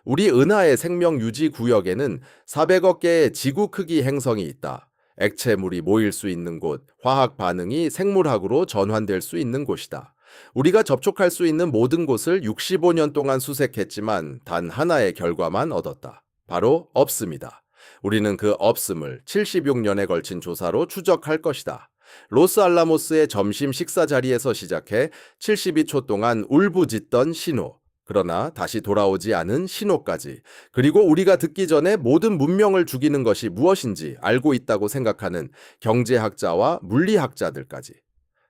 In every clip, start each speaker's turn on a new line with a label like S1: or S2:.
S1: 우리 은하의 생명 유지 구역에는 400억 개의 지구 크기 행성이 있다. 액체물이 모일 수 있는 곳, 화학 반응이 생물학으로 전환될 수 있는 곳이다. 우리가 접촉할 수 있는 모든 곳을 65년 동안 수색했지만 단 하나의 결과만 얻었다. 바로 없습니다. 우리는 그 없음을 76년에 걸친 조사로 추적할 것이다. 로스알라모스의 점심 식사 자리에서 시작해 72초 동안 울부짖던 신호, 그러나 다시 돌아오지 않은 신호까지, 그리고 우리가 듣기 전에 모든 문명을 죽이는 것이 무엇인지 알고 있다고 생각하는 경제학자와 물리학자들까지.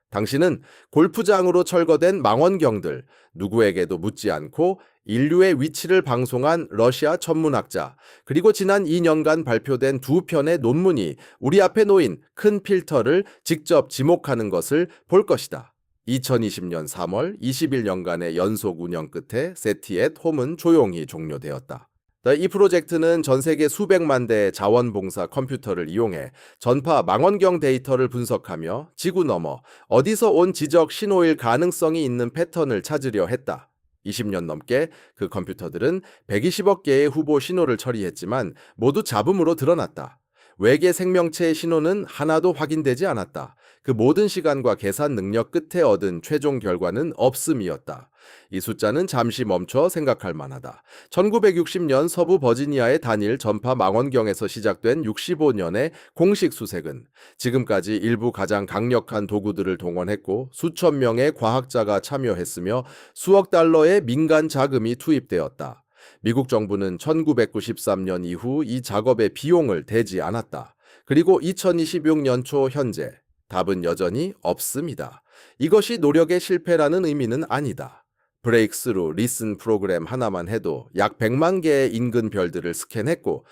S1: 당신은 골프장으로 철거된 망원경들, 누구에게도 묻지 않고 인류의 위치를 방송한 러시아 천문학자, 그리고 지난 2년간 발표된 두 편의 논문이 우리 앞에 놓인 큰 필터를 직접 지목하는 것을 볼 것이다. 2020년 3월 21년간의 연속 운영 끝에 세티앳 홈은 조용히 종료되었다. 이 프로젝트는 전 세계 수백만 대의 자원봉사 컴퓨터를 이용해 전파 망원경 데이터를 분석하며 지구 너머 어디서 온 지적 신호일 가능성이 있는 패턴을 찾으려 했다. 20년 넘게 그 컴퓨터들은 120억 개의 후보 신호를 처리했지만 모두 잡음으로 드러났다. 외계 생명체의 신호는 하나도 확인되지 않았다. 그 모든 시간과 계산 능력 끝에 얻은 최종 결과는 없음이었다. 이 숫자는 잠시 멈춰 생각할 만하다. 1960년 서부 버지니아의 단일 전파 망원경에서 시작된 65년의 공식 수색은 지금까지 일부 가장 강력한 도구들을 동원했고 수천 명의 과학자가 참여했으며 수억 달러의 민간 자금이 투입되었다. 미국 정부는 1993년 이후 이 작업의 비용을 대지 않았다. 그리고 2026년 초 현재 답은 여전히 없습니다. 이것이 노력의 실패라는 의미는 아니다. 브레이크스루 리슨 프로그램 하나만 해도 약 100만 개의 인근 별들을 스캔했고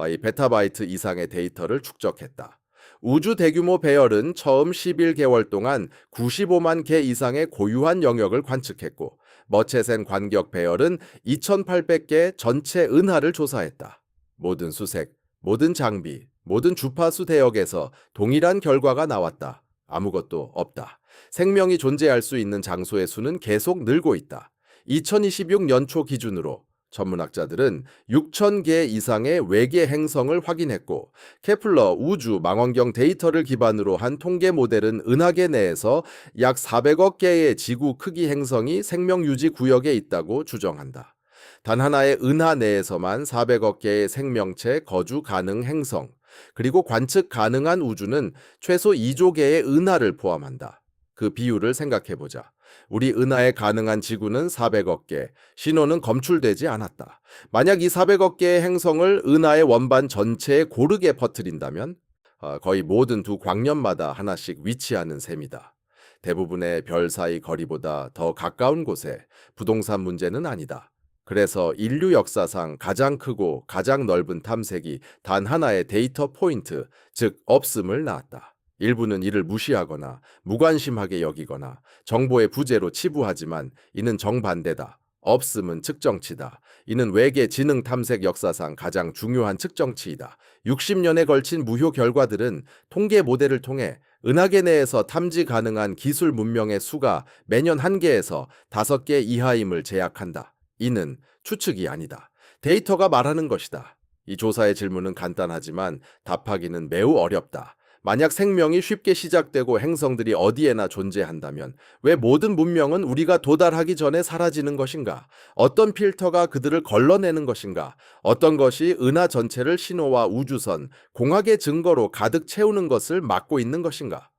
S1: 이 베타바이트 이상의 데이터를 축적했다. 우주 대규모 배열은 처음 11개월 동안 95만 개 이상의 고유한 영역을 관측했고 머체센 관격 배열은 2,800개 전체 은하를 조사했다. 모든 수색, 모든 장비, 모든 주파수 대역에서 동일한 결과가 나왔다. 아무것도 없다. 생명이 존재할 수 있는 장소의 수는 계속 늘고 있다. 2026년 초 기준으로 전문학자들은 6,000개 이상의 외계 행성을 확인했고 케플러 우주 망원경 데이터를 기반으로 한 통계 모델은 은하계 내에서 약 400억 개의 지구 크기 행성이 생명 유지 구역에 있다고 추정한다. 단 하나의 은하 내에서만 400억 개의 생명체 거주 가능 행성, 그리고 관측 가능한 우주는 최소 2조 개의 은하를 포함한다. 그 비율을 생각해보자. 우리 은하에 가능한 지구는 400억 개, 신호는 검출되지 않았다. 만약 이 400억 개의 행성을 은하의 원반 전체에 고르게 퍼뜨린다면 거의 모든 두 광년마다 하나씩 위치하는 셈이다. 대부분의 별 사이 거리보다 더 가까운 곳에 부동산 문제는 아니다. 그래서 인류 역사상 가장 크고 가장 넓은 탐색이 단 하나의 데이터 포인트, 즉 없음을 낳았다. 일부는 이를 무시하거나 무관심하게 여기거나 정보의 부재로 치부하지만 이는 정반대다. 없음은 측정치다. 이는 외계 지능 탐색 역사상 가장 중요한 측정치이다. 60년에 걸친 무효 결과들은 통계 모델을 통해 은하계 내에서 탐지 가능한 기술 문명의 수가 매년 1개에서 5개 이하임을 제약한다. 이는 추측이 아니다. 데이터가 말하는 것이다. 이 조사의 질문은 간단하지만 답하기는 매우 어렵다. 만약 생명이 쉽게 시작되고 행성들이 어디에나 존재한다면 왜 모든 문명은 우리가 도달하기 전에 사라지는 것인가? 어떤 필터가 그들을 걸러내는 것인가? 어떤 것이 은하 전체를 신호와 우주선, 공학의 증거로 가득 채우는 것을 막고 있는 것인가?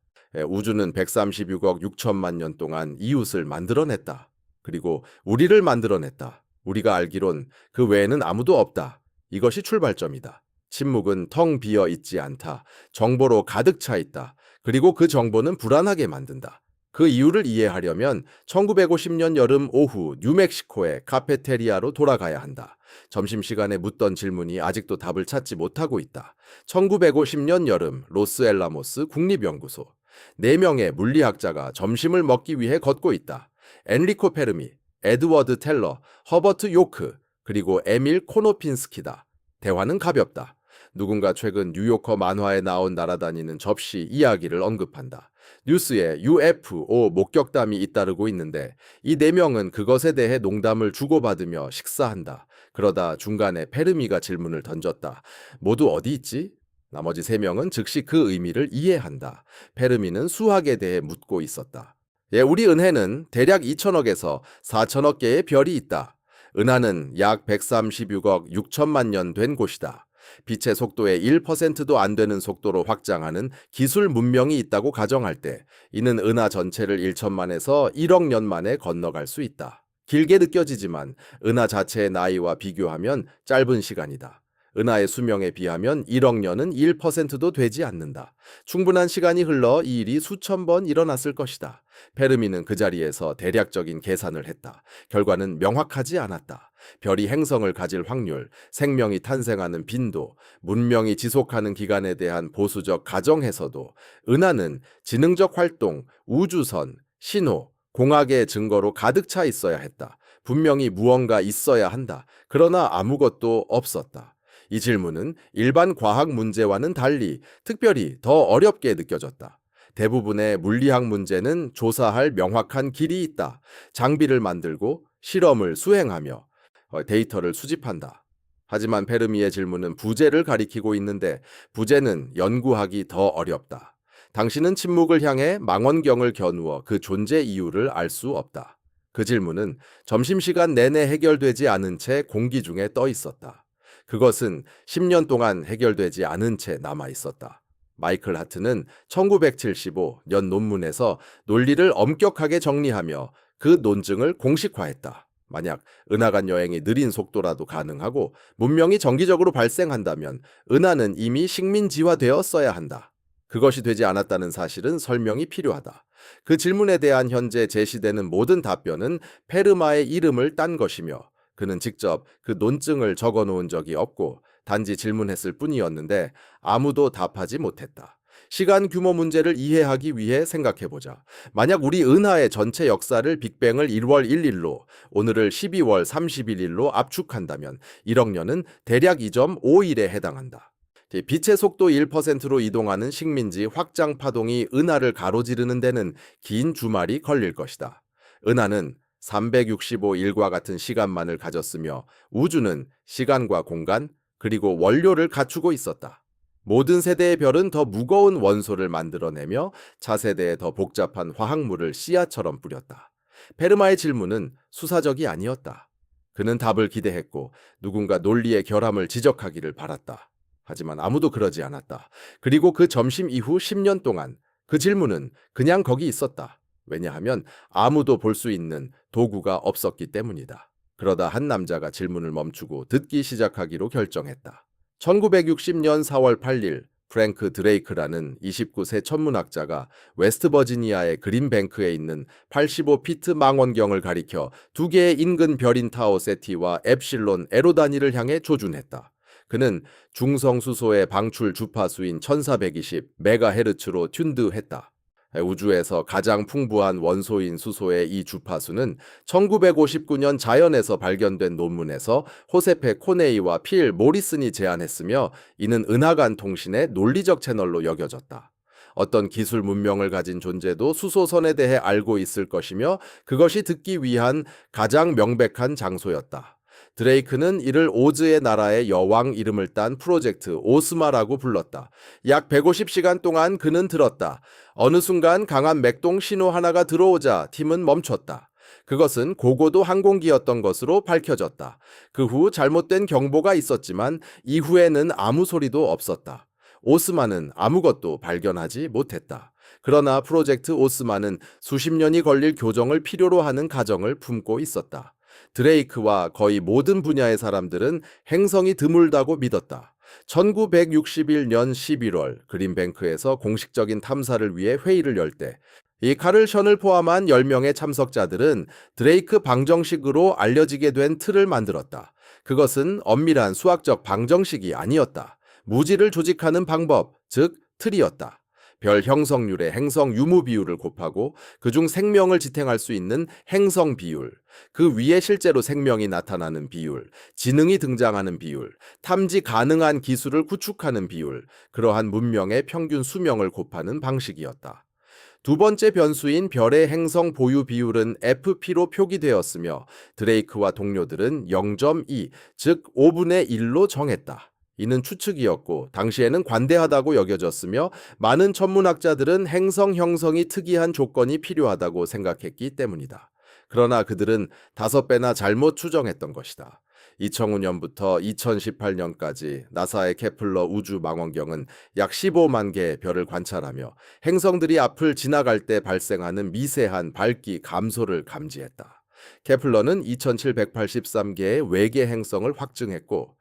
S1: 우주는 136억 6천만 년 동안 이웃을 만들어냈다. 그리고 우리를 만들어냈다. 우리가 알기론 그 외에는 아무도 없다. 이것이 출발점이다. 침묵은 텅 비어 있지 않다. 정보로 가득 차 있다. 그리고 그 정보는 불안하게 만든다. 그 이유를 이해하려면 1950년 여름 오후 뉴멕시코의 카페테리아로 돌아가야 한다. 점심시간에 묻던 질문이 아직도 답을 찾지 못하고 있다. 1950년 여름 로스알라모스 국립연구소. 4명의 물리학자가 점심을 먹기 위해 걷고 있다. 엔리코 페르미, 에드워드 텔러, 허버트 요크, 그리고 에밀 코노핀스키다. 대화는 가볍다. 누군가 최근 뉴요커 만화에 나온 날아다니는 접시 이야기를 언급한다. 뉴스에 UFO 목격담이 잇따르고 있는데 이 4명은 그것에 대해 농담을 주고받으며 식사한다. 그러다 중간에 페르미가 질문을 던졌다. 모두 어디 있지? 나머지 세 명은 즉시 그 의미를 이해한다. 페르미는 수학에 대해 묻고 있었다. 예, 우리 은혜는 대략 2천억에서 4천억 개의 별이 있다. 은하는 약 136억 6천만 년 된 곳이다. 빛의 속도의 1%도 안 되는 속도로 확장하는 기술 문명이 있다고 가정할 때 이는 은하 전체를 1천만에서 1억 년 만에 건너갈 수 있다. 길게 느껴지지만 은하 자체의 나이와 비교하면 짧은 시간이다. 은하의 수명에 비하면 1억 년은 1%도 되지 않는다. 충분한 시간이 흘러 이 일이 수천 번 일어났을 것이다. 페르미는 그 자리에서 대략적인 계산을 했다. 결과는 명확하지 않았다. 별이 행성을 가질 확률, 생명이 탄생하는 빈도, 문명이 지속하는 기간에 대한 보수적 가정에서도 은하는 지능적 활동, 우주선, 신호, 공학의 증거로 가득 차 있어야 했다. 분명히 무언가 있어야 한다. 그러나 아무것도 없었다. 이 질문은 일반 과학 문제와는 달리 특별히 더 어렵게 느껴졌다. 대부분의 물리학 문제는 조사할 명확한 길이 있다. 장비를 만들고 실험을 수행하며 데이터를 수집한다. 하지만 페르미의 질문은 부재를 가리키고 있는데 부재는 연구하기 더 어렵다. 당신은 침묵을 향해 망원경을 겨누어 그 존재 이유를 알 수 없다. 그 질문은 점심시간 내내 해결되지 않은 채 공기 중에 떠 있었다. 그것은 10년 동안 해결되지 않은 채 남아 있었다. 마이클 하트는 1975년 논문에서 논리를 엄격하게 정리하며 그 논증을 공식화했다. 만약 은하간 여행이 느린 속도라도 가능하고 문명이 정기적으로 발생한다면 은하는 이미 식민지화되었어야 한다. 그것이 되지 않았다는 사실은 설명이 필요하다. 그 질문에 대한 현재 제시되는 모든 답변은 페르마의 이름을 딴 것이며 그는 직접 그 논증을 적어 놓은 적이 없고 단지 질문했을 뿐이었는데 아무도 답하지 못했다. 시간 규모 문제를 이해하기 위해 생각해보자. 만약 우리 은하의 전체 역사를 빅뱅을 1월 1일로, 오늘을 12월 31일로 압축한다면 1억 년은 대략 2.5일에 해당한다. 빛의 속도 1%로 이동하는 식민지 확장 파동이 은하를 가로지르는 데는 긴 주말이 걸릴 것이다. 은하는 365일과 같은 시간만을 가졌으며 우주는 시간과 공간 그리고 원료를 갖추고 있었다. 모든 세대의 별은 더 무거운 원소를 만들어내며 차세대에 더 복잡한 화학물을 씨앗처럼 뿌렸다. 페르마의 질문은 수사적이 아니었다. 그는 답을 기대했고 누군가 논리의 결함을 지적하기를 바랐다. 하지만 아무도 그러지 않았다. 그리고 그 점심 이후 10년 동안 그 질문은 그냥 거기 있었다. 왜냐하면 아무도 볼 수 있는 도구가 없었기 때문이다. 그러다 한 남자가 질문을 멈추고 듣기 시작하기로 결정했다. 1960년 4월 8일 프랭크 드레이크라는 29세 천문학자가 웨스트버지니아의 그린뱅크에 있는 85피트 망원경을 가리켜 두 개의 인근 별인 타오 세티와 엡실론 에로 단위를 향해 조준했다. 그는 중성수소의 방출 주파수인 1420 메가헤르츠로 튠드했다. 우주에서 가장 풍부한 원소인 수소의 이 주파수는 1959년 자연에서 발견된 논문에서 호세페 코네이와 필 모리슨이 제안했으며 이는 은하간 통신의 논리적 채널로 여겨졌다. 어떤 기술 문명을 가진 존재도 수소선에 대해 알고 있을 것이며 그것이 듣기 위한 가장 명백한 장소였다. 드레이크는 이를 오즈의 나라의 여왕 이름을 딴 프로젝트 오스마라고 불렀다. 약 150시간 동안 그는 들었다. 어느 순간 강한 맥동 신호 하나가 들어오자 팀은 멈췄다. 그것은 고고도 항공기였던 것으로 밝혀졌다. 그 후 잘못된 경보가 있었지만 이후에는 아무 소리도 없었다. 오스마는 아무것도 발견하지 못했다. 그러나 프로젝트 오스마는 수십 년이 걸릴 교정을 필요로 하는 가정을 품고 있었다. 드레이크와 거의 모든 분야의 사람들은 행성이 드물다고 믿었다. 1961년 11월 그린뱅크에서 공식적인 탐사를 위해 회의를 열 때 이 카를 션을 포함한 10명의 참석자들은 드레이크 방정식으로 알려지게 된 틀을 만들었다. 그것은 엄밀한 수학적 방정식이 아니었다. 무지를 조직하는 방법, 즉 틀이었다. 별 형성률의 행성 유무 비율을 곱하고 그중 생명을 지탱할 수 있는 행성 비율, 그 위에 실제로 생명이 나타나는 비율, 지능이 등장하는 비율, 탐지 가능한 기술을 구축하는 비율, 그러한 문명의 평균 수명을 곱하는 방식이었다. 두 번째 변수인 별의 행성 보유 비율은 FP로 표기되었으며 드레이크와 동료들은 0.2, 즉 5분의 1로 정했다. 이는 추측이었고 당시에는 관대하다고 여겨졌으며 많은 천문학자들은 행성 형성이 특이한 조건이 필요하다고 생각했기 때문이다. 그러나 그들은 5배나 잘못 추정했던 것이다. 2005년부터 2018년까지 나사의 케플러 우주 망원경은 약 15만 개의 별을 관찰하며 행성들이 앞을 지나갈 때 발생하는 미세한 밝기 감소를 감지했다. 케플러는 2783개의 외계 행성을 확증했고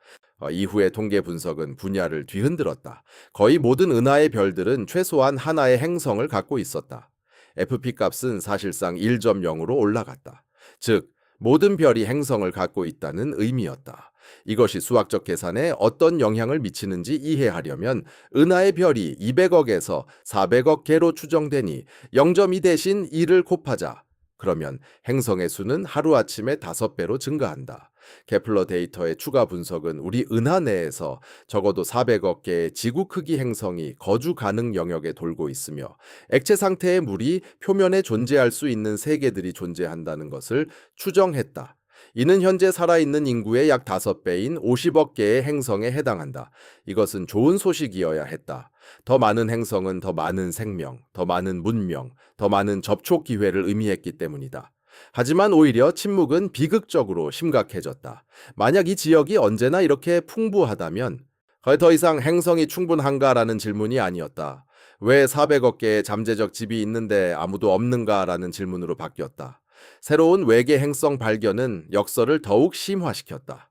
S1: 이후의 통계 분석은 분야를 뒤흔들었다. 거의 모든 은하의 별들은 최소한 하나의 행성을 갖고 있었다. FP 값은 사실상 1.0으로 올라갔다. 즉, 모든 별이 행성을 갖고 있다는 의미였다. 이것이 수학적 계산에 어떤 영향을 미치는지 이해하려면 은하의 별이 200억에서 400억 개로 추정되니 0.2 대신 2를 곱하자. 그러면 행성의 수는 하루아침에 5배로 증가한다. 케플러 데이터의 추가 분석은 우리 은하 내에서 적어도 400억 개의 지구 크기 행성이 거주 가능 영역에 돌고 있으며 액체 상태의 물이 표면에 존재할 수 있는 세계들이 존재한다는 것을 추정했다. 이는 현재 살아있는 인구의 약 5배인 50억 개의 행성에 해당한다. 이것은 좋은 소식이어야 했다. 더 많은 행성은 더 많은 생명, 더 많은 문명, 더 많은 접촉 기회를 의미했기 때문이다. 하지만 오히려 침묵은 비극적으로 심각해졌다. 만약 이 지역이 언제나 이렇게 풍부하다면 더 이상 행성이 충분한가라는 질문이 아니었다. 왜 400억 개의 잠재적 집이 있는데 아무도 없는가라는 질문으로 바뀌었다. 새로운 외계 행성 발견은 역설을 더욱 심화시켰다.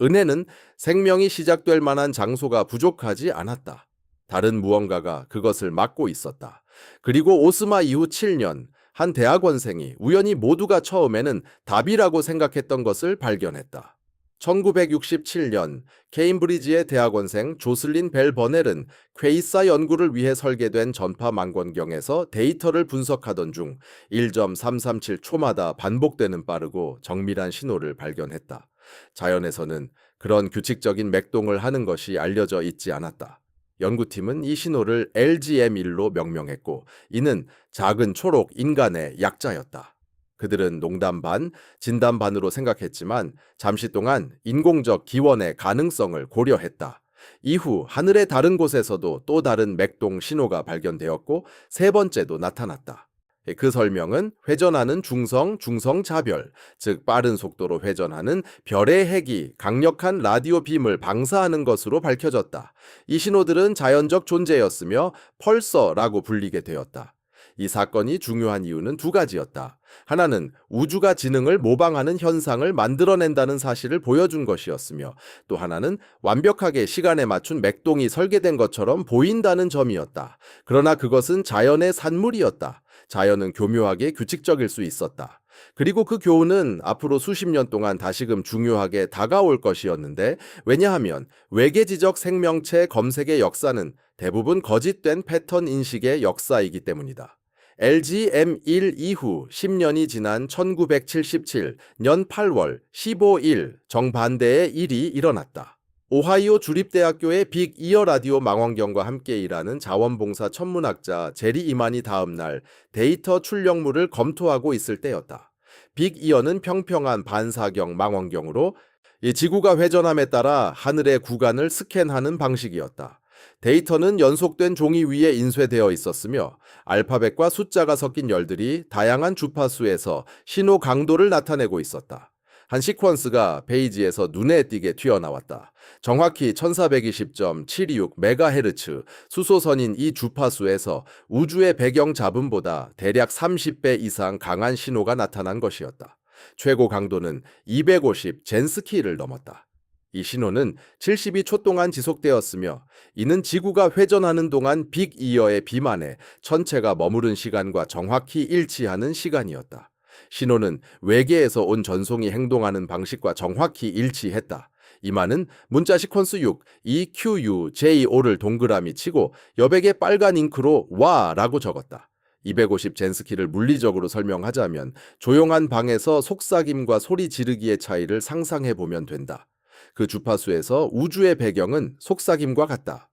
S1: 은혜는 생명이 시작될 만한 장소가 부족하지 않았다. 다른 무언가가 그것을 막고 있었다. 그리고 오스마 이후 7년, 한 대학원생이 우연히 모두가 처음에는 답이라고 생각했던 것을 발견했다. 1967년 케임브리지의 대학원생 조슬린 벨 버넬은 퀘이사 연구를 위해 설계된 전파 망원경에서 데이터를 분석하던 중 1.337초마다 반복되는 빠르고 정밀한 신호를 발견했다. 자연에서는 그런 규칙적인 맥동을 하는 것이 알려져 있지 않았다. 연구팀은 이 신호를 LGM1로 명명했고 이는 작은 초록 인간의 약자였다. 그들은 농담 반, 진담 반으로 생각했지만 잠시 동안 인공적 기원의 가능성을 고려했다. 이후 하늘의 다른 곳에서도 또 다른 맥동 신호가 발견되었고 세 번째도 나타났다. 그 설명은 회전하는 중성자별, 즉 빠른 속도로 회전하는 별의 핵이 강력한 라디오 빔을 방사하는 것으로 밝혀졌다. 이 신호들은 자연적 존재였으며 펄서라고 불리게 되었다. 이 사건이 중요한 이유는 두 가지였다. 하나는 우주가 지능을 모방하는 현상을 만들어낸다는 사실을 보여준 것이었으며 또 하나는 완벽하게 시간에 맞춘 맥동이 설계된 것처럼 보인다는 점이었다. 그러나 그것은 자연의 산물이었다. 자연은 교묘하게 규칙적일 수 있었다. 그리고 그 교훈은 앞으로 수십 년 동안 다시금 중요하게 다가올 것이었는데 왜냐하면 외계지적 생명체 검색의 역사는 대부분 거짓된 패턴 인식의 역사이기 때문이다. LGM1 이후 10년이 지난 1977년 8월 15일 정반대의 일이 일어났다. 오하이오 주립대학교의 빅 이어 라디오 망원경과 함께 일하는 자원봉사 천문학자 제리 이만이 다음 날 데이터 출력물을 검토하고 있을 때였다. 빅 이어는 평평한 반사경 망원경으로 이 지구가 회전함에 따라 하늘의 구간을 스캔하는 방식이었다. 데이터는 연속된 종이 위에 인쇄되어 있었으며 알파벳과 숫자가 섞인 열들이 다양한 주파수에서 신호 강도를 나타내고 있었다. 한 시퀀스가 페이지에서 눈에 띄게 튀어나왔다. 정확히 1420.726MHz 수소선인 이 주파수에서 우주의 배경 잡음보다 대략 30배 이상 강한 신호가 나타난 것이었다. 최고 강도는 250 젠스키를 넘었다. 이 신호는 72초 동안 지속되었으며 이는 지구가 회전하는 동안 빅 이어의 비만에 천체가 머무른 시간과 정확히 일치하는 시간이었다. 신호는 외계에서 온 전송이 행동하는 방식과 정확히 일치했다. 이만은 문자 시퀀스 6, EQUJO를 동그라미 치고 여백에 빨간 잉크로 와라고 적었다. 250 젠스키를 물리적으로 설명하자면 조용한 방에서 속삭임과 소리 지르기의 차이를 상상해 보면 된다. 그 주파수에서 우주의 배경은 속삭임과 같다.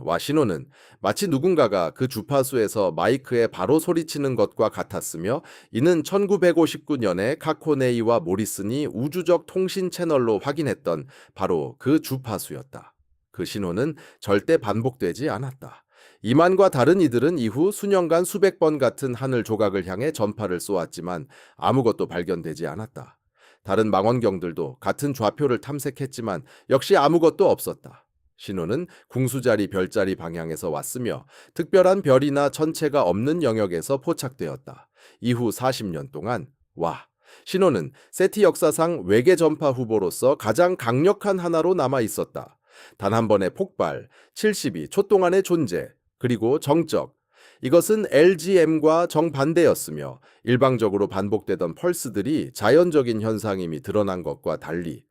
S1: 와 신호는 마치 누군가가 그 주파수에서 마이크에 바로 소리치는 것과 같았으며 이는 1959년에 카코네이와 모리슨이 우주적 통신 채널로 확인했던 바로 그 주파수였다. 그 신호는 절대 반복되지 않았다. 이만과 다른 이들은 이후 수년간 수백 번 같은 하늘 조각을 향해 전파를 쏘았지만 아무것도 발견되지 않았다. 다른 망원경들도 같은 좌표를 탐색했지만 역시 아무것도 없었다. 신호는 궁수자리 별자리 방향에서 왔으며 특별한 별이나 천체가 없는 영역에서 포착되었다. 이후 40년 동안 신호는 세티 역사상 외계 전파 후보로서 가장 강력한 하나로 남아 있었다. 단 한 번의 폭발, 72초 동안의 존재, 그리고 정적. 이것은 LGM과 정반대였으며 일방적으로 반복되던 펄스들이 자연적인 현상임이 드러난 것과 달리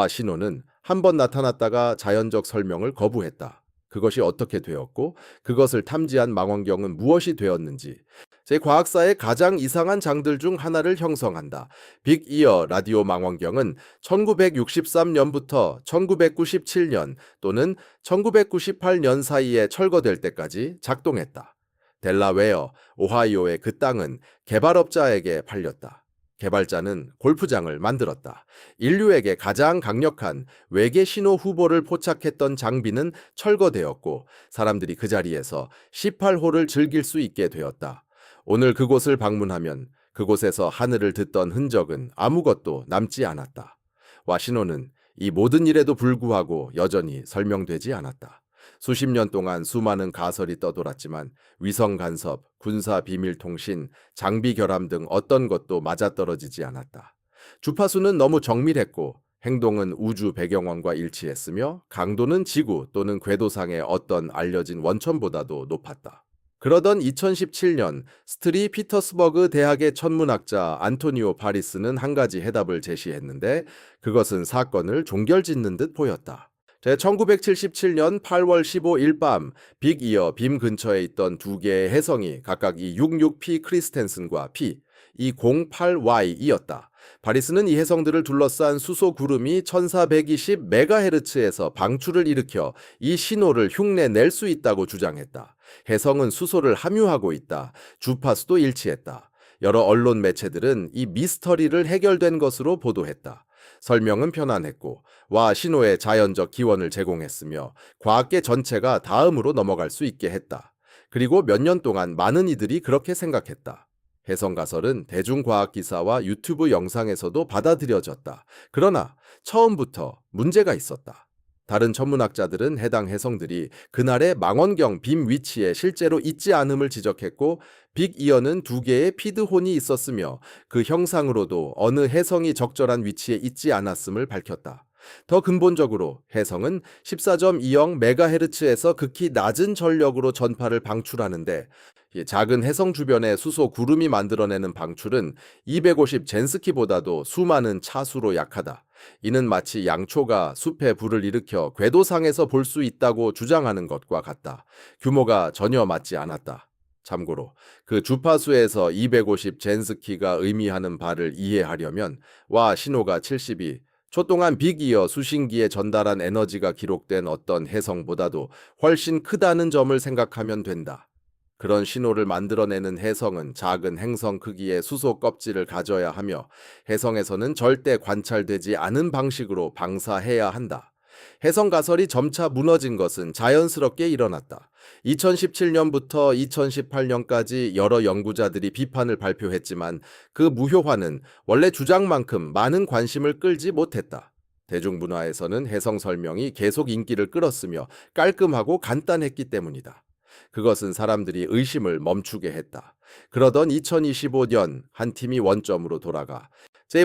S1: 신호는 한 번 나타났다가 자연적 설명을 거부했다. 그것이 어떻게 되었고 그것을 탐지한 망원경은 무엇이 되었는지 제 과학사의 가장 이상한 장들 중 하나를 형성한다. 빅이어 라디오 망원경은 1963년부터 1997년 또는 1998년 사이에 철거될 때까지 작동했다. 델라웨어, 오하이오의 그 땅은 개발업자에게 팔렸다. 개발자는 골프장을 만들었다. 인류에게 가장 강력한 외계 신호 후보를 포착했던 장비는 철거되었고 사람들이 그 자리에서 18홀을 즐길 수 있게 되었다. 오늘 그곳을 방문하면 그곳에서 하늘을 듣던 흔적은 아무것도 남지 않았다. 신호는 이 모든 일에도 불구하고 여전히 설명되지 않았다. 수십 년 동안 수많은 가설이 떠돌았지만 위성 간섭, 군사 비밀 통신, 장비 결함 등 어떤 것도 맞아떨어지지 않았다. 주파수는 너무 정밀했고 행동은 우주 배경원과 일치했으며 강도는 지구 또는 궤도상의 어떤 알려진 원천보다도 높았다. 그러던 2017년 스트리 피터스버그 대학의 천문학자 안토니오 파리스는 한 가지 해답을 제시했는데 그것은 사건을 종결짓는 듯 보였다. 1977년 8월 15일 밤 빅이어 빔 근처에 있던 두 개의 혜성이 각각 이 66P 크리스텐슨과 P, 이 08Y이었다. 바리스는 이 혜성들을 둘러싼 수소 구름이 1420MHz에서 방출을 일으켜 이 신호를 흉내낼 수 있다고 주장했다. 혜성은 수소를 함유하고 있다. 주파수도 일치했다. 여러 언론 매체들은 이 미스터리를 해결된 것으로 보도했다. 설명은 편안했고 신호의 자연적 기원을 제공했으며 과학계 전체가 다음으로 넘어갈 수 있게 했다. 그리고 몇 년 동안 많은 이들이 그렇게 생각했다. 혜성가설은 대중과학 기사와 유튜브 영상에서도 받아들여졌다. 그러나 처음부터 문제가 있었다. 다른 천문학자들은 해당 혜성들이 그날의 망원경 빔 위치에 실제로 있지 않음을 지적했고 빅이어는 두 개의 피드혼이 있었으며 그 형상으로도 어느 혜성이 적절한 위치에 있지 않았음을 밝혔다. 더 근본적으로 혜성은 14.20MHz에서 극히 낮은 전력으로 전파를 방출하는데 작은 혜성 주변의 수소 구름이 만들어내는 방출은 250 젠스키보다도 수많은 차수로 약하다. 이는 마치 양초가 숲에 불을 일으켜 궤도상에서 볼 수 있다고 주장하는 것과 같다. 규모가 전혀 맞지 않았다. 참고로 그 주파수에서 250 젠스키가 의미하는 바를 이해하려면 신호가 72초 동안 빅이어 수신기에 전달한 에너지가 기록된 어떤 혜성보다도 훨씬 크다는 점을 생각하면 된다. 그런 신호를 만들어내는 혜성은 작은 행성 크기의 수소 껍질을 가져야 하며 혜성에서는 절대 관찰되지 않은 방식으로 방사해야 한다. 혜성 가설이 점차 무너진 것은 자연스럽게 일어났다. 2017년부터 2018년까지 여러 연구자들이 비판을 발표했지만 그 무효화는 원래 주장만큼 많은 관심을 끌지 못했다. 대중문화에서는 혜성 설명이 계속 인기를 끌었으며 깔끔하고 간단했기 때문이다. 그것은 사람들이 의심을 멈추게 했다. 그러던 2025년 한 팀이 원점으로 돌아가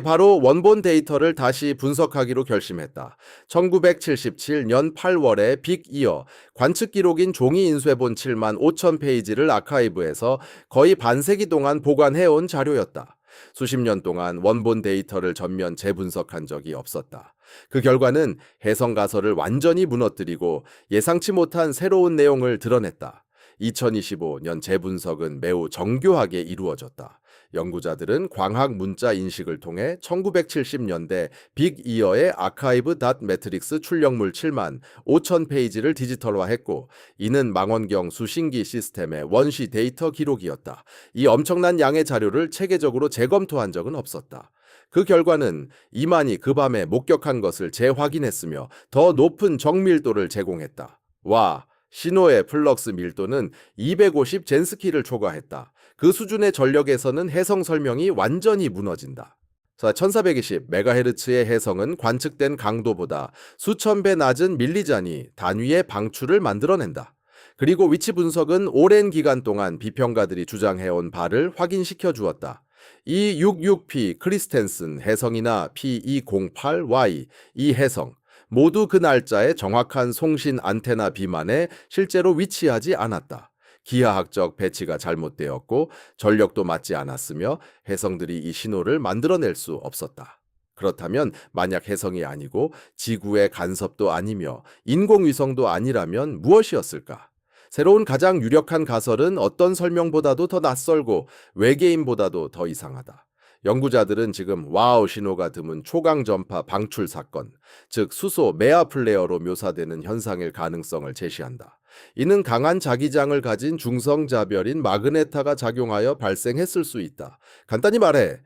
S1: 바로 원본 데이터를 다시 분석하기로 결심했다. 1977년 8월에 빅이어 관측 기록인 종이 인쇄본 7만 5천 페이지를 아카이브에서 거의 반세기 동안 보관해온 자료였다. 수십 년 동안 원본 데이터를 전면 재분석한 적이 없었다. 그 결과는 혜성 가설을 완전히 무너뜨리고 예상치 못한 새로운 내용을 드러냈다. 2025년 재분석은 매우 정교하게 이루어졌다. 연구자들은 광학 문자 인식을 통해 1970년대 빅 이어의 아카이브 닷 매트릭스 출력물 7만 5천 페이지를 디지털화했고, 이는 망원경 수신기 시스템의 원시 데이터 기록이었다. 이 엄청난 양의 자료를 체계적으로 재검토한 적은 없었다. 그 결과는 이만이 그 밤에 목격한 것을 재확인했으며 더 높은 정밀도를 제공했다. 와, 신호의 플럭스 밀도는 250 젠스키를 초과했다. 그 수준의 전력에서는 해성 설명이 완전히 무너진다. 1420 메가헤르츠의 해성은 관측된 강도보다 수천 배 낮은 밀리자니 단위의 방출을 만들어낸다. 그리고 위치 분석은 오랜 기간 동안 비평가들이 주장해온 바를 확인시켜 주었다. 이 66P 크리스텐슨 해성이나 P208Y 이 해성 모두 그 날짜에 정확한 송신 안테나 비만에 실제로 위치하지 않았다. 기하학적 배치가 잘못되었고 전력도 맞지 않았으며 해성들이 이 신호를 만들어낼 수 없었다. 그렇다면 만약 해성이 아니고 지구의 간섭도 아니며 인공위성도 아니라면 무엇이었을까? 새로운 가장 유력한 가설은 어떤 설명보다도 더 낯설고 외계인보다도 더 이상하다. 연구자들은 지금 와우 신호가 드문 초강전파 방출 사건, 즉 수소 메아 플레어로 묘사되는 현상일 가능성을 제시한다. 이는 강한 자기장을 가진 중성자별인 마그네타가 작용하여 발생했을 수 있다. 간단히 말해,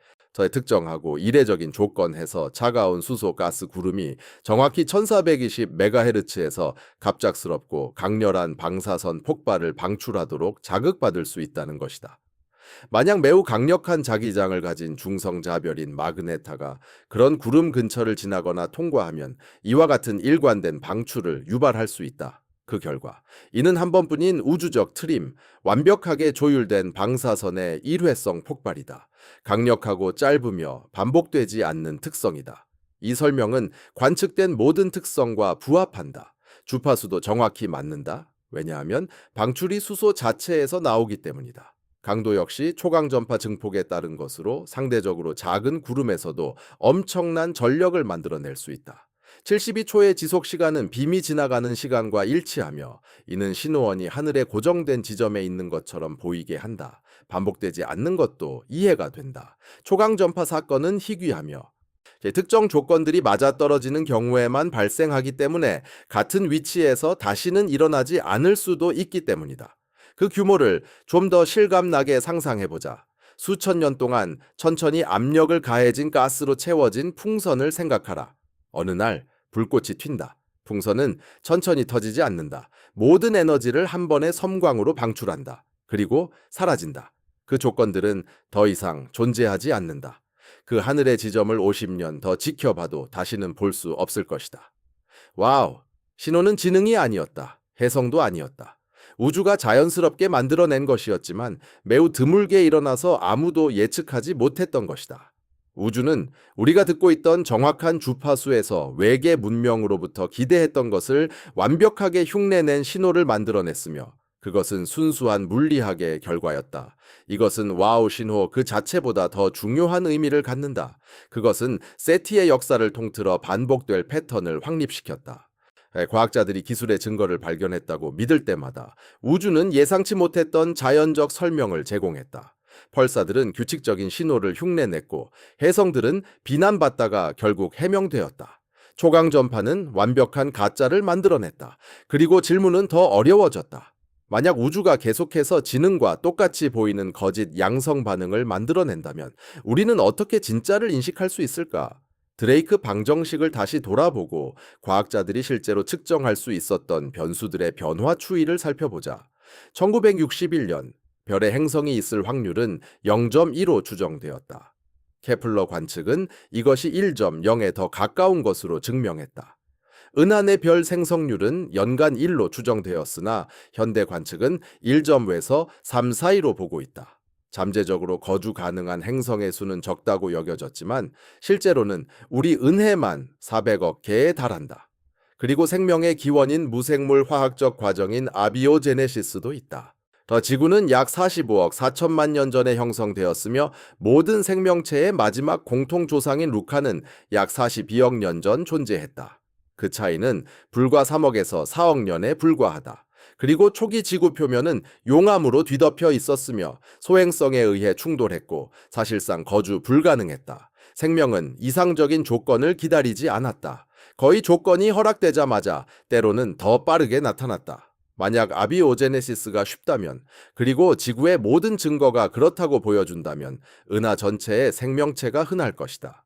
S1: 특정하고 이례적인 조건에서 차가운 수소 가스 구름이 정확히 1420 메가헤르츠에서 갑작스럽고 강렬한 방사선 폭발을 방출하도록 자극받을 수 있다는 것이다. 만약 매우 강력한 자기장을 가진 중성자별인 마그네타가 그런 구름 근처를 지나거나 통과하면 이와 같은 일관된 방출을 유발할 수 있다. 그 결과 이는 한 번뿐인 우주적 트림, 완벽하게 조율된 방사선의 일회성 폭발이다. 강력하고 짧으며 반복되지 않는 특성이다. 이 설명은 관측된 모든 특성과 부합한다. 주파수도 정확히 맞는다. 왜냐하면 방출이 수소 자체에서 나오기 때문이다. 강도 역시 초강전파 증폭에 따른 것으로 상대적으로 작은 구름에서도 엄청난 전력을 만들어낼 수 있다. 72초의 지속시간은 빔이 지나가는 시간과 일치하며 이는 신호원이 하늘에 고정된 지점에 있는 것처럼 보이게 한다. 반복되지 않는 것도 이해가 된다. 초강전파 사건은 희귀하며 특정 조건들이 맞아떨어지는 경우에만 발생하기 때문에 같은 위치에서 다시는 일어나지 않을 수도 있기 때문이다. 그 규모를 좀 더 실감나게 상상해보자. 수천 년 동안 천천히 압력을 가해진 가스로 채워진 풍선을 생각하라. 어느 날 불꽃이 튄다. 풍선은 천천히 터지지 않는다. 모든 에너지를 한 번에 섬광으로 방출한다. 그리고 사라진다. 그 조건들은 더 이상 존재하지 않는다. 그 하늘의 지점을 50년 더 지켜봐도 다시는 볼 수 없을 것이다. 와우! 신호는 지능이 아니었다. 해성도 아니었다. 우주가 자연스럽게 만들어낸 것이었지만 매우 드물게 일어나서 아무도 예측하지 못했던 것이다. 우주는 우리가 듣고 있던 정확한 주파수에서 외계 문명으로부터 기대했던 것을 완벽하게 흉내낸 신호를 만들어냈으며 그것은 순수한 물리학의 결과였다. 이것은 와우 신호 그 자체보다 더 중요한 의미를 갖는다. 그것은 세티의 역사를 통틀어 반복될 패턴을 확립시켰다. 과학자들이 기술의 증거를 발견했다고 믿을 때마다 우주는 예상치 못했던 자연적 설명을 제공했다. 펄사들은 규칙적인 신호를 흉내냈고 해성들은 비난받다가 결국 해명되었다. 초강전파는 완벽한 가짜를 만들어냈다. 그리고 질문은 더 어려워졌다. 만약 우주가 계속해서 지능과 똑같이 보이는 거짓 양성 반응을 만들어낸다면 우리는 어떻게 진짜를 인식할 수 있을까? 드레이크 방정식을 다시 돌아보고 과학자들이 실제로 측정할 수 있었던 변수들의 변화 추이를 살펴보자. 1961년 별의 행성이 있을 확률은 0.15 추정되었다. 케플러 관측은 이것이 1.0에 더 가까운 것으로 증명했다. 은하의 별 생성률은 연간 1로 추정되었으나 현대 관측은 1.5에서 3 사이로 보고 있다. 잠재적으로 거주 가능한 행성의 수는 적다고 여겨졌지만 실제로는 우리 은해만 400억 개에 달한다. 그리고 생명의 기원인 무생물 화학적 과정인 아비오제네시스도 있다. 더 지구는 약 45억 4천만 년 전에 형성되었으며 모든 생명체의 마지막 공통 조상인 루카는 약 42억 년 전 존재했다. 그 차이는 불과 3억에서 4억 년에 불과하다. 그리고 초기 지구 표면은 용암으로 뒤덮여 있었으며 소행성에 의해 충돌했고 사실상 거주 불가능했다. 생명은 이상적인 조건을 기다리지 않았다. 거의 조건이 허락되자마자 때로는 더 빠르게 나타났다. 만약 아비오제네시스가 쉽다면, 그리고 지구의 모든 증거가 그렇다고 보여준다면 은하 전체에 생명체가 흔할 것이다.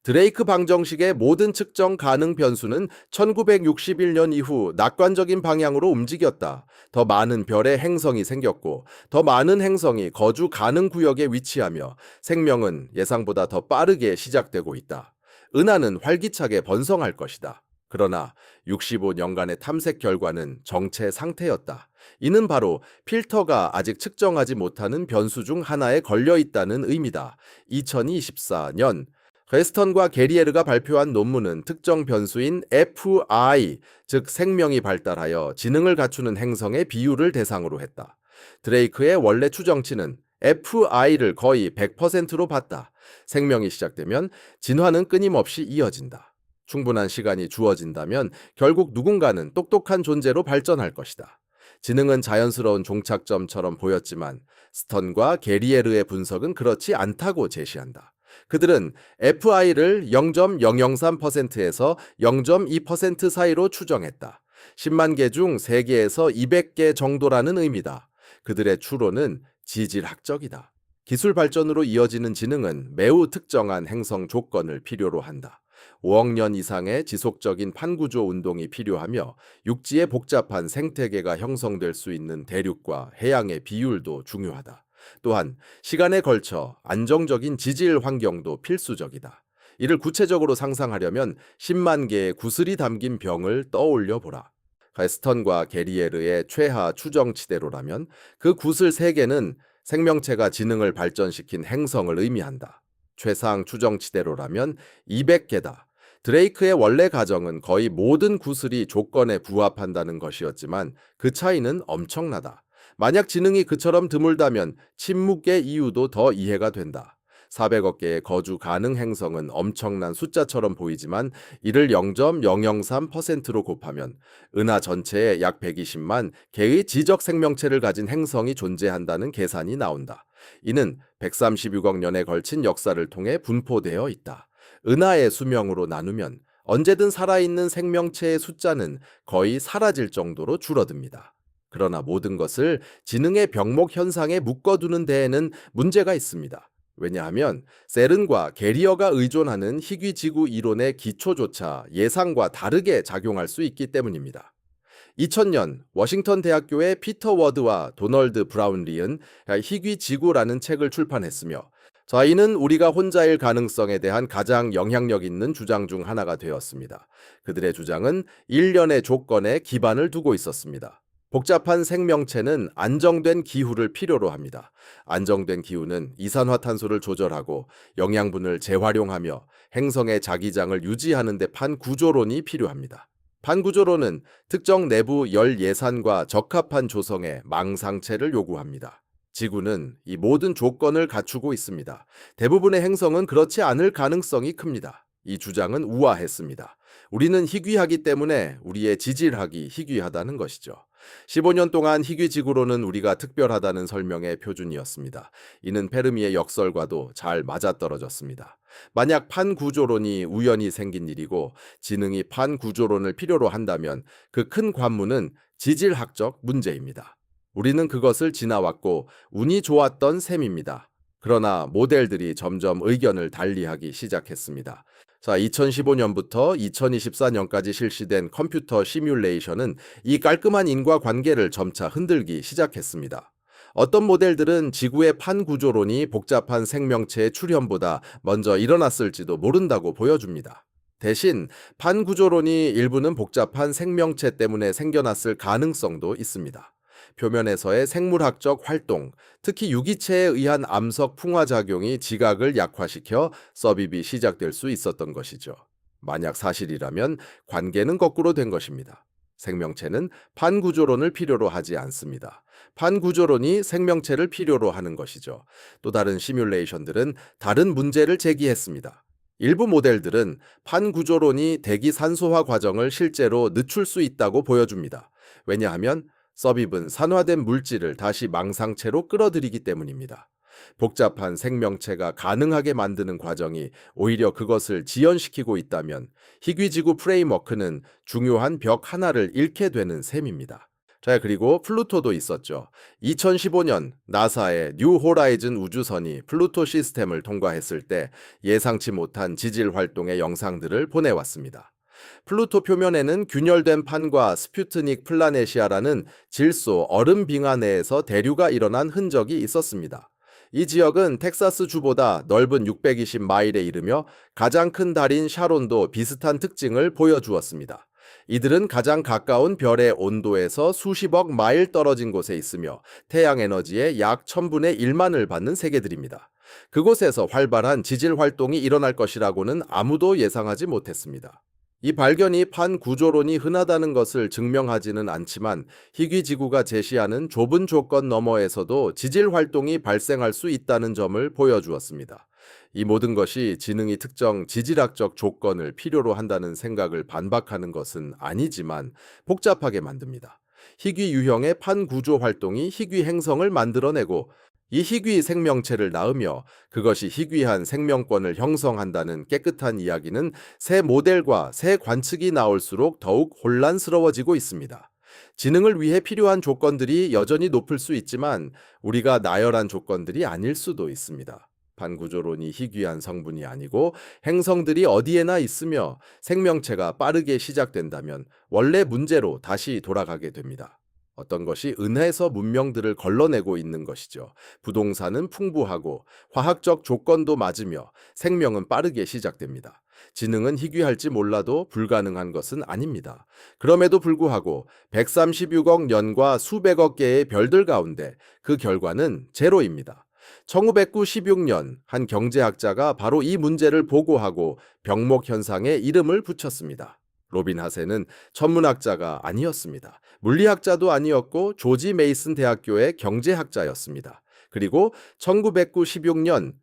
S1: 드레이크 방정식의 모든 측정 가능 변수는 1961년 이후 낙관적인 방향으로 움직였다. 더 많은 별의 행성이 생겼고, 더 많은 행성이 거주 가능 구역에 위치하며 생명은 예상보다 더 빠르게 시작되고 있다. 은하는 활기차게 번성할 것이다. 그러나 65년간의 탐색 결과는 정체 상태였다. 이는 바로 필터가 아직 측정하지 못하는 변수 중 하나에 걸려 있다는 의미다. 2024년 웨스턴과 게리에르가 발표한 논문은 특정 변수인 FI, 즉 생명이 발달하여 지능을 갖추는 행성의 비율을 대상으로 했다. 드레이크의 원래 추정치는 FI를 거의 100%로 봤다. 생명이 시작되면 진화는 끊임없이 이어진다. 충분한 시간이 주어진다면 결국 누군가는 똑똑한 존재로 발전할 것이다. 지능은 자연스러운 종착점처럼 보였지만 스턴과 게리에르의 분석은 그렇지 않다고 제시한다. 그들은 FI를 0.003%에서 0.2% 사이로 추정했다. 10만 개 중 3개에서 200개 정도라는 의미다. 그들의 추론은 지질학적이다. 기술 발전으로 이어지는 지능은 매우 특정한 행성 조건을 필요로 한다. 5억 년 이상의 지속적인 판구조 운동이 필요하며 육지에 복잡한 생태계가 형성될 수 있는 대륙과 해양의 비율도 중요하다. 또한 시간에 걸쳐 안정적인 지질 환경도 필수적이다. 이를 구체적으로 상상하려면 10만 개의 구슬이 담긴 병을 떠올려 보라. 웨스턴과 게리에르의 최하 추정치대로라면 그 구슬 3개는 생명체가 지능을 발전시킨 행성을 의미한다. 최상 추정치대로라면 200개다. 드레이크의 원래 가정은 거의 모든 구슬이 조건에 부합한다는 것이었지만 그 차이는 엄청나다. 만약 지능이 그처럼 드물다면 침묵의 이유도 더 이해가 된다. 400억 개의 거주 가능 행성은 엄청난 숫자처럼 보이지만 이를 0.003%로 곱하면 은하 전체에 약 120만 개의 지적 생명체를 가진 행성이 존재한다는 계산이 나온다. 이는 136억 년에 걸친 역사를 통해 분포되어 있다. 은하의 수명으로 나누면 언제든 살아있는 생명체의 숫자는 거의 사라질 정도로 줄어듭니다. 그러나 모든 것을 지능의 병목 현상에 묶어두는 데에는 문제가 있습니다. 왜냐하면 세른과 게리어가 의존하는 희귀지구 이론의 기초조차 예상과 다르게 작용할 수 있기 때문입니다. 2000년 워싱턴 대학교의 피터 워드와 도널드 브라운리은 희귀지구라는 책을 출판했으며 이는 우리가 혼자일 가능성에 대한 가장 영향력 있는 주장 중 하나가 되었습니다. 그들의 주장은 일련의 조건에 기반을 두고 있었습니다. 복잡한 생명체는 안정된 기후를 필요로 합니다. 안정된 기후는 이산화탄소를 조절하고 영양분을 재활용하며 행성의 자기장을 유지하는 데 판구조론이 필요합니다. 판구조론은 특정 내부 열 예산과 적합한 조성에 망상체를 요구합니다. 지구는 이 모든 조건을 갖추고 있습니다. 대부분의 행성은 그렇지 않을 가능성이 큽니다. 이 주장은 우아했습니다. 우리는 희귀하기 때문에 우리의 지질학이 희귀하다는 것이죠. 15년 동안 희귀지구로는 우리가 특별하다는 설명의 표준이었습니다. 이는 페르미의 역설과도 잘 맞아떨어졌습니다. 만약 판구조론이 우연히 생긴 일이고 지능이 판구조론을 필요로 한다면 그 큰 관문은 지질학적 문제입니다. 우리는 그것을 지나왔고 운이 좋았던 셈입니다. 그러나 모델들이 점점 의견을 달리하기 시작했습니다. 2015년부터 2024년까지 실시된 컴퓨터 시뮬레이션은 이 깔끔한 인과관계를 점차 흔들기 시작했습니다. 어떤 모델들은 지구의 판구조론이 복잡한 생명체의 출현보다 먼저 일어났을지도 모른다고 보여줍니다. 대신 판구조론이 일부는 복잡한 생명체 때문에 생겨났을 가능성도 있습니다. 표면에서의 생물학적 활동, 특히 유기체에 의한 암석 풍화작용이 지각을 약화시켜 섭입이 시작될 수 있었던 것이죠. 만약 사실이라면 관계는 거꾸로 된 것입니다. 생명체는 판구조론을 필요로 하지 않습니다. 판구조론이 생명체를 필요로 하는 것이죠. 또 다른 시뮬레이션들은 다른 문제를 제기했습니다. 일부 모델들은 판구조론이 대기 산소화 과정을 실제로 늦출 수 있다고 보여줍니다. 왜냐하면 섭입은 산화된 물질을 다시 망상체로 끌어들이기 때문입니다. 복잡한 생명체가 가능하게 만드는 과정이 오히려 그것을 지연시키고 있다면 희귀지구 프레임워크는 중요한 벽 하나를 잃게 되는 셈입니다. 자, 그리고 플루토도 있었죠. 2015년 나사의 뉴 호라이즌 우주선이 플루토 시스템을 통과했을 때 예상치 못한 지질 활동의 영상들을 보내왔습니다. 플루토 표면에는 균열된 판과 스푸트닉 플라네시아라는 질소 얼음 빙하 내에서 대류가 일어난 흔적이 있었습니다. 이 지역은 텍사스 주보다 넓은 620마일에 이르며 가장 큰 달인 샤론도 비슷한 특징을 보여주었습니다. 이들은 가장 가까운 별의 온도에서 수십억 마일 떨어진 곳에 있으며 태양 에너지의 약 1000분의 1만을 받는 세계들입니다. 그곳에서 활발한 지질 활동이 일어날 것이라고는 아무도 예상하지 못했습니다. 이 발견이 판구조론이 흔하다는 것을 증명하지는 않지만 희귀지구가 제시하는 좁은 조건 너머에서도 지질 활동이 발생할 수 있다는 점을 보여주었습니다. 이 모든 것이 지능이 특정 지질학적 조건을 필요로 한다는 생각을 반박하는 것은 아니지만 복잡하게 만듭니다. 희귀 유형의 판구조 활동이 희귀 행성을 만들어내고 이 희귀 생명체를 낳으며 그것이 희귀한 생명권을 형성한다는 깨끗한 이야기는 새 모델과 새 관측이 나올수록 더욱 혼란스러워지고 있습니다. 지능을 위해 필요한 조건들이 여전히 높을 수 있지만 우리가 나열한 조건들이 아닐 수도 있습니다. 반구조론이 희귀한 성분이 아니고 행성들이 어디에나 있으며 생명체가 빠르게 시작된다면 원래 문제로 다시 돌아가게 됩니다. 어떤 것이 은해에서 문명들을 걸러내고 있는 것이죠. 부동산은 풍부하고 화학적 조건도 맞으며 생명은 빠르게 시작됩니다. 지능은 희귀할지 몰라도 불가능한 것은 아닙니다. 그럼에도 불구하고 136억 년과 수백억 개의 별들 가운데 그 결과는 제로입니다. 1996년 한 경제학자가 바로 이 문제를 보고하고 병목 현상에 이름을 붙였습니다. 로빈 하세는 천문학자가 아니었습니다. 물리학자도 아니었고 조지 메이슨 대학교의 경제학자였습니다. 그리고 1996년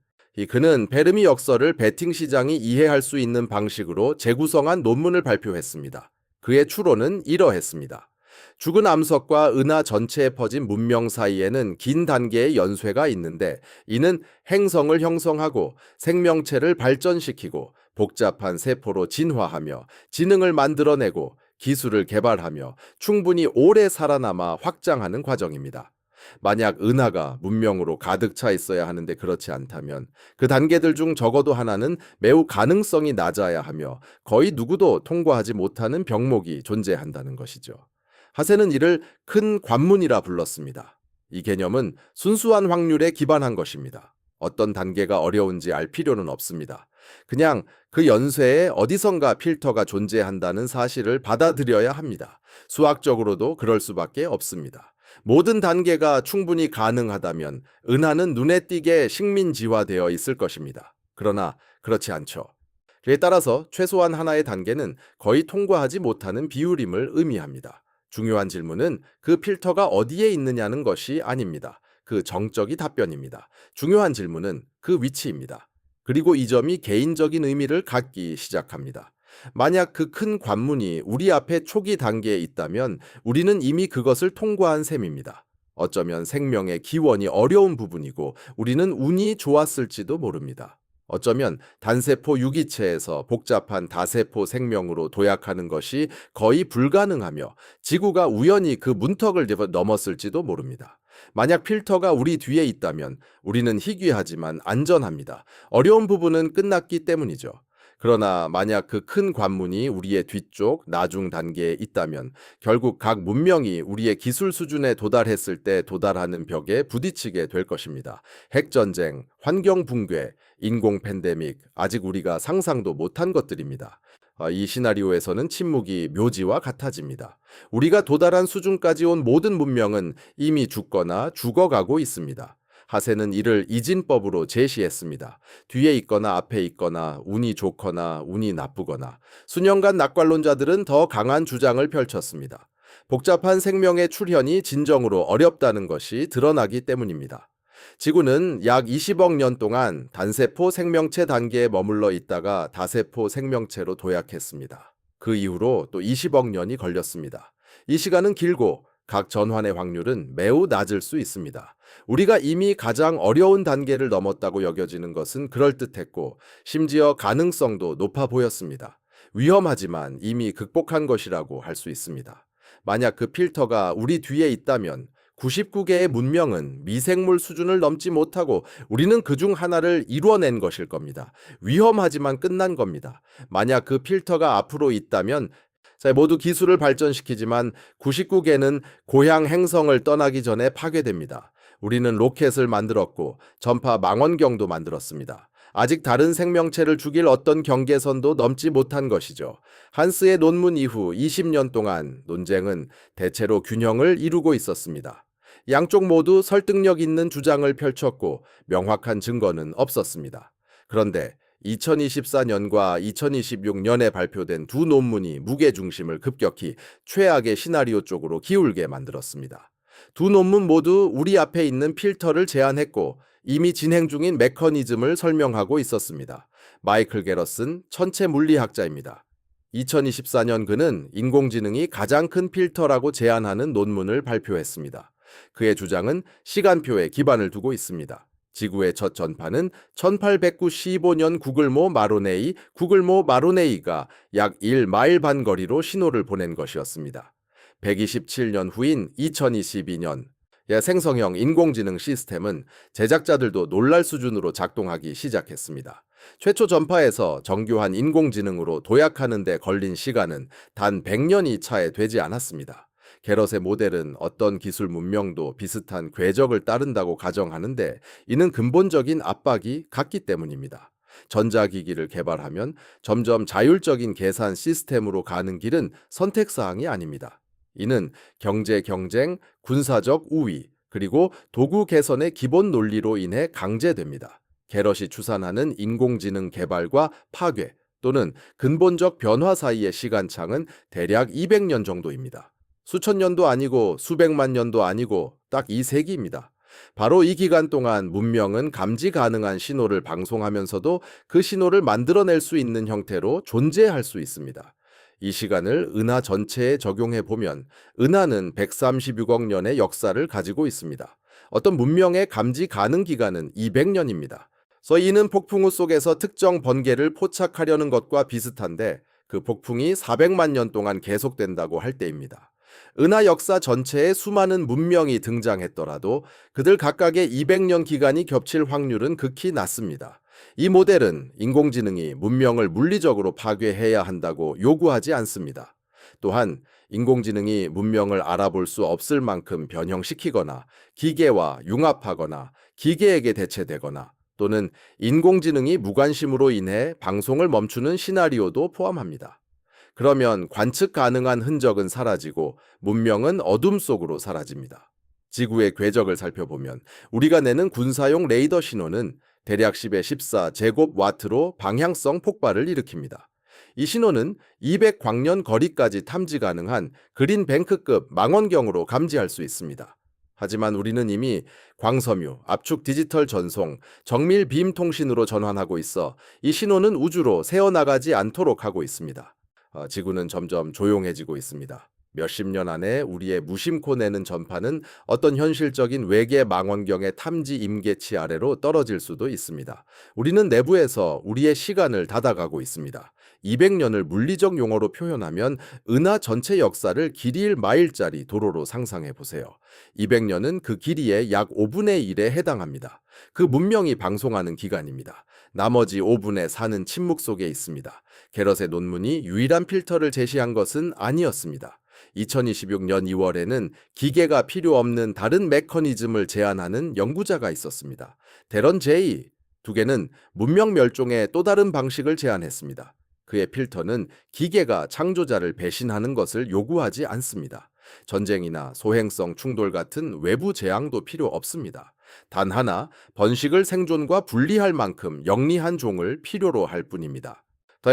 S1: 그는 베르미 역설을 베팅 시장이 이해할 수 있는 방식으로 재구성한 논문을 발표했습니다. 그의 추론은 이러했습니다. 죽은 암석과 은하 전체에 퍼진 문명 사이에는 긴 단계의 연쇄가 있는데 이는 행성을 형성하고 생명체를 발전시키고 복잡한 세포로 진화하며 지능을 만들어내고 기술을 개발하며 충분히 오래 살아남아 확장하는 과정입니다. 만약 은하가 문명으로 가득 차 있어야 하는데 그렇지 않다면 그 단계들 중 적어도 하나는 매우 가능성이 낮아야 하며 거의 누구도 통과하지 못하는 병목이 존재한다는 것이죠. 하세는 이를 큰 관문이라 불렀습니다. 이 개념은 순수한 확률에 기반한 것입니다. 어떤 단계가 어려운지 알 필요는 없습니다. 그냥 그 연쇄에 어디선가 필터가 존재한다는 사실을 받아들여야 합니다. 수학적으로도 그럴 수밖에 없습니다. 모든 단계가 충분히 가능하다면 은하는 눈에 띄게 식민지화되어 있을 것입니다. 그러나 그렇지 않죠. 그에 따라서 최소한 하나의 단계는 거의 통과하지 못하는 비율임을 의미합니다. 중요한 질문은 그 필터가 어디에 있느냐는 것이 아닙니다. 그 정적이 답변입니다. 중요한 질문은 그 위치입니다. 그리고 이 점이 개인적인 의미를 갖기 시작합니다. 만약 그 큰 관문이 우리 앞에 초기 단계에 있다면 우리는 이미 그것을 통과한 셈입니다. 어쩌면 생명의 기원이 어려운 부분이고 우리는 운이 좋았을지도 모릅니다. 어쩌면 단세포 유기체에서 복잡한 다세포 생명으로 도약하는 것이 거의 불가능하며 지구가 우연히 그 문턱을 넘었을지도 모릅니다. 만약 필터가 우리 뒤에 있다면 우리는 희귀하지만 안전합니다. 어려운 부분은 끝났기 때문이죠. 그러나 만약 그 큰 관문이 우리의 뒤쪽, 나중 단계에 있다면 결국 각 문명이 우리의 기술 수준에 도달했을 때 도달하는 벽에 부딪히게 될 것입니다. 핵전쟁, 환경 붕괴, 인공 팬데믹, 아직 우리가 상상도 못한 것들입니다. 이 시나리오에서는 침묵이 묘지와 같아집니다. 우리가 도달한 수준까지 온 모든 문명은 이미 죽거나 죽어가고 있습니다. 하세는 이를 이진법으로 제시했습니다. 뒤에 있거나 앞에 있거나 운이 좋거나 운이 나쁘거나 수년간 낙관론자들은 더 강한 주장을 펼쳤습니다. 복잡한 생명의 출현이 진정으로 어렵다는 것이 드러나기 때문입니다. 지구는 약 20억 년 동안 단세포 생명체 단계에 머물러 있다가 다세포 생명체로 도약했습니다. 그 이후로 또 20억 년이 걸렸습니다. 이 시간은 길고 각 전환의 확률은 매우 낮을 수 있습니다. 우리가 이미 가장 어려운 단계를 넘었다고 여겨지는 것은 그럴듯했고, 심지어 가능성도 높아 보였습니다. 위험하지만 이미 극복한 것이라고 할 수 있습니다. 만약 그 필터가 우리 뒤에 있다면 99개의 문명은 미생물 수준을 넘지 못하고 우리는 그중 하나를 이뤄낸 것일 겁니다. 위험하지만 끝난 겁니다. 만약 그 필터가 앞으로 있다면 모두 기술을 발전시키지만 99개는 고향 행성을 떠나기 전에 파괴됩니다. 우리는 로켓을 만들었고 전파 망원경도 만들었습니다. 아직 다른 생명체를 죽일 어떤 경계선도 넘지 못한 것이죠. 한스의 논문 이후 20년 동안 논쟁은 대체로 균형을 이루고 있었습니다. 양쪽 모두 설득력 있는 주장을 펼쳤고 명확한 증거는 없었습니다. 그런데 2024년과 2026년에 발표된 두 논문이 무게중심을 급격히 최악의 시나리오 쪽으로 기울게 만들었습니다. 두 논문 모두 우리 앞에 있는 필터를 제안했고 이미 진행 중인 메커니즘을 설명하고 있었습니다. 마이클 게러슨 천체 물리학자입니다. 2024년 그는 인공지능이 가장 큰 필터라고 제안하는 논문을 발표했습니다. 그의 주장은 시간표에 기반을 두고 있습니다. 지구의 첫 전파는 1895년 구글모 마로네이가 약 1마일 반 거리로 신호를 보낸 것이었습니다. 127년 후인 2022년, 생성형 인공지능 시스템은 제작자들도 놀랄 수준으로 작동하기 시작했습니다. 최초 전파에서 정교한 인공지능으로 도약하는 데 걸린 시간은 단 100년이 차에 되지 않았습니다. 게럿의 모델은 어떤 기술 문명도 비슷한 궤적을 따른다고 가정하는데 이는 근본적인 압박이 같기 때문입니다. 전자기기를 개발하면 점점 자율적인 계산 시스템으로 가는 길은 선택사항이 아닙니다. 이는 경제 경쟁, 군사적 우위, 그리고 도구 개선의 기본 논리로 인해 강제됩니다. 게럿이 추산하는 인공지능 개발과 파괴 또는 근본적 변화 사이의 시간창은 대략 200년 정도입니다. 수천 년도 아니고 수백만 년도 아니고 딱 이 세기입니다. 바로 이 기간 동안 문명은 감지 가능한 신호를 방송하면서도 그 신호를 만들어낼 수 있는 형태로 존재할 수 있습니다. 이 시간을 은하 전체에 적용해 보면 은하는 136억 년의 역사를 가지고 있습니다. 어떤 문명의 감지 가능 기간은 200년입니다. 이는 폭풍우 속에서 특정 번개를 포착하려는 것과 비슷한데 그 폭풍이 400만 년 동안 계속된다고 할 때입니다. 은하 역사 전체에 수많은 문명이 등장했더라도 그들 각각의 200년 기간이 겹칠 확률은 극히 낮습니다. 이 모델은 인공지능이 문명을 물리적으로 파괴해야 한다고 요구하지 않습니다. 또한 인공지능이 문명을 알아볼 수 없을 만큼 변형시키거나 기계와 융합하거나 기계에게 대체되거나 또는 인공지능이 무관심으로 인해 방송을 멈추는 시나리오도 포함합니다. 그러면 관측 가능한 흔적은 사라지고 문명은 어둠 속으로 사라집니다. 지구의 궤적을 살펴보면 우리가 내는 군사용 레이더 신호는 대략 10의 14 제곱와트로 방향성 폭발을 일으킵니다. 이 신호는 200광년 거리까지 탐지 가능한 그린뱅크급 망원경으로 감지할 수 있습니다. 하지만 우리는 이미 광섬유, 압축 디지털 전송, 정밀 빔 통신으로 전환하고 있어 이 신호는 우주로 새어나가지 않도록 하고 있습니다. 지구는 점점 조용해지고 있습니다. 몇십 년 안에 우리의 무심코 내는 전파는 어떤 현실적인 외계 망원경의 탐지 임계치 아래로 떨어질 수도 있습니다. 우리는 내부에서 우리의 시간을 닫아가고 있습니다. 200년을 물리적 용어로 표현하면 은하 전체 역사를 길이 1마일짜리 도로로 상상해 보세요. 200년은 그 길이의 약 5분의 1에 해당합니다. 그 문명이 방송하는 기간입니다. 나머지 5분의 4는 침묵 속에 있습니다. 게럿의 논문이 유일한 필터를 제시한 것은 아니었습니다. 2026년 2월에는 기계가 필요 없는 다른 메커니즘을 제안하는 연구자가 있었습니다. 데런 제이. 두 개는 문명 멸종의 또 다른 방식을 제안했습니다. 그의 필터는 기계가 창조자를 배신하는 것을 요구하지 않습니다. 전쟁이나 소행성 충돌 같은 외부 재앙도 필요 없습니다. 단 하나, 번식을 생존과 분리할 만큼 영리한 종을 필요로 할 뿐입니다.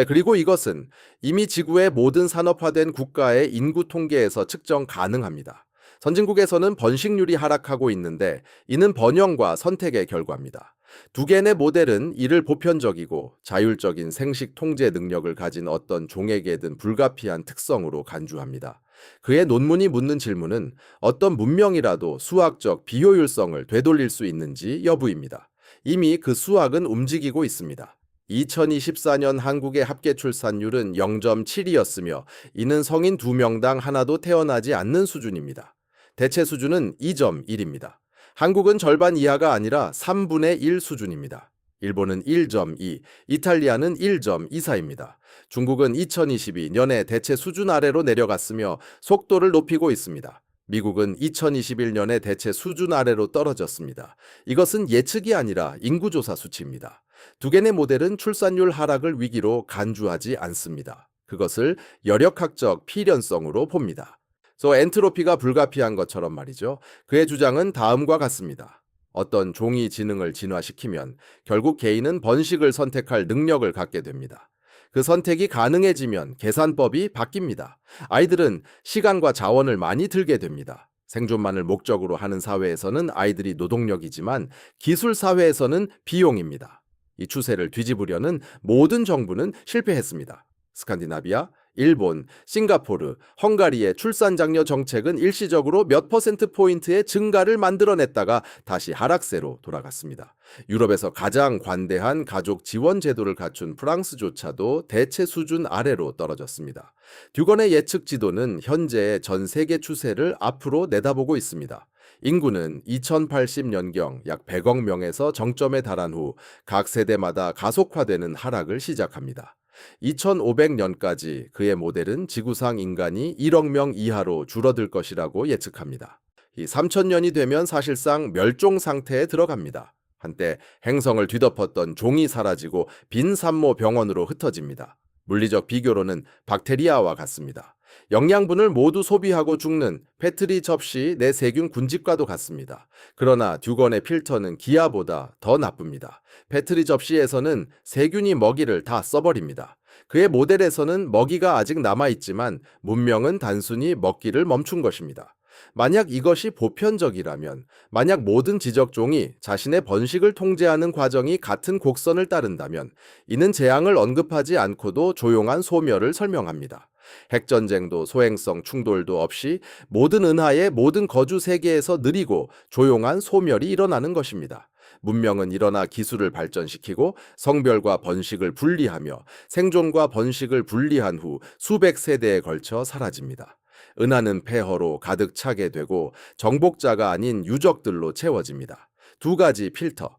S1: 그리고 이것은 이미 지구의 모든 산업화된 국가의 인구 통계에서 측정 가능합니다. 선진국에서는 번식률이 하락하고 있는데 이는 번영과 선택의 결과입니다. 두겐의 모델은 이를 보편적이고 자율적인 생식 통제 능력을 가진 어떤 종에게든 불가피한 특성으로 간주합니다. 그의 논문이 묻는 질문은 어떤 문명이라도 수학적 비효율성을 되돌릴 수 있는지 여부입니다. 이미 그 수학은 움직이고 있습니다. 2024년 한국의 합계 출산율은 0.7이었으며 이는 성인 2명당 하나도 태어나지 않는 수준입니다. 대체 수준은 2.1입니다. 한국은 절반 이하가 아니라 3분의 1 수준입니다. 일본은 1.2, 이탈리아는 1.24입니다. 중국은 2022년에 대체 수준 아래로 내려갔으며 속도를 높이고 있습니다. 미국은 2021년에 대체 수준 아래로 떨어졌습니다. 이것은 예측이 아니라 인구조사 수치입니다. 두겐의 모델은 출산율 하락을 위기로 간주하지 않습니다. 그것을 열역학적 필연성으로 봅니다. 엔트로피가 불가피한 것처럼 말이죠. 그의 주장은 다음과 같습니다. 어떤 종이 지능을 진화시키면 결국 개인은 번식을 선택할 능력을 갖게 됩니다. 그 선택이 가능해지면 계산법이 바뀝니다. 아이들은 시간과 자원을 많이 들게 됩니다. 생존만을 목적으로 하는 사회에서는 아이들이 노동력이지만 기술 사회에서는 비용입니다. 이 추세를 뒤집으려는 모든 정부는 실패했습니다. 스칸디나비아, 일본, 싱가포르, 헝가리의 출산 장려 정책은 일시적으로 몇 퍼센트포인트의 증가를 만들어냈다가 다시 하락세로 돌아갔습니다. 유럽에서 가장 관대한 가족 지원 제도를 갖춘 프랑스조차도 대체 수준 아래로 떨어졌습니다. 듀건의 예측 지도는 현재의 전 세계 추세를 앞으로 내다보고 있습니다. 인구는 2080년경 약 100억 명에서 정점에 달한 후 각 세대마다 가속화되는 하락을 시작합니다. 2500년까지 그의 모델은 지구상 인간이 1억 명 이하로 줄어들 것이라고 예측합니다. 이 3000년이 되면 사실상 멸종 상태에 들어갑니다. 한때 행성을 뒤덮었던 종이 사라지고 빈 산모 병원으로 흩어집니다. 물리적 비교로는 박테리아와 같습니다. 영양분을 모두 소비하고 죽는 페트리 접시 내 세균 군집과도 같습니다. 그러나 듀건의 필터는 기아보다 더 나쁩니다. 페트리 접시에서는 세균이 먹이를 다 써버립니다. 그의 모델에서는 먹이가 아직 남아있지만 문명은 단순히 먹기를 멈춘 것입니다. 만약 이것이 보편적이라면, 만약 모든 지적종이 자신의 번식을 통제하는 과정이 같은 곡선을 따른다면 이는 재앙을 언급하지 않고도 조용한 소멸을 설명합니다. 핵전쟁도 소행성 충돌도 없이 모든 은하의 모든 거주 세계에서 느리고 조용한 소멸이 일어나는 것입니다. 문명은 일어나 기술을 발전시키고 성별과 번식을 분리하며 생존과 번식을 분리한 후 수백 세대에 걸쳐 사라집니다. 은하는 폐허로 가득 차게 되고 정복자가 아닌 유적들로 채워집니다. 두 가지 필터.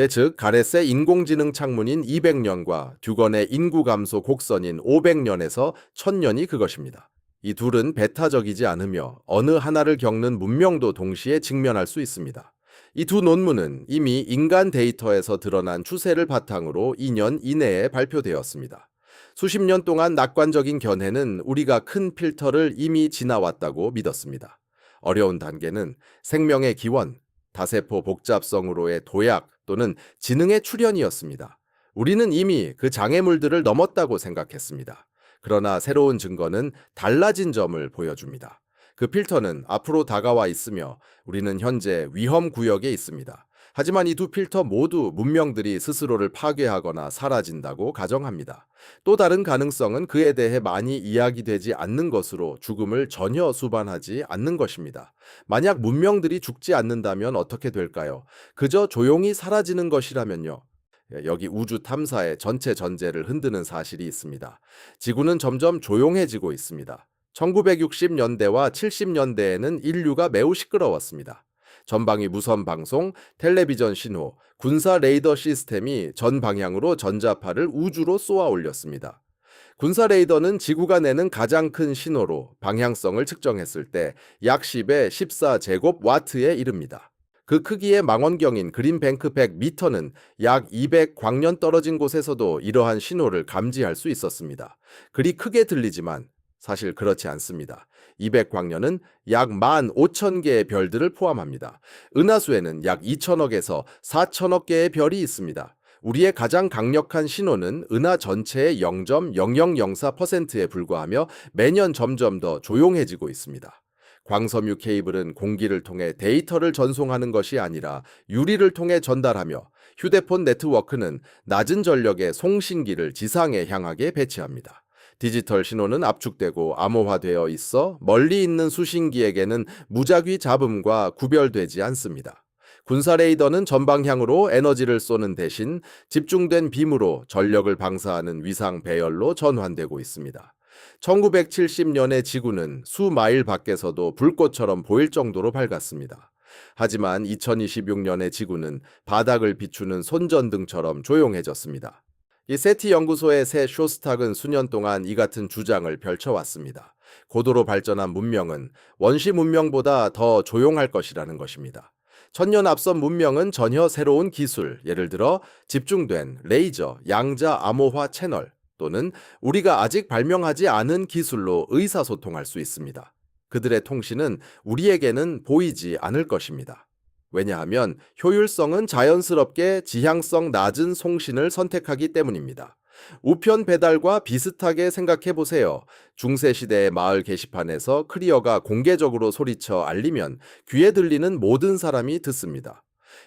S1: 즉 가레스의 인공지능 창문인 200년과 듀건의 인구 감소 곡선인 500년에서 1000년이 그것입니다. 이 둘은 배타적이지 않으며 어느 하나를 겪는 문명도 동시에 직면할 수 있습니다. 이 두 논문은 이미 인간 데이터에서 드러난 추세를 바탕으로 2년 이내에 발표되었습니다. 수십 년 동안 낙관적인 견해는 우리가 큰 필터를 이미 지나왔다고 믿었습니다. 어려운 단계는 생명의 기원, 다세포 복잡성으로의 도약 또는 지능의 출현이었습니다. 우리는 이미 그 장애물들을 넘었다고 생각했습니다. 그러나 새로운 증거는 달라진 점을 보여줍니다. 그 필터는 앞으로 다가와 있으며 우리는 현재 위험 구역에 있습니다. 하지만 이 두 필터 모두 문명들이 스스로를 파괴하거나 사라진다고 가정합니다. 또 다른 가능성은 그에 대해 많이 이야기되지 않는 것으로 죽음을 전혀 수반하지 않는 것입니다. 만약 문명들이 죽지 않는다면 어떻게 될까요? 그저 조용히 사라지는 것이라면요. 여기 우주 탐사의 전체 전제를 흔드는 사실이 있습니다. 지구는 점점 조용해지고 있습니다. 1960년대와 70년대에는 인류가 매우 시끄러웠습니다. 전방위 무선 방송, 텔레비전 신호, 군사 레이더 시스템이 전 방향으로 전자파를 우주로 쏘아 올렸습니다. 군사 레이더는 지구가 내는 가장 큰 신호로 방향성을 측정했을 때 약 10의 14제곱와트에 이릅니다. 그 크기의 망원경인 그린뱅크 100m는 약 200광년 떨어진 곳에서도 이러한 신호를 감지할 수 있었습니다. 그리 크게 들리지만 사실 그렇지 않습니다. 200광년은 약 15,000개의 별들을 포함합니다. 은하수에는 약 2천억에서 4천억 개의 별이 있습니다. 우리의 가장 강력한 신호는 은하 전체의 0.0004%에 불과하며 매년 점점 더 조용해지고 있습니다. 광섬유 케이블은 공기를 통해 데이터를 전송하는 것이 아니라 유리를 통해 전달하며 휴대폰 네트워크는 낮은 전력의 송신기를 지상에 향하게 배치합니다. 디지털 신호는 압축되고 암호화되어 있어 멀리 있는 수신기에게는 무작위 잡음과 구별되지 않습니다. 군사 레이더는 전방향으로 에너지를 쏘는 대신 집중된 빔으로 전력을 방사하는 위상 배열로 전환되고 있습니다. 1970년의 지구는 수마일 밖에서도 불꽃처럼 보일 정도로 밝았습니다. 하지만 2026년의 지구는 바닥을 비추는 손전등처럼 조용해졌습니다. 이 세티 연구소의 새 쇼스탁은 수년 동안 이 같은 주장을 펼쳐왔습니다. 고도로 발전한 문명은 원시 문명보다 더 조용할 것이라는 것입니다. 천년 앞선 문명은 전혀 새로운 기술, 예를 들어 집중된 레이저, 양자 암호화 채널 또는 우리가 아직 발명하지 않은 기술로 의사소통할 수 있습니다. 그들의 통신은 우리에게는 보이지 않을 것입니다. 왜냐하면 효율성은 자연스럽게 지향성 낮은 송신을 선택하기 때문입니다. 우편 배달과 비슷하게 생각해 보세요. 중세시대의 마을 게시판에서 크리어가 공개적으로 소리쳐 알리면 귀에 들리는 모든 사람이 듣습니다.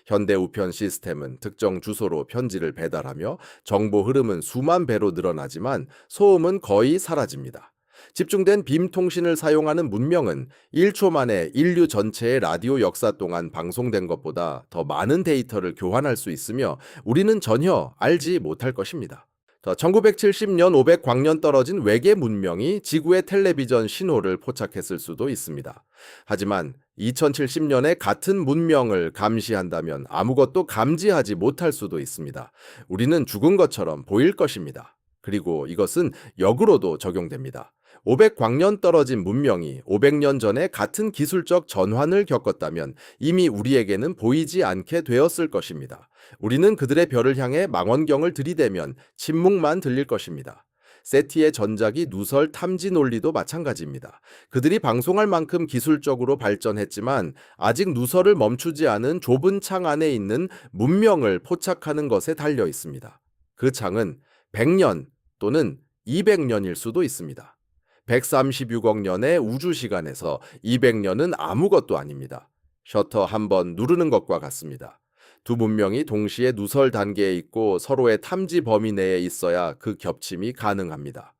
S1: 현대 우편 시스템은 특정 주소로 편지를 배달하며 정보 흐름은 수만 배로 늘어나지만 소음은 거의 사라집니다. 집중된 빔 통신을 사용하는 문명은 1초 만에 인류 전체의 라디오 역사 동안 방송된 것보다 더 많은 데이터를 교환할 수 있으며 우리는 전혀 알지 못할 것입니다. 1970년 500광년 떨어진 외계 문명이 지구의 텔레비전 신호를 포착했을 수도 있습니다. 하지만 2070년에 같은 문명을 감시한다면 아무것도 감지하지 못할 수도 있습니다. 우리는 죽은 것처럼 보일 것입니다. 그리고 이것은 역으로도 적용됩니다. 500광년 떨어진 문명이 500년 전에 같은 기술적 전환을 겪었다면 이미 우리에게는 보이지 않게 되었을 것입니다. 우리는 그들의 별을 향해 망원경을 들이대면 침묵만 들릴 것입니다. 세티의 전작이 누설 탐지 논리도 마찬가지입니다. 그들이 방송할 만큼 기술적으로 발전했지만 아직 누설을 멈추지 않은 좁은 창 안에 있는 문명을 포착하는 것에 달려 있습니다. 그 창은 100년 또는 200년일 수도 있습니다. 136억 년의 우주 시간에서 200년은 아무것도 아닙니다. 셔터 한 번 누르는 것과 같습니다. 두 문명이 동시에 누설 단계에 있고 서로의 탐지 범위 내에 있어야 그 겹침이 가능합니다.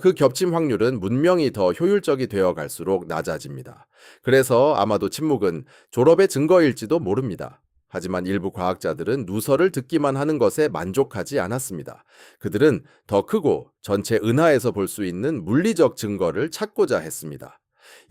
S1: 그 겹침 확률은 문명이 더 효율적이 되어 갈수록 낮아집니다. 그래서 아마도 침묵은 졸업의 증거일지도 모릅니다. 하지만 일부 과학자들은 누설을 듣기만 하는 것에 만족하지 않았습니다. 그들은 더 크고 전체 은하에서 볼 수 있는 물리적 증거를 찾고자 했습니다.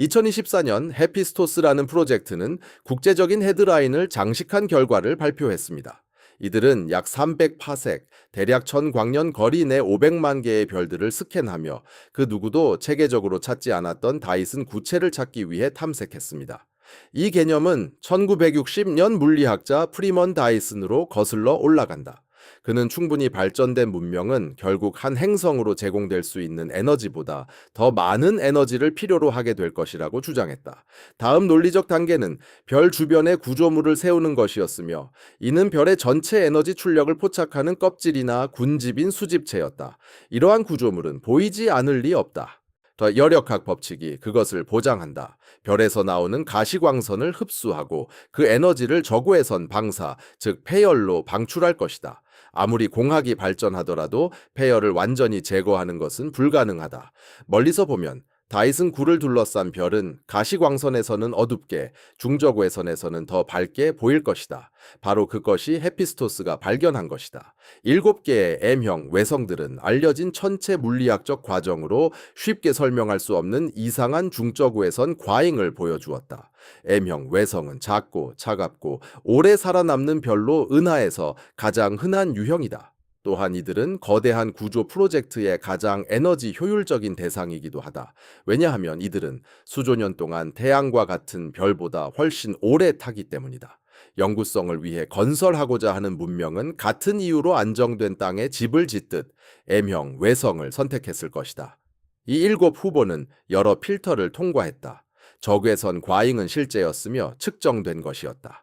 S1: 2024년 헤피스토스라는 프로젝트는 국제적인 헤드라인을 장식한 결과를 발표했습니다. 이들은 약 300파섹, 대략 1000광년 거리 내 500만 개의 별들을 스캔하며 그 누구도 체계적으로 찾지 않았던 다이슨 구체를 찾기 위해 탐색했습니다. 이 개념은 1960년 물리학자 프리먼 다이슨으로 거슬러 올라간다. 그는 충분히 발전된 문명은 결국 한 행성으로 제공될 수 있는 에너지보다 더 많은 에너지를 필요로 하게 될 것이라고 주장했다. 다음 논리적 단계는 별 주변에 구조물을 세우는 것이었으며 이는 별의 전체 에너지 출력을 포착하는 껍질이나 군집인 수집체였다. 이러한 구조물은 보이지 않을 리 없다. 더 열역학 법칙이 그것을 보장한다. 별에서 나오는 가시광선을 흡수하고 그 에너지를 저고해선 방사, 즉 폐열로 방출할 것이다. 아무리 공학이 발전하더라도 폐열을 완전히 제거하는 것은 불가능하다. 멀리서 보면 다이슨 구를 둘러싼 별은 가시광선에서는 어둡게, 중저고해선에서는 더 밝게 보일 것이다. 바로 그것이 헤피스토스가 발견한 것이다. 7개의 M형 외성들은 알려진 천체 물리학적 과정으로 쉽게 설명할 수 없는 이상한 중저고해선 과잉을 보여주었다. M형 외성은 작고 차갑고 오래 살아남는 별로 은하에서 가장 흔한 유형이다. 또한 이들은 거대한 구조 프로젝트의 가장 에너지 효율적인 대상이기도 하다. 왜냐하면 이들은 수조년 동안 태양과 같은 별보다 훨씬 오래 타기 때문이다. 영구성을 위해 건설하고자 하는 문명은 같은 이유로 안정된 땅에 집을 짓듯 M형 외성을 선택했을 것이다. 이 7 후보는 여러 필터를 통과했다. 적외선 과잉은 실제였으며 측정된 것이었다.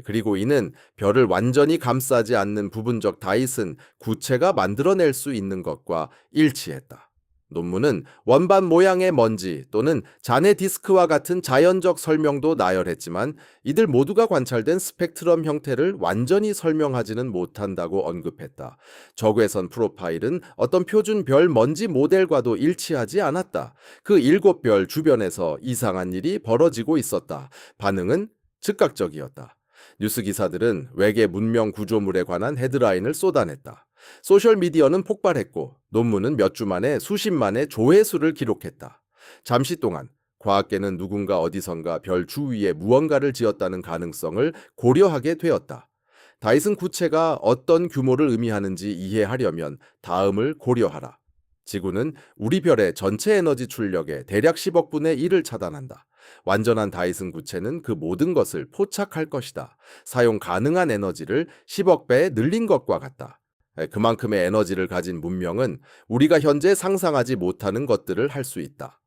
S1: 그리고 이는 별을 완전히 감싸지 않는 부분적 다이슨 구체가 만들어낼 수 있는 것과 일치했다. 논문은 원반 모양의 먼지 또는 잔해 디스크와 같은 자연적 설명도 나열했지만 이들 모두가 관찰된 스펙트럼 형태를 완전히 설명하지는 못한다고 언급했다. 적외선 프로파일은 어떤 표준 별 먼지 모델과도 일치하지 않았다. 그 7별 주변에서 이상한 일이 벌어지고 있었다. 반응은 즉각적이었다. 뉴스 기사들은 외계 문명 구조물에 관한 헤드라인을 쏟아냈다. 소셜미디어는 폭발했고 논문은 몇 주 만에 수십만의 조회수를 기록했다. 잠시 동안 과학계는 누군가 어디선가 별 주위에 무언가를 지었다는 가능성을 고려하게 되었다. 다이슨 구체가 어떤 규모를 의미하는지 이해하려면 다음을 고려하라. 지구는 우리 별의 전체 에너지 출력의 대략 10억 분의 1을 차단한다. 완전한 다이슨 구체는 그 모든 것을 포착할 것이다. 사용 가능한 에너지를 10억 배 늘린 것과 같다. 그만큼의 에너지를 가진 문명은 우리가 현재 상상하지 못하는 것들을 할 수 있다.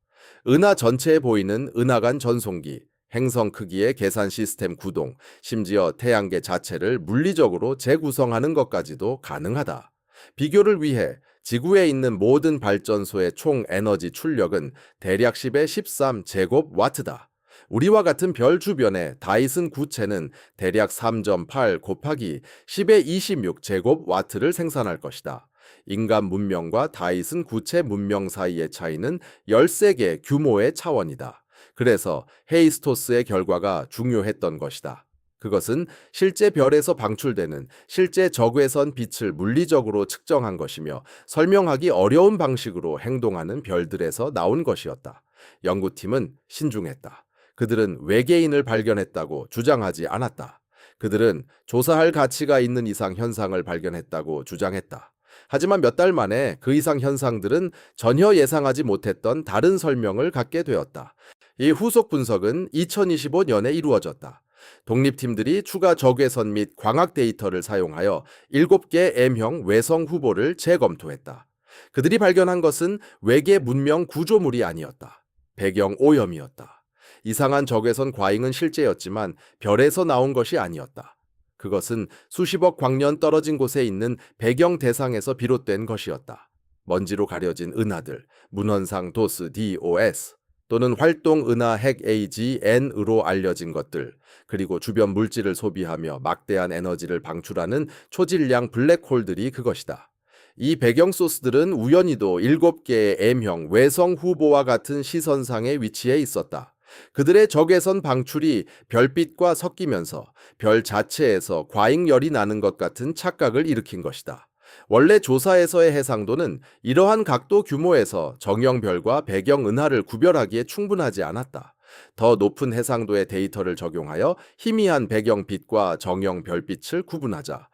S1: 은하 전체에 보이는 은하간 전송기, 행성 크기의 계산 시스템 구동, 심지어 태양계 자체를 물리적으로 재구성하는 것까지도 가능하다. 비교를 위해 지구에 있는 모든 발전소의 총 에너지 출력은 대략 10의 13 제곱와트다. 우리와 같은 별 주변의 다이슨 구체는 대략 3.8 곱하기 10의 26 제곱와트를 생산할 것이다. 인간 문명과 다이슨 구체 문명 사이의 차이는 13개 규모의 차원이다. 그래서 헤이스토스의 결과가 중요했던 것이다. 그것은 실제 별에서 방출되는 실제 적외선 빛을 물리적으로 측정한 것이며 설명하기 어려운 방식으로 행동하는 별들에서 나온 것이었다. 연구팀은 신중했다. 그들은 외계인을 발견했다고 주장하지 않았다. 그들은 조사할 가치가 있는 이상 현상을 발견했다고 주장했다. 하지만 몇 달 만에 그 이상 현상들은 전혀 예상하지 못했던 다른 설명을 갖게 되었다. 이 후속 분석은 2025년에 이루어졌다. 독립팀들이 추가 적외선 및 광학 데이터를 사용하여 7개 M형 외성 후보를 재검토했다. 그들이 발견한 것은 외계 문명 구조물이 아니었다. 배경 오염이었다. 이상한 적외선 과잉은 실제였지만 별에서 나온 것이 아니었다. 그것은 수십억 광년 떨어진 곳에 있는 배경 대상에서 비롯된 것이었다. 먼지로 가려진 은하들, 문헌상 도스 DOS 또는 활동 은하 핵 AGN으로 알려진 것들, 그리고 주변 물질을 소비하며 막대한 에너지를 방출하는 초질량 블랙홀들이 그것이다. 이 배경 소스들은 우연히도 7개의 M형 외성 후보와 같은 시선상의 위치에 있었다. 그들의 적외선 방출이 별빛과 섞이면서 별 자체에서 과잉열이 나는 것 같은 착각을 일으킨 것이다. 원래 조사에서의 해상도는 이러한 각도 규모에서 정형별과 배경은하를 구별하기에 충분하지 않았다. 더 높은 해상도의 데이터를 적용하여 희미한 배경빛과 정형 별빛을 구분하자.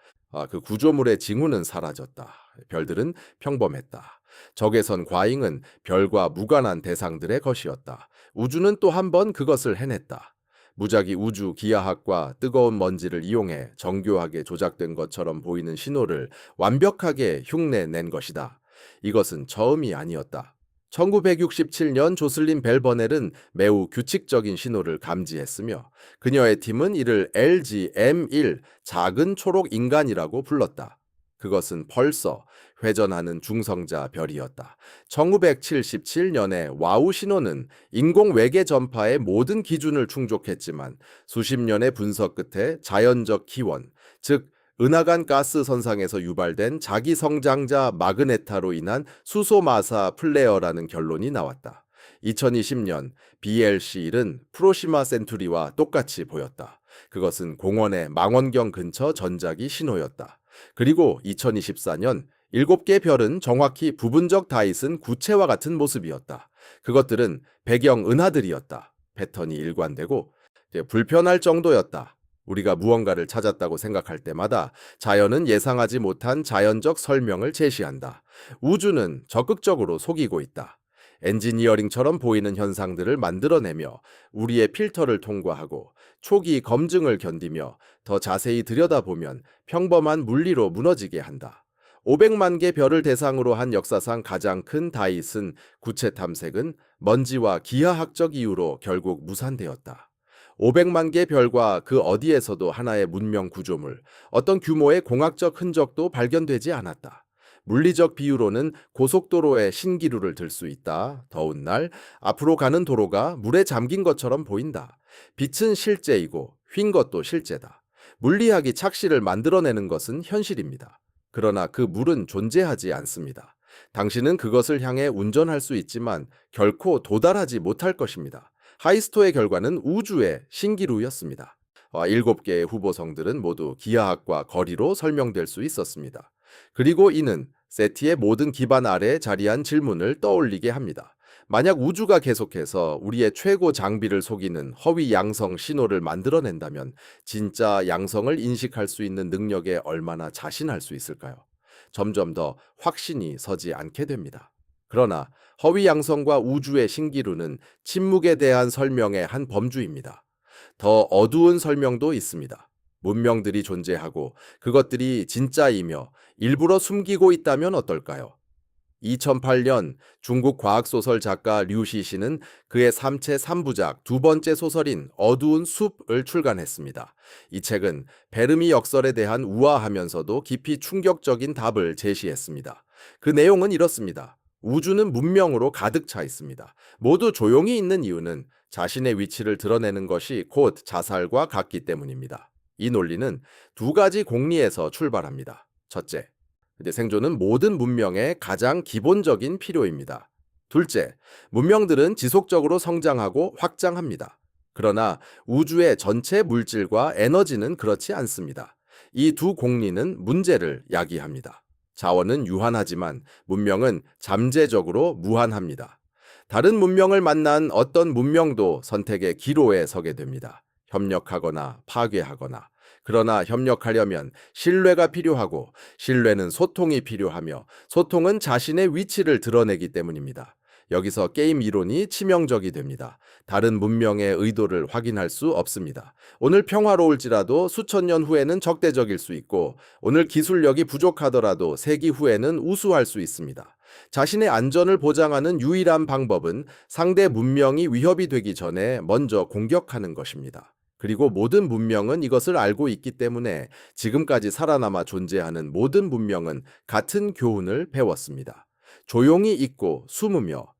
S1: 그 구조물의 징후는 사라졌다. 별들은 평범했다. 적외선 과잉은 별과 무관한 대상들의 것이었다. 우주는 또 한 번 그것을 해냈다. 무작위 우주 기하학과 뜨거운 먼지를 이용해 정교하게 조작된 것처럼 보이는 신호를 완벽하게 흉내낸 것이다. 이것은 처음이 아니었다. 1967년 조슬린 벨버넬은 매우 규칙적인 신호를 감지했으며 그녀의 팀은 이를 LGM1 작은 초록 인간이라고 불렀다. 그것은 벌써 회전하는 중성자 별이었다. 1977년에 와우 신호는 인공 외계 전파의 모든 기준을 충족했지만 수십 년의 분석 끝에 자연적 기원, 즉 은하간 가스 선상에서 유발된 자기 성장자 마그네타로 인한 수소마사 플레어라는 결론이 나왔다. 2020년 BLC1은 프로시마 센투리와 똑같이 보였다. 그것은 공원의 망원경 근처 전자기 신호였다. 그리고 2024년 7개 별은 정확히 부분적 다이슨 구체와 같은 모습이었다. 그것들은 배경 은하들이었다. 패턴이 일관되고 불편할 정도였다. 우리가 무언가를 찾았다고 생각할 때마다 자연은 예상하지 못한 자연적 설명을 제시한다. 우주는 적극적으로 속이고 있다. 엔지니어링처럼 보이는 현상들을 만들어내며 우리의 필터를 통과하고 초기 검증을 견디며 더 자세히 들여다보면 평범한 물리로 무너지게 한다. 500만 개 별을 대상으로 한 역사상 가장 큰 다이슨 구체 탐색은 먼지와 기하학적 이유로 결국 무산되었다. 500만 개 별과 그 어디에서도 하나의 문명 구조물, 어떤 규모의 공학적 흔적도 발견되지 않았다. 물리적 비유로는 고속도로에 신기루를 들 수 있다. 더운 날, 앞으로 가는 도로가 물에 잠긴 것처럼 보인다. 빛은 실제이고 휜 것도 실제다. 물리학이 착시를 만들어내는 것은 현실입니다. 그러나 그 물은 존재하지 않습니다. 당신은 그것을 향해 운전할 수 있지만 결코 도달하지 못할 것입니다. 하이스토의 결과는 우주의 신기루였습니다. 7개의 후보성들은 모두 기하학과 거리로 설명될 수 있었습니다. 그리고 이는 세티의 모든 기반 아래에 자리한 질문을 떠올리게 합니다. 만약 우주가 계속해서 우리의 최고 장비를 속이는 허위 양성 신호를 만들어낸다면 진짜 양성을 인식할 수 있는 능력에 얼마나 자신할 수 있을까요? 점점 더 확신이 서지 않게 됩니다. 그러나 허위 양성과 우주의 신기루는 침묵에 대한 설명의 한 범주입니다. 더 어두운 설명도 있습니다. 문명들이 존재하고 그것들이 진짜이며 일부러 숨기고 있다면 어떨까요? 2008년 중국 과학소설 작가 류시시는 그의 삼체 3부작 두 번째 소설인 어두운 숲을 출간했습니다. 이 책은 베르미 역설에 대한 우아하면서도 깊이 충격적인 답을 제시했습니다. 그 내용은 이렇습니다. 우주는 문명으로 가득 차 있습니다. 모두 조용히 있는 이유는 자신의 위치를 드러내는 것이 곧 자살과 같기 때문입니다. 이 논리는 두 가지 공리에서 출발합니다. 첫째, 생존은 모든 문명의 가장 기본적인 필요입니다. 둘째, 문명들은 지속적으로 성장하고 확장합니다. 그러나 우주의 전체 물질과 에너지는 그렇지 않습니다. 이 두 공리는 문제를 야기합니다. 자원은 유한하지만 문명은 잠재적으로 무한합니다. 다른 문명을 만난 어떤 문명도 선택의 기로에 서게 됩니다. 협력하거나 파괴하거나. 그러나 협력하려면 신뢰가 필요하고 신뢰는 소통이 필요하며 소통은 자신의 위치를 드러내기 때문입니다. 여기서 게임 이론이 치명적이 됩니다. 다른 문명의 의도를 확인할 수 없습니다. 오늘 평화로울지라도 수천 년 후에는 적대적일 수 있고 오늘 기술력이 부족하더라도 세기 후에는 우수할 수 있습니다. 자신의 안전을 보장하는 유일한 방법은 상대 문명이 위협이 되기 전에 먼저 공격하는 것입니다. 그리고 모든 문명은 이것을 알고 있기 때문에 지금까지 살아남아 존재하는 모든 문명은 같은 교훈을 배웠습니다. 조용히 있고 숨으며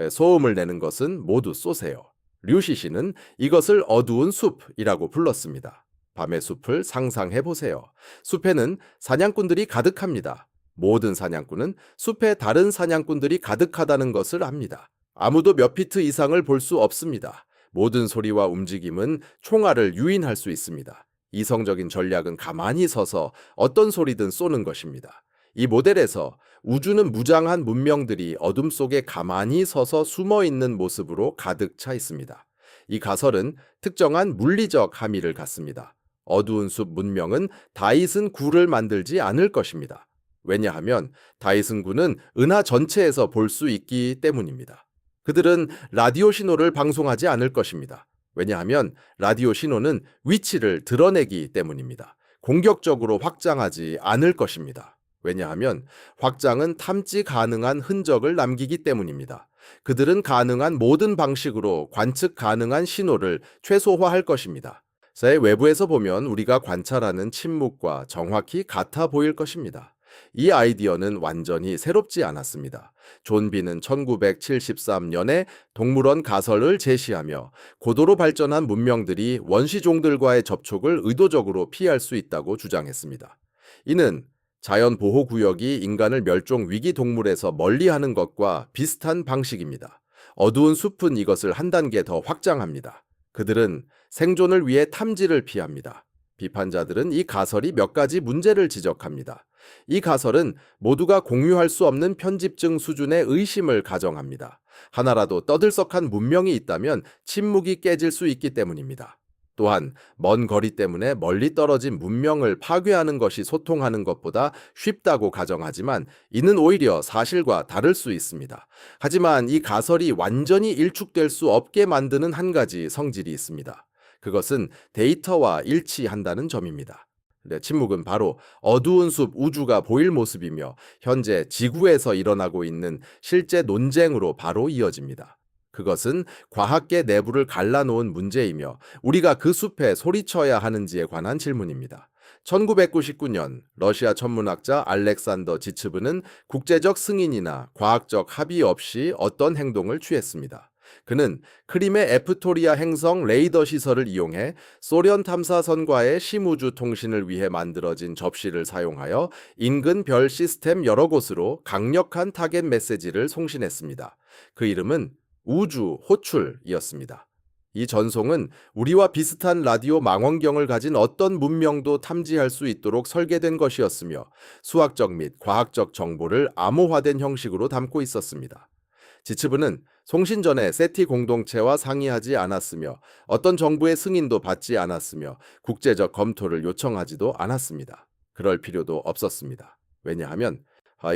S1: 소음을 내는 것은 모두 쏘세요. 류시시는 이것을 어두운 숲이라고 불렀습니다. 밤의 숲을 상상해 보세요. 숲에는 사냥꾼들이 가득합니다. 모든 사냥꾼은 숲에 다른 사냥꾼들이 가득하다는 것을 압니다. 아무도 몇 피트 이상을 볼 수 없습니다. 모든 소리와 움직임은 총알을 유인할 수 있습니다. 이성적인 전략은 가만히 서서 어떤 소리든 쏘는 것입니다. 이 모델에서 우주는 무장한 문명들이 어둠 속에 가만히 서서 숨어 있는 모습으로 가득 차 있습니다. 이 가설은 특정한 물리적 함의를 갖습니다. 어두운 숲 문명은 다이슨 굴을 만들지 않을 것입니다. 왜냐하면 다이슨 굴은 은하 전체에서 볼 수 있기 때문입니다. 그들은 라디오 신호를 방송하지 않을 것입니다. 왜냐하면 라디오 신호는 위치를 드러내기 때문입니다. 공격적으로 확장하지 않을 것입니다. 왜냐하면 확장은 탐지 가능한 흔적을 남기기 때문입니다. 그들은 가능한 모든 방식으로 관측 가능한 신호를 최소화할 것입니다. 새 외부에서 보면 우리가 관찰하는 침묵과 정확히 같아 보일 것입니다. 이 아이디어는 완전히 새롭지 않았습니다. 존 비는 1973년에 동물원 가설을 제시하며 고도로 발전한 문명들이 원시종들과의 접촉을 의도적으로 피할 수 있다고 주장했습니다. 이는 자연보호구역이 인간을 멸종 위기 동물에서 멀리하는 것과 비슷한 방식입니다. 어두운 숲은 이것을 한 단계 더 확장합니다. 그들은 생존을 위해 탐지를 피합니다. 비판자들은 이 가설이 몇 가지 문제를 지적합니다. 이 가설은 모두가 공유할 수 없는 편집증 수준의 의심을 가정합니다. 하나라도 떠들썩한 문명이 있다면 침묵이 깨질 수 있기 때문입니다. 또한 먼 거리 때문에 멀리 떨어진 문명을 파괴하는 것이 소통하는 것보다 쉽다고 가정하지만 이는 오히려 사실과 다를 수 있습니다. 하지만 이 가설이 완전히 일축될 수 없게 만드는 한 가지 성질이 있습니다. 그것은 데이터와 일치한다는 점입니다. 침묵은 바로 어두운 숲 우주가 보일 모습이며 현재 지구에서 일어나고 있는 실제 논쟁으로 바로 이어집니다. 그것은 과학계 내부를 갈라놓은 문제이며 우리가 그 숲에 소리쳐야 하는지에 관한 질문입니다. 1999년 러시아 천문학자 알렉산더 지츠브는 국제적 승인이나 과학적 합의 없이 어떤 행동을 취했습니다. 그는 크림의 에프토리아 행성 레이더 시설을 이용해 소련 탐사선과의 심우주 통신을 위해 만들어진 접시를 사용하여 인근 별 시스템 여러 곳으로 강력한 타겟 메시지를 송신했습니다. 그 이름은 우주 호출이었습니다. 이 전송은 우리와 비슷한 라디오 망원경을 가진 어떤 문명도 탐지할 수 있도록 설계된 것이었으며 수학적 및 과학적 정보를 암호화된 형식으로 담고 있었습니다. 지츠브는 송신 전에 세티 공동체와 상의하지 않았으며 어떤 정부의 승인도 받지 않았으며 국제적 검토를 요청하지도 않았습니다. 그럴 필요도 없었습니다. 왜냐하면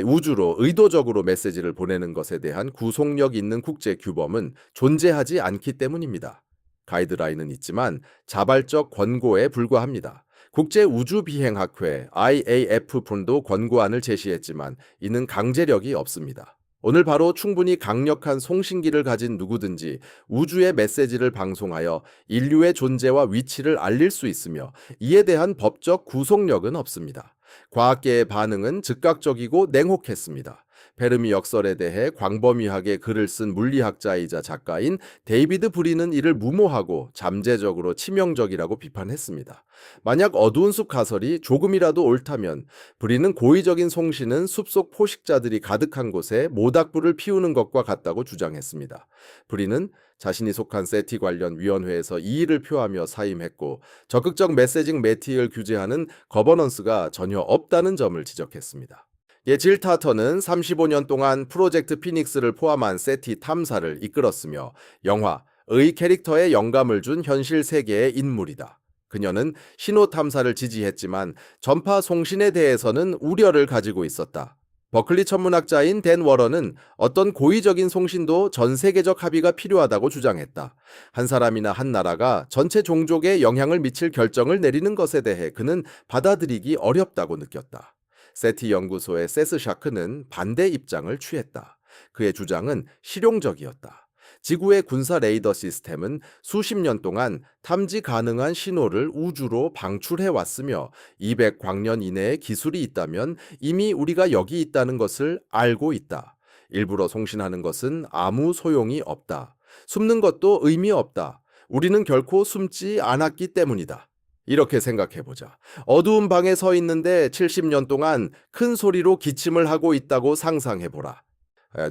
S1: 우주로 의도적으로 메시지를 보내는 것에 대한 구속력 있는 국제 규범은 존재하지 않기 때문입니다. 가이드라인은 있지만 자발적 권고에 불과합니다. 국제우주비행학회 IAFP도 권고안을 제시했지만 이는 강제력이 없습니다. 오늘 바로 충분히 강력한 송신기를 가진 누구든지 우주의 메시지를 방송하여 인류의 존재와 위치를 알릴 수 있으며 이에 대한 법적 구속력은 없습니다. 과학계의 반응은 즉각적이고 냉혹했습니다. 페르미 역설에 대해 광범위하게 글을 쓴 물리학자이자 작가인 데이비드 브린은 이를 무모하고 잠재적으로 치명적이라고 비판했습니다. 만약 어두운 숲 가설이 조금이라도 옳다면 브린은 고의적인 송신은 숲속 포식자들이 가득한 곳에 모닥불을 피우는 것과 같다고 주장했습니다. 브린은 자신이 속한 세티 관련 위원회에서 이의를 표하며 사임했고 적극적 메시징 매티를 규제하는 거버넌스가 전혀 없다는 점을 지적했습니다. 질 타터는 35년 동안 프로젝트 피닉스를 포함한 세티 탐사를 이끌었으며 영화의 캐릭터에 영감을 준 현실 세계의 인물이다. 그녀는 신호 탐사를 지지했지만 전파 송신에 대해서는 우려를 가지고 있었다. 버클리 천문학자인 댄 워런은 어떤 고의적인 송신도 전 세계적 합의가 필요하다고 주장했다. 한 사람이나 한 나라가 전체 종족에 영향을 미칠 결정을 내리는 것에 대해 그는 받아들이기 어렵다고 느꼈다. 세티 연구소의 세스 샤크는 반대 입장을 취했다. 그의 주장은 실용적이었다. 지구의 군사 레이더 시스템은 수십 년 동안 탐지 가능한 신호를 우주로 방출해 왔으며 200광년 이내의 기술이 있다면 이미 우리가 여기 있다는 것을 알고 있다. 일부러 송신하는 것은 아무 소용이 없다. 숨는 것도 의미 없다. 우리는 결코 숨지 않았기 때문이다. 이렇게 생각해보자. 어두운 방에 서 있는데 70년 동안 큰 소리로 기침을 하고 있다고 상상해보라.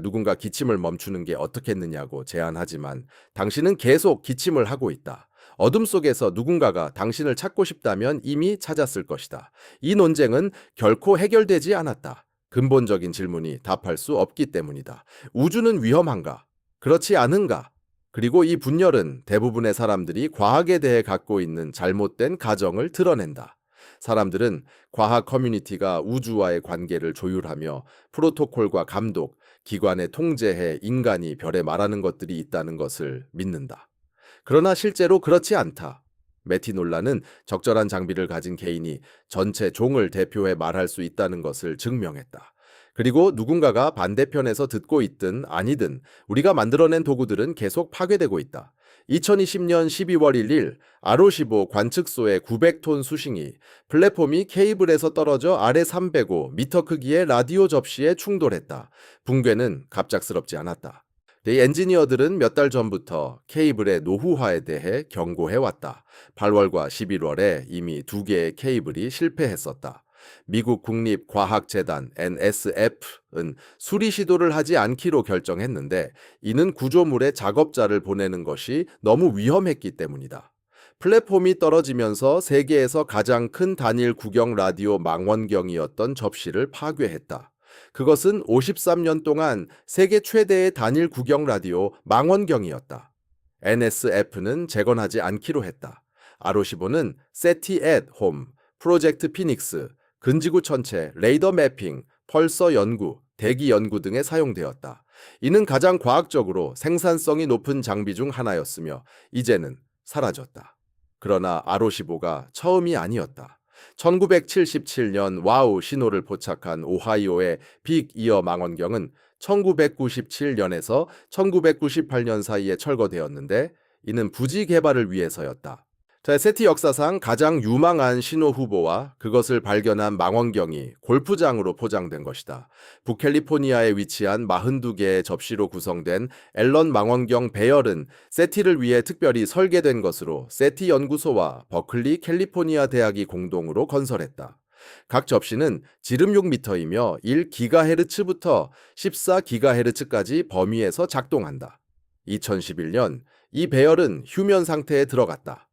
S1: 누군가 기침을 멈추는 게 어떻겠느냐고 제안하지만 당신은 계속 기침을 하고 있다. 어둠 속에서 누군가가 당신을 찾고 싶다면 이미 찾았을 것이다. 이 논쟁은 결코 해결되지 않았다. 근본적인 질문이 답할 수 없기 때문이다. 우주는 위험한가? 그렇지 않은가? 그리고 이 분열은 대부분의 사람들이 과학에 대해 갖고 있는 잘못된 가정을 드러낸다. 사람들은 과학 커뮤니티가 우주와의 관계를 조율하며 프로토콜과 감독, 기관의 통제해 인간이 별에 말하는 것들이 있다는 것을 믿는다. 그러나 실제로 그렇지 않다. 매티 놀란은 적절한 장비를 가진 개인이 전체 종을 대표해 말할 수 있다는 것을 증명했다. 그리고 누군가가 반대편에서 듣고 있든 아니든 우리가 만들어낸 도구들은 계속 파괴되고 있다. 2020년 12월 1일 아로시보 관측소의 900톤 수식이 플랫폼이 케이블에서 떨어져 아래 305m 크기의 라디오 접시에 충돌했다. 붕괴는 갑작스럽지 않았다. 엔지니어들은 몇 달 전부터 케이블의 노후화에 대해 경고해왔다. 8월과 11월에 이미 2개의 케이블이 실패했었다. 미국 국립과학재단 NSF는 수리 시도를 하지 않기로 결정했는데 이는 구조물에 작업자를 보내는 것이 너무 위험했기 때문이다. 플랫폼이 떨어지면서 세계에서 가장 큰 단일 구경 라디오 망원경이었던 접시를 파괴했다. 그것은 53년 동안 세계 최대의 단일 구경 라디오 망원경이었다. NSF는 재건하지 않기로 했다. 아로시보는 세티 앳 홈, 프로젝트 피닉스, 근지구 천체, 레이더 매핑, 펄서 연구, 대기 연구 등에 사용되었다. 이는 가장 과학적으로 생산성이 높은 장비 중 하나였으며 이제는 사라졌다. 그러나 아로시보가 처음이 아니었다. 1977년 와우 신호를 포착한 오하이오의 빅 이어 망원경은 1997년에서 1998년 사이에 철거되었는데 이는 부지 개발을 위해서였다. 자, 세티 역사상 가장 유망한 신호 후보와 그것을 발견한 망원경이 골프장으로 포장된 것이다. 북캘리포니아에 위치한 42개의 접시로 구성된 앨런 망원경 배열은 세티를 위해 특별히 설계된 것으로 세티 연구소와 버클리 캘리포니아 대학이 공동으로 건설했다. 각 접시는 지름 6m이며 1GHz부터 14GHz까지 범위에서 작동한다. 2011년 이 배열은 휴면 상태에 들어갔다.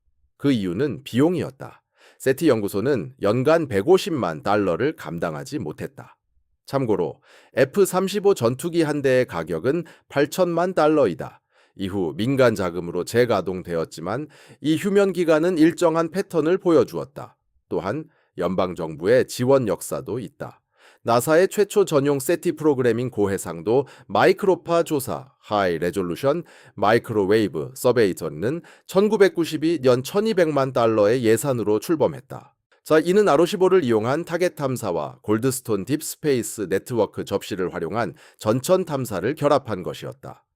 S1: 그 이유는 비용이었다. 세티 연구소는 연간 150만 달러를 감당하지 못했다. 참고로 F-35 전투기 한 대의 가격은 8천만 달러이다. 이후 민간 자금으로 재가동되었지만 이 휴면 기간은 일정한 패턴을 보여주었다. 또한 연방정부의 지원 역사도 있다. 나사의 최초 전용 세티 프로그래밍 고해상도 마이크로파 조사 하이 레졸루션 마이크로웨이브 서베이터는 1992년 1200만 달러의 예산으로 출범했다. 자, 이는 R-15를 이용한 타겟 탐사와 골드스톤 딥스페이스 네트워크 접시를 활용한 전천 탐사를 결합한 것이었다.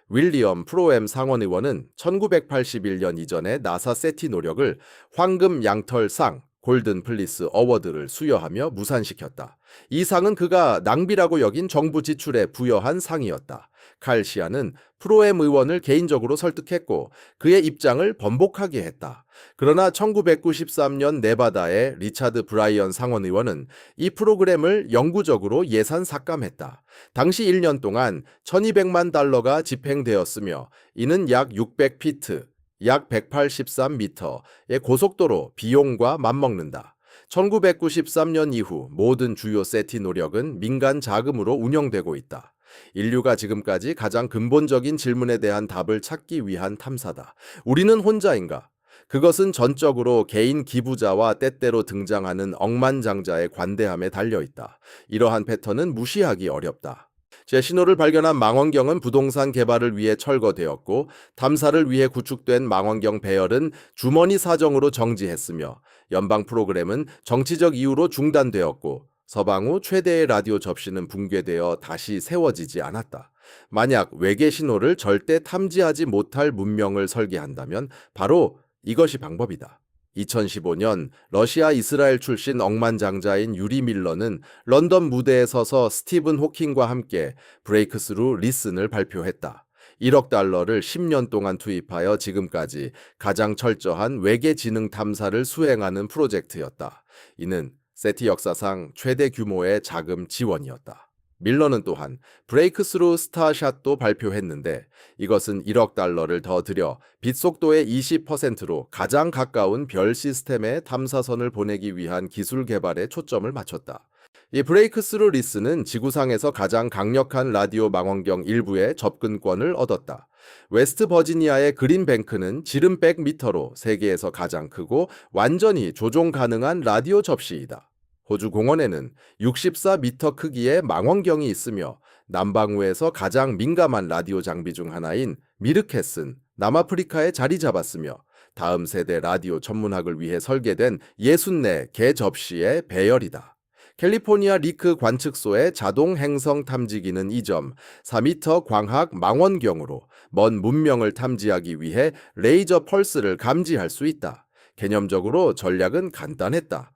S1: 윌리엄 프로엠 상원의원은 1981년 이전의 나사 세티 노력을 황금 양털상 골든 플리스 어워드를 수여하며 무산시켰다. 이 상은 그가 낭비라고 여긴 정부 지출에 부여한 상이었다. 칼 시아는 프로엠 의원을 개인적으로 설득했고 그의 입장을 번복하게 했다. 그러나 1993년 네바다의 리차드 브라이언 상원 의원은 이 프로그램을 영구적으로 예산 삭감했다. 당시 1년 동안 1200만 달러가 집행되었으며 이는 약 600피트, 약 183m의 고속도로 비용과 맞먹는다. 1993년 이후 모든 주요 세티 노력은 민간 자금으로 운영되고 있다. 인류가 지금까지 가장 근본적인 질문에 대한 답을 찾기 위한 탐사다. 우리는 혼자인가? 그것은 전적으로 개인 기부자와 때때로 등장하는 억만장자의 관대함에 달려있다. 이러한 패턴은 무시하기 어렵다. 제 신호를 발견한 망원경은 부동산 개발을 위해 철거되었고 탐사를 위해 구축된 망원경 배열은 주머니 사정으로 정지했으며 연방 프로그램은 정치적 이유로 중단되었고 서방후 최대의 라디오 접시는 붕괴되어 다시 세워지지 않았다. 만약 외계 신호를 절대 탐지하지 못할 문명을 설계한다면 바로 이것이 방법이다. 2015년 러시아 이스라엘 출신 억만장자인 유리 밀러는 런던 무대에 서서 스티븐 호킹과 함께 브레이크스루 리슨을 발표했다. 1억 달러를 10년 동안 투입하여 지금까지 가장 철저한 외계 지능 탐사를 수행하는 프로젝트였다. 이는 세티 역사상 최대 규모의 자금 지원이었다. 밀러는 또한 브레이크스루 스타샷도 발표했는데 이것은 1억 달러를 더 들여 빛 속도의 20%로 가장 가까운 별 시스템의 탐사선을 보내기 위한 기술 개발에 초점을 맞췄다. 이 브레이크스루 리스는 지구상에서 가장 강력한 라디오 망원경 일부의 접근권을 얻었다. 웨스트 버지니아의 그린뱅크는 지름 100m로 세계에서 가장 크고 완전히 조종 가능한 라디오 접시이다. 호주 공원에는 64m 크기의 망원경이 있으며 남방우에서 가장 민감한 라디오 장비 중 하나인 미르켓은 남아프리카에 자리 잡았으며 다음 세대 라디오 전문학을 위해 설계된 64개 접시의 배열이다. 캘리포니아 리크 관측소의 자동 행성 탐지기는 이 점 4m 광학 망원경으로 먼 문명을 탐지하기 위해 레이저 펄스를 감지할 수 있다. 개념적으로 전략은 간단했다.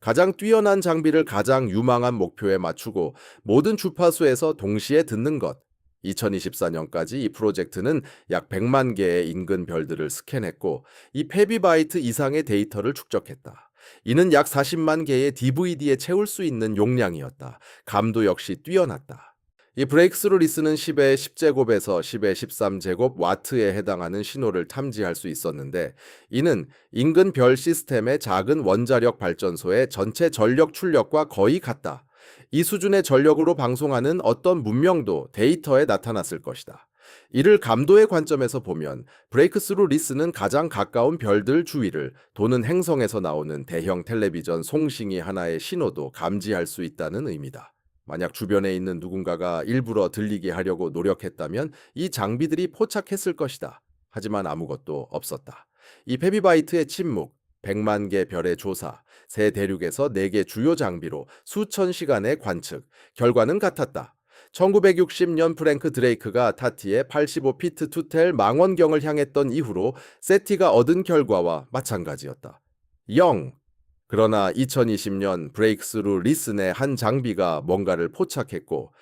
S1: 가장 뛰어난 장비를 가장 유망한 목표에 맞추고 모든 주파수에서 동시에 듣는 것. 2024년까지 이 프로젝트는 약 100만 개의 인근 별들을 스캔했고 이 페비바이트 이상의 데이터를 축적했다. 이는 약 40만 개의 DVD에 채울 수 있는 용량이었다. 감도 역시 뛰어났다. 이 브레이크스루 리스는 10의 10제곱에서 10의 13제곱 와트에 해당하는 신호를 탐지할 수 있었는데 이는 인근 별 시스템의 작은 원자력 발전소의 전체 전력 출력과 거의 같다. 이 수준의 전력으로 방송하는 어떤 문명도 데이터에 나타났을 것이다. 이를 감도의 관점에서 보면 브레이크스루 리스는 가장 가까운 별들 주위를 도는 행성에서 나오는 대형 텔레비전 송싱이 하나의 신호도 감지할 수 있다는 의미다. 만약 주변에 있는 누군가가 일부러 들리게 하려고 노력했다면 이 장비들이 포착했을 것이다. 하지만 아무것도 없었다. 이 페비바이트의 침묵, 100만 개 별의 조사, 세 대륙에서 4개 주요 장비로 수천 시간의 관측, 결과는 같았다. 1960년 프랭크 드레이크가 타티의 85피트 투텔 망원경을 향했던 이후로 세티가 얻은 결과와 마찬가지였다. 0. 그러나 2020년 브레이크스루 리슨의 한 장비가 뭔가를 포착했고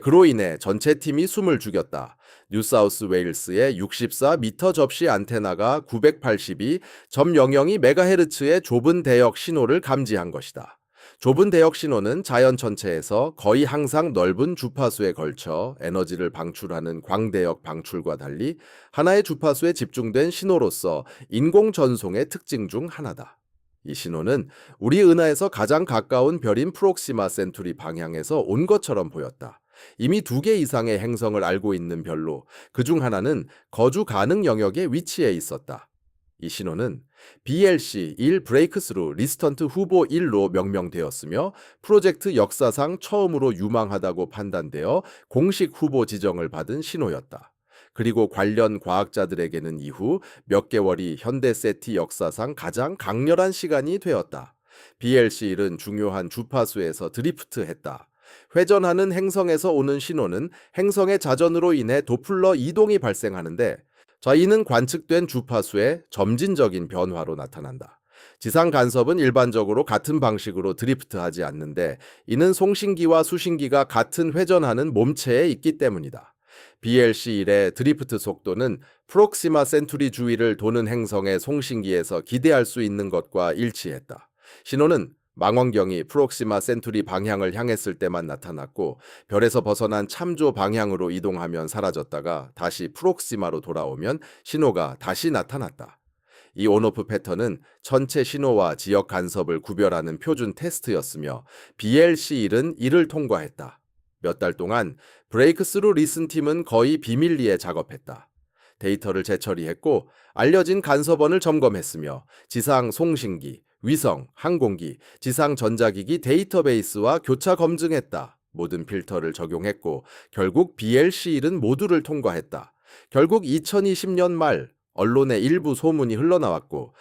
S1: 그로 인해 전체 팀이 숨을 죽였다. 뉴사우스 웨일스의 64m 접시 안테나가 982.00메가헤르츠의 좁은 대역 신호를 감지한 것이다. 좁은 대역 신호는 자연 전체에서 거의 항상 넓은 주파수에 걸쳐 에너지를 방출하는 광대역 방출과 달리 하나의 주파수에 집중된 신호로서 인공 전송의 특징 중 하나다. 이 신호는 우리 은하에서 가장 가까운 별인 프록시마 센투리 방향에서 온 것처럼 보였다. 이미 2개 이상의 행성을 알고 있는 별로 그중 하나는 거주 가능 영역에 위치해 있었다. 이 신호는 BLC-1 브레이크스루 리스턴트 후보 1로 명명되었으며 프로젝트 역사상 처음으로 유망하다고 판단되어 공식 후보 지정을 받은 신호였다. 그리고 관련 과학자들에게는 이후 몇 개월이 현대 세티 역사상 가장 강렬한 시간이 되었다. BLC-1은 중요한 주파수에서 드리프트했다. 회전하는 행성에서 오는 신호는 행성의 자전으로 인해 도플러 이동이 발생하는데 이는 관측된 주파수의 점진적인 변화로 나타난다. 지상 간섭은 일반적으로 같은 방식으로 드리프트하지 않는데 이는 송신기와 수신기가 같은 회전하는 몸체에 있기 때문이다. BLC-1의 드리프트 속도는 프록시마 센투리 주위를 도는 행성의 송신기에서 기대할 수 있는 것과 일치했다. 신호는 망원경이 프록시마 센투리 방향을 향했을 때만 나타났고 별에서 벗어난 참조 방향으로 이동하면 사라졌다가 다시 프록시마로 돌아오면 신호가 다시 나타났다. 이 온오프 패턴은 전체 신호와 지역 간섭을 구별하는 표준 테스트였으며 BLC-1은 이를 통과했다. 몇 달 동안 브레이크스루 리슨 팀은 거의 비밀리에 작업했다. 데이터를 재처리했고 알려진 간섭원을 점검했으며 지상 송신기, 위성, 항공기, 지상 전자기기 데이터베이스와 교차 검증했다. 모든 필터를 적용했고 결국 BLC-1은 모두를 통과했다. 결국 2020년 말 언론의 일부 소문이 흘러나왔고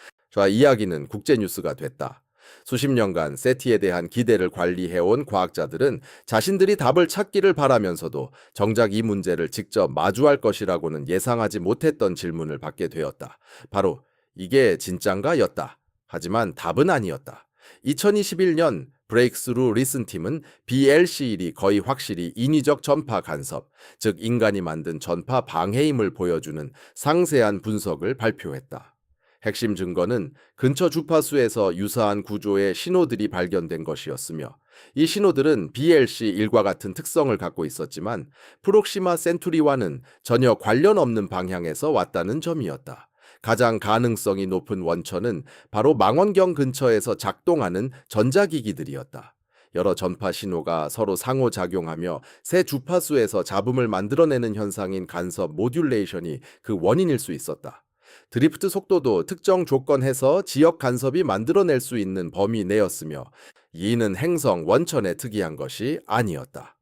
S1: 이야기는 국제뉴스가 됐다. 수십 년간 세티에 대한 기대를 관리해온 과학자들은 자신들이 답을 찾기를 바라면서도 정작 이 문제를 직접 마주할 것이라고는 예상하지 못했던 질문을 받게 되었다. 바로 이게 진짠가 였다. 하지만 답은 아니었다. 2021년 브레이크스루 리슨 팀은 BLC-1이 거의 확실히 인위적 전파 간섭, 즉 인간이 만든 전파 방해임을 보여주는 상세한 분석을 발표했다. 핵심 증거는 근처 주파수에서 유사한 구조의 신호들이 발견된 것이었으며 이 신호들은 BLC-1과 같은 특성을 갖고 있었지만 프록시마 센투리와는 전혀 관련 없는 방향에서 왔다는 점이었다. 가장 가능성이 높은 원천은 바로 망원경 근처에서 작동하는 전자기기들이었다. 여러 전파 신호가 서로 상호작용하며 새 주파수에서 잡음을 만들어내는 현상인 간섭 모듈레이션이 그 원인일 수 있었다. 드리프트 속도도 특정 조건에서 지역 간섭이 만들어낼 수 있는 범위 내였으며 이는 행성 원천에 특이한 것이 아니었다.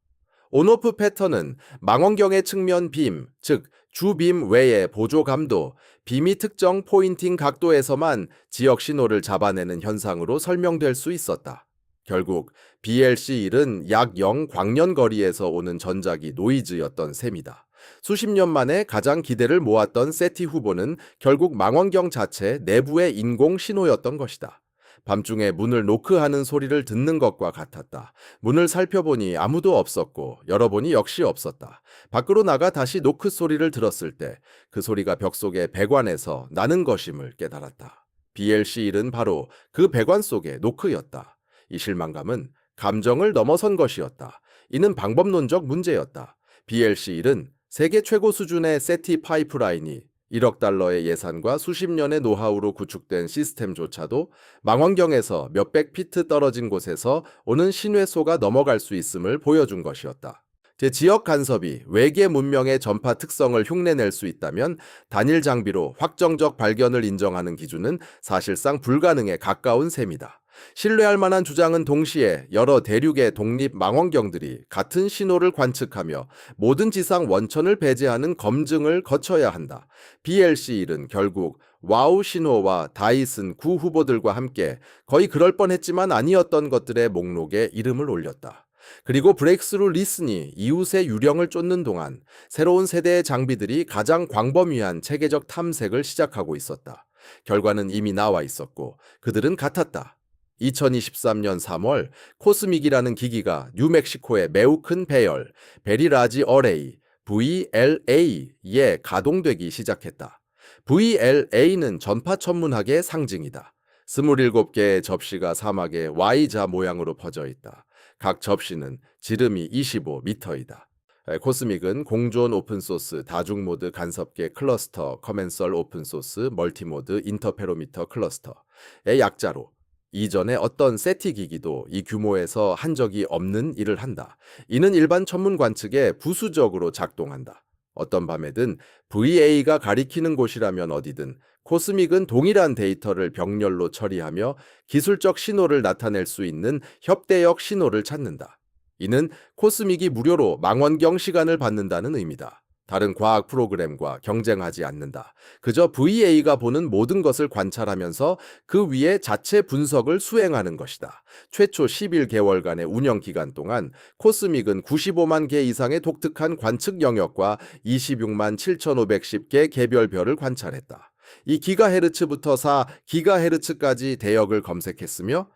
S1: 온오프 패턴은 망원경의 측면 빔, 즉 주빔 외의 보조 감도, 빔이 특정 포인팅 각도에서만 지역 신호를 잡아내는 현상으로 설명될 수 있었다. 결국 BLC-1은 약 0 광년 거리에서 오는 전자기 노이즈였던 셈이다. 수십 년 만에 가장 기대를 모았던 세티 후보는 결국 망원경 자체 내부의 인공 신호였던 것이다. 밤중에 문을 노크하는 소리를 듣는 것과 같았다. 문을 살펴보니 아무도 없었고 열어보니 역시 없었다. 밖으로 나가 다시 노크 소리를 들었을 때 그 소리가 벽 속의 배관에서 나는 것임을 깨달았다. BLC-1은 바로 그 배관 속의 노크였다. 이 실망감은 감정을 넘어선 것이었다. 이는 방법론적 문제였다. BLC-1은 세계 최고 수준의 세티 파이프라인이 1억 달러의 예산과 수십 년의 노하우로 구축된 시스템조차도 망원경에서 몇백 피트 떨어진 곳에서 오는 신뢰소가 넘어갈 수 있음을 보여준 것이었다. 지역 간섭이 외계 문명의 전파 특성을 흉내낼 수 있다면 단일 장비로 확정적 발견을 인정하는 기준은 사실상 불가능에 가까운 셈이다. 신뢰할 만한 주장은 동시에 여러 대륙의 독립 망원경들이 같은 신호를 관측하며 모든 지상 원천을 배제하는 검증을 거쳐야 한다. BLC-1은 결국 와우 신호와 다이슨 9 후보들과 함께 거의 그럴 뻔했지만 아니었던 것들의 목록에 이름을 올렸다. 그리고 브레이크스루 리슨이 이웃의 유령을 쫓는 동안 새로운 세대의 장비들이 가장 광범위한 체계적 탐색을 시작하고 있었다. 결과는 이미 나와 있었고 그들은 같았다. 2023년 3월 코스믹이라는 기기가 뉴멕시코의 매우 큰 배열 베리라지 어레이 VLA에 가동되기 시작했다. VLA는 전파 천문학의 상징이다. 27개의 접시가 사막의 Y자 모양으로 퍼져 있다. 각 접시는 지름이 25m이다. 코스믹은 공존 오픈소스, 다중모드 간섭계 클러스터, 커맨설 오픈소스, 멀티모드 인터페로미터 클러스터의 약자로 이전에 어떤 세티 기기도 이 규모에서 한 적이 없는 일을 한다. 이는 일반 천문 관측에 부수적으로 작동한다. 어떤 밤에든 VA가 가리키는 곳이라면 어디든 코스믹은 동일한 데이터를 병렬로 처리하며 기술적 신호를 나타낼 수 있는 협대역 신호를 찾는다. 이는 코스믹이 무료로 망원경 시간을 받는다는 의미다. 다른 과학 프로그램과 경쟁하지 않는다. 그저 VA가 보는 모든 것을 관찰하면서 그 위에 자체 분석을 수행하는 것이다. 최초 11개월간의 운영 기간 동안 코스믹은 95만 개 이상의 독특한 관측 영역과 26만 7,510개 개별 별을 관찰했다. 이 기가헤르츠부터 4기가헤르츠까지 대역을 검색했으며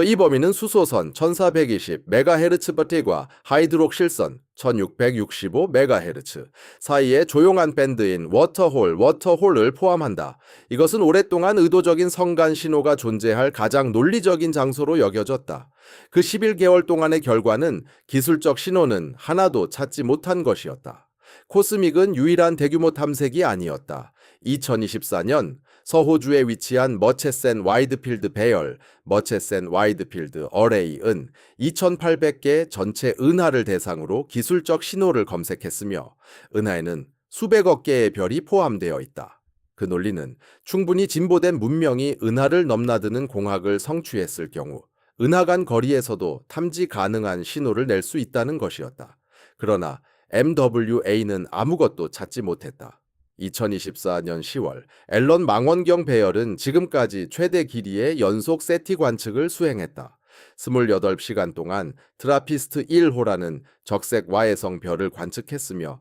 S1: 이 범위는 수소선 1420 메가헤르츠버티과 하이드록실선 1665 메가헤르츠 사이의 조용한 밴드인 워터홀을 포함한다. 이것은 오랫동안 의도적인 성간 신호가 존재할 가장 논리적인 장소로 여겨졌다. 그 11개월 동안의 결과는 기술적 신호는 하나도 찾지 못한 것이었다. 코스믹은 유일한 대규모 탐색이 아니었다. 2024년 서호주에 위치한 머체센 와이드필드 배열, 머체센 와이드필드 어레이은 2,800개 전체 은하를 대상으로 기술적 신호를 검색했으며 은하에는 수백억 개의 별이 포함되어 있다. 그 논리는 충분히 진보된 문명이 은하를 넘나드는 공학을 성취했을 경우 은하 간 거리에서도 탐지 가능한 신호를 낼 수 있다는 것이었다. 그러나 MWA는 아무것도 찾지 못했다. 2024년 10월 앨런 망원경 배열은 지금까지 최대 길이의 연속 세티 관측을 수행했다. 28시간 동안 트라피스트 1호라는 적색 Y해성 별을 관측했으며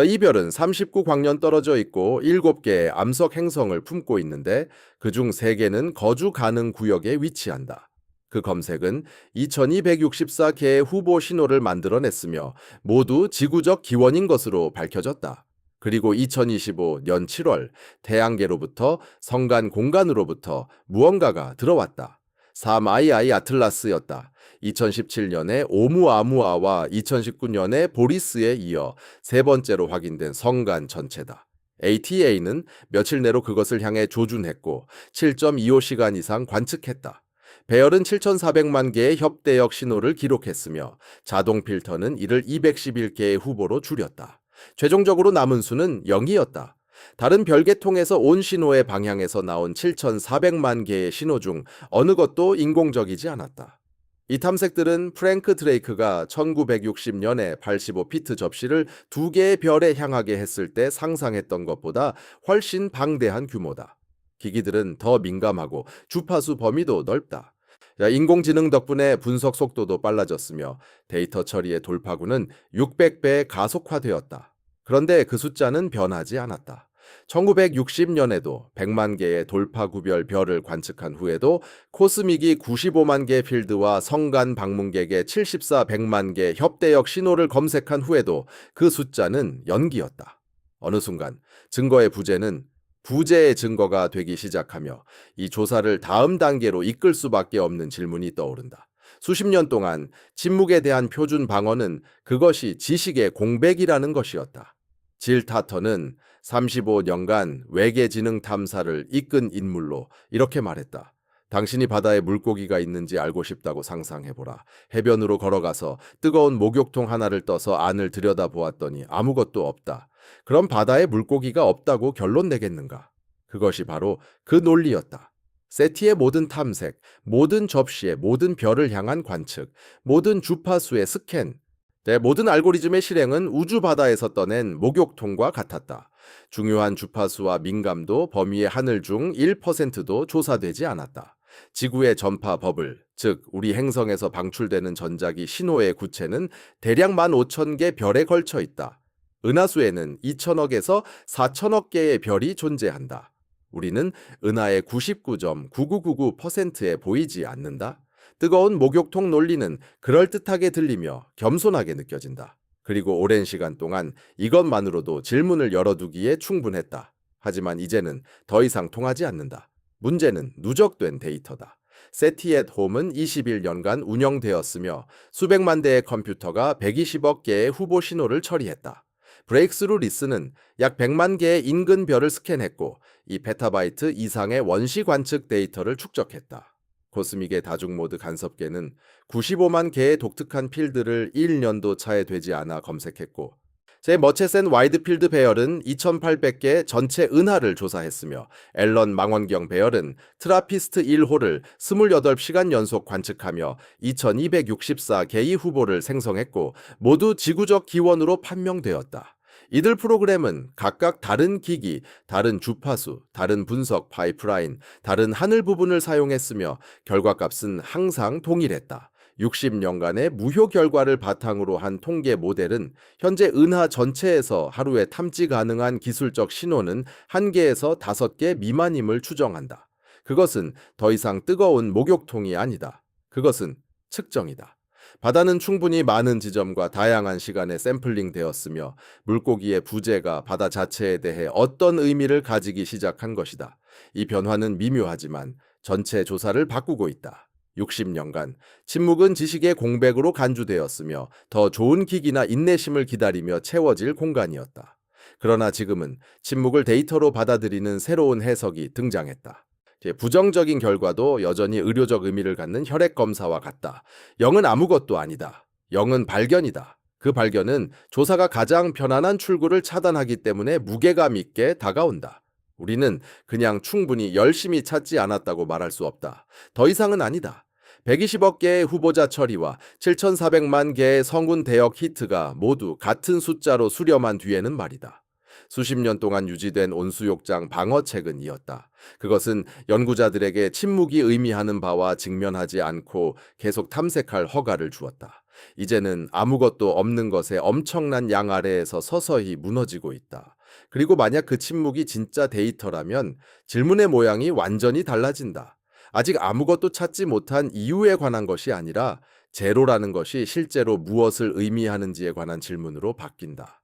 S1: 이 별은 39광년 떨어져 있고 7개의 암석 행성을 품고 있는데 그중 3개는 거주 가능 구역에 위치한다. 그 검색은 2264개의 후보 신호를 만들어냈으며 모두 지구적 기원인 것으로 밝혀졌다. 그리고 2025년 7월 태양계로부터 성간 공간으로부터 무언가가 들어왔다. 3II 아틀라스였다. 2017년에 오무아무아와 2019년에 보리스에 이어 세 번째로 확인된 성간 전체다. ATA는 며칠 내로 그것을 향해 조준했고 7.25시간 이상 관측했다. 배열은 7,400만 개의 협대역 신호를 기록했으며 자동 필터는 이를 211개의 후보로 줄였다. 최종적으로 남은 수는 0이었다. 다른 별계통에서 온 신호의 방향에서 나온 7,400만 개의 신호 중 어느 것도 인공적이지 않았다. 이 탐색들은 프랭크 드레이크가 1960년에 85피트 접시를 2개의 별에 향하게 했을 때 상상했던 것보다 훨씬 방대한 규모다. 기기들은 더 민감하고 주파수 범위도 넓다. 인공지능 덕분에 분석 속도도 빨라졌으며 데이터 처리의 돌파구는 600배 가속화되었다. 그런데 그 숫자는 변하지 않았다. 1960년에도 100만 개의 돌파 구별 별을 관측한 후에도 코스믹이 95만 개 필드와 성간 방문객의 100만 개 협대역 신호를 검색한 후에도 그 숫자는 연기였다. 어느 순간 증거의 부재는 부재의 증거가 되기 시작하며 이 조사를 다음 단계로 이끌 수밖에 없는 질문이 떠오른다. 수십 년 동안 침묵에 대한 표준 방어는 그것이 지식의 공백이라는 것이었다. 질 타터는 35년간 외계지능 탐사를 이끈 인물로 이렇게 말했다. 당신이 바다에 물고기가 있는지 알고 싶다고 상상해보라. 해변으로 걸어가서 뜨거운 목욕통 하나를 떠서 안을 들여다보았더니 아무것도 없다. 그럼 바다에 물고기가 없다고 결론 내겠는가? 그것이 바로 그 논리였다. 세티의 모든 탐색, 모든 접시의 모든 별을 향한 관측, 모든 주파수의 스캔, 모든 알고리즘의 실행은 우주 바다에서 떠낸 목욕통과 같았다. 중요한 주파수와 민감도 범위의 하늘 중 1%도 조사되지 않았다. 지구의 전파 버블, 즉 우리 행성에서 방출되는 전자기 신호의 구체는 대략 15,000개 별에 걸쳐 있다. 은하수에는 2천억에서 4천억 개의 별이 존재한다. 우리는 은하의 99.9999%에 보이지 않는다. 뜨거운 목욕통 논리는 그럴듯하게 들리며 겸손하게 느껴진다. 그리고 오랜 시간 동안 이것만으로도 질문을 열어두기에 충분했다. 하지만 이제는 더 이상 통하지 않는다. 문제는 누적된 데이터다. 세티 앳 홈은 21년간 운영되었으며 수백만 대의 컴퓨터가 120억 개의 후보 신호를 처리했다. 브레이크스루 리스는 약 100만 개의 인근 별을 스캔했고 2 페타바이트 이상의 원시 관측 데이터를 축적했다. 코스믹의 다중모드 간섭계는 95만 개의 독특한 필드를 1년도 차에 되지 않아 검색했고 제 머체센 와이드필드 배열은 2,800개 전체 은하를 조사했으며 앨런 망원경 배열은 트라피스트 1호를 28시간 연속 관측하며 2,264개의 후보를 생성했고 모두 지구적 기원으로 판명되었다. 이들 프로그램은 각각 다른 기기, 다른 주파수, 다른 분석 파이프라인, 다른 하늘 부분을 사용했으며 결과값은 항상 동일했다. 60년간의 무효 결과를 바탕으로 한 통계 모델은 현재 은하 전체에서 하루에 탐지 가능한 기술적 신호는 1개에서 5개 미만임을 추정한다. 그것은 더 이상 뜨거운 목욕통이 아니다. 그것은 측정이다. 바다는 충분히 많은 지점과 다양한 시간에 샘플링 되었으며 물고기의 부재가 바다 자체에 대해 어떤 의미를 가지기 시작한 것이다. 이 변화는 미묘하지만 전체 조사를 바꾸고 있다. 60년간 침묵은 지식의 공백으로 간주되었으며 더 좋은 기기나 인내심을 기다리며 채워질 공간이었다. 그러나 지금은 침묵을 데이터로 받아들이는 새로운 해석이 등장했다. 부정적인 결과도 여전히 의료적 의미를 갖는 혈액 검사와 같다. 0은 아무것도 아니다. 0은 발견이다. 그 발견은 조사가 가장 편안한 출구를 차단하기 때문에 무게감 있게 다가온다. 우리는 그냥 충분히 열심히 찾지 않았다고 말할 수 없다. 더 이상은 아니다. 120억 개의 후보자 처리와 7,400만 개의 성운 대역 히트가 모두 같은 숫자로 수렴한 뒤에는 말이다. 수십 년 동안 유지된 온수욕장 방어책은 이었다. 그것은 연구자들에게 침묵이 의미하는 바와 직면하지 않고 계속 탐색할 허가를 주었다. 이제는 아무것도 없는 것에 엄청난 양 아래에서 서서히 무너지고 있다. 그리고 만약 그 침묵이 진짜 데이터라면 질문의 모양이 완전히 달라진다. 아직 아무것도 찾지 못한 이유에 관한 것이 아니라 제로라는 것이 실제로 무엇을 의미하는지에 관한 질문으로 바뀐다.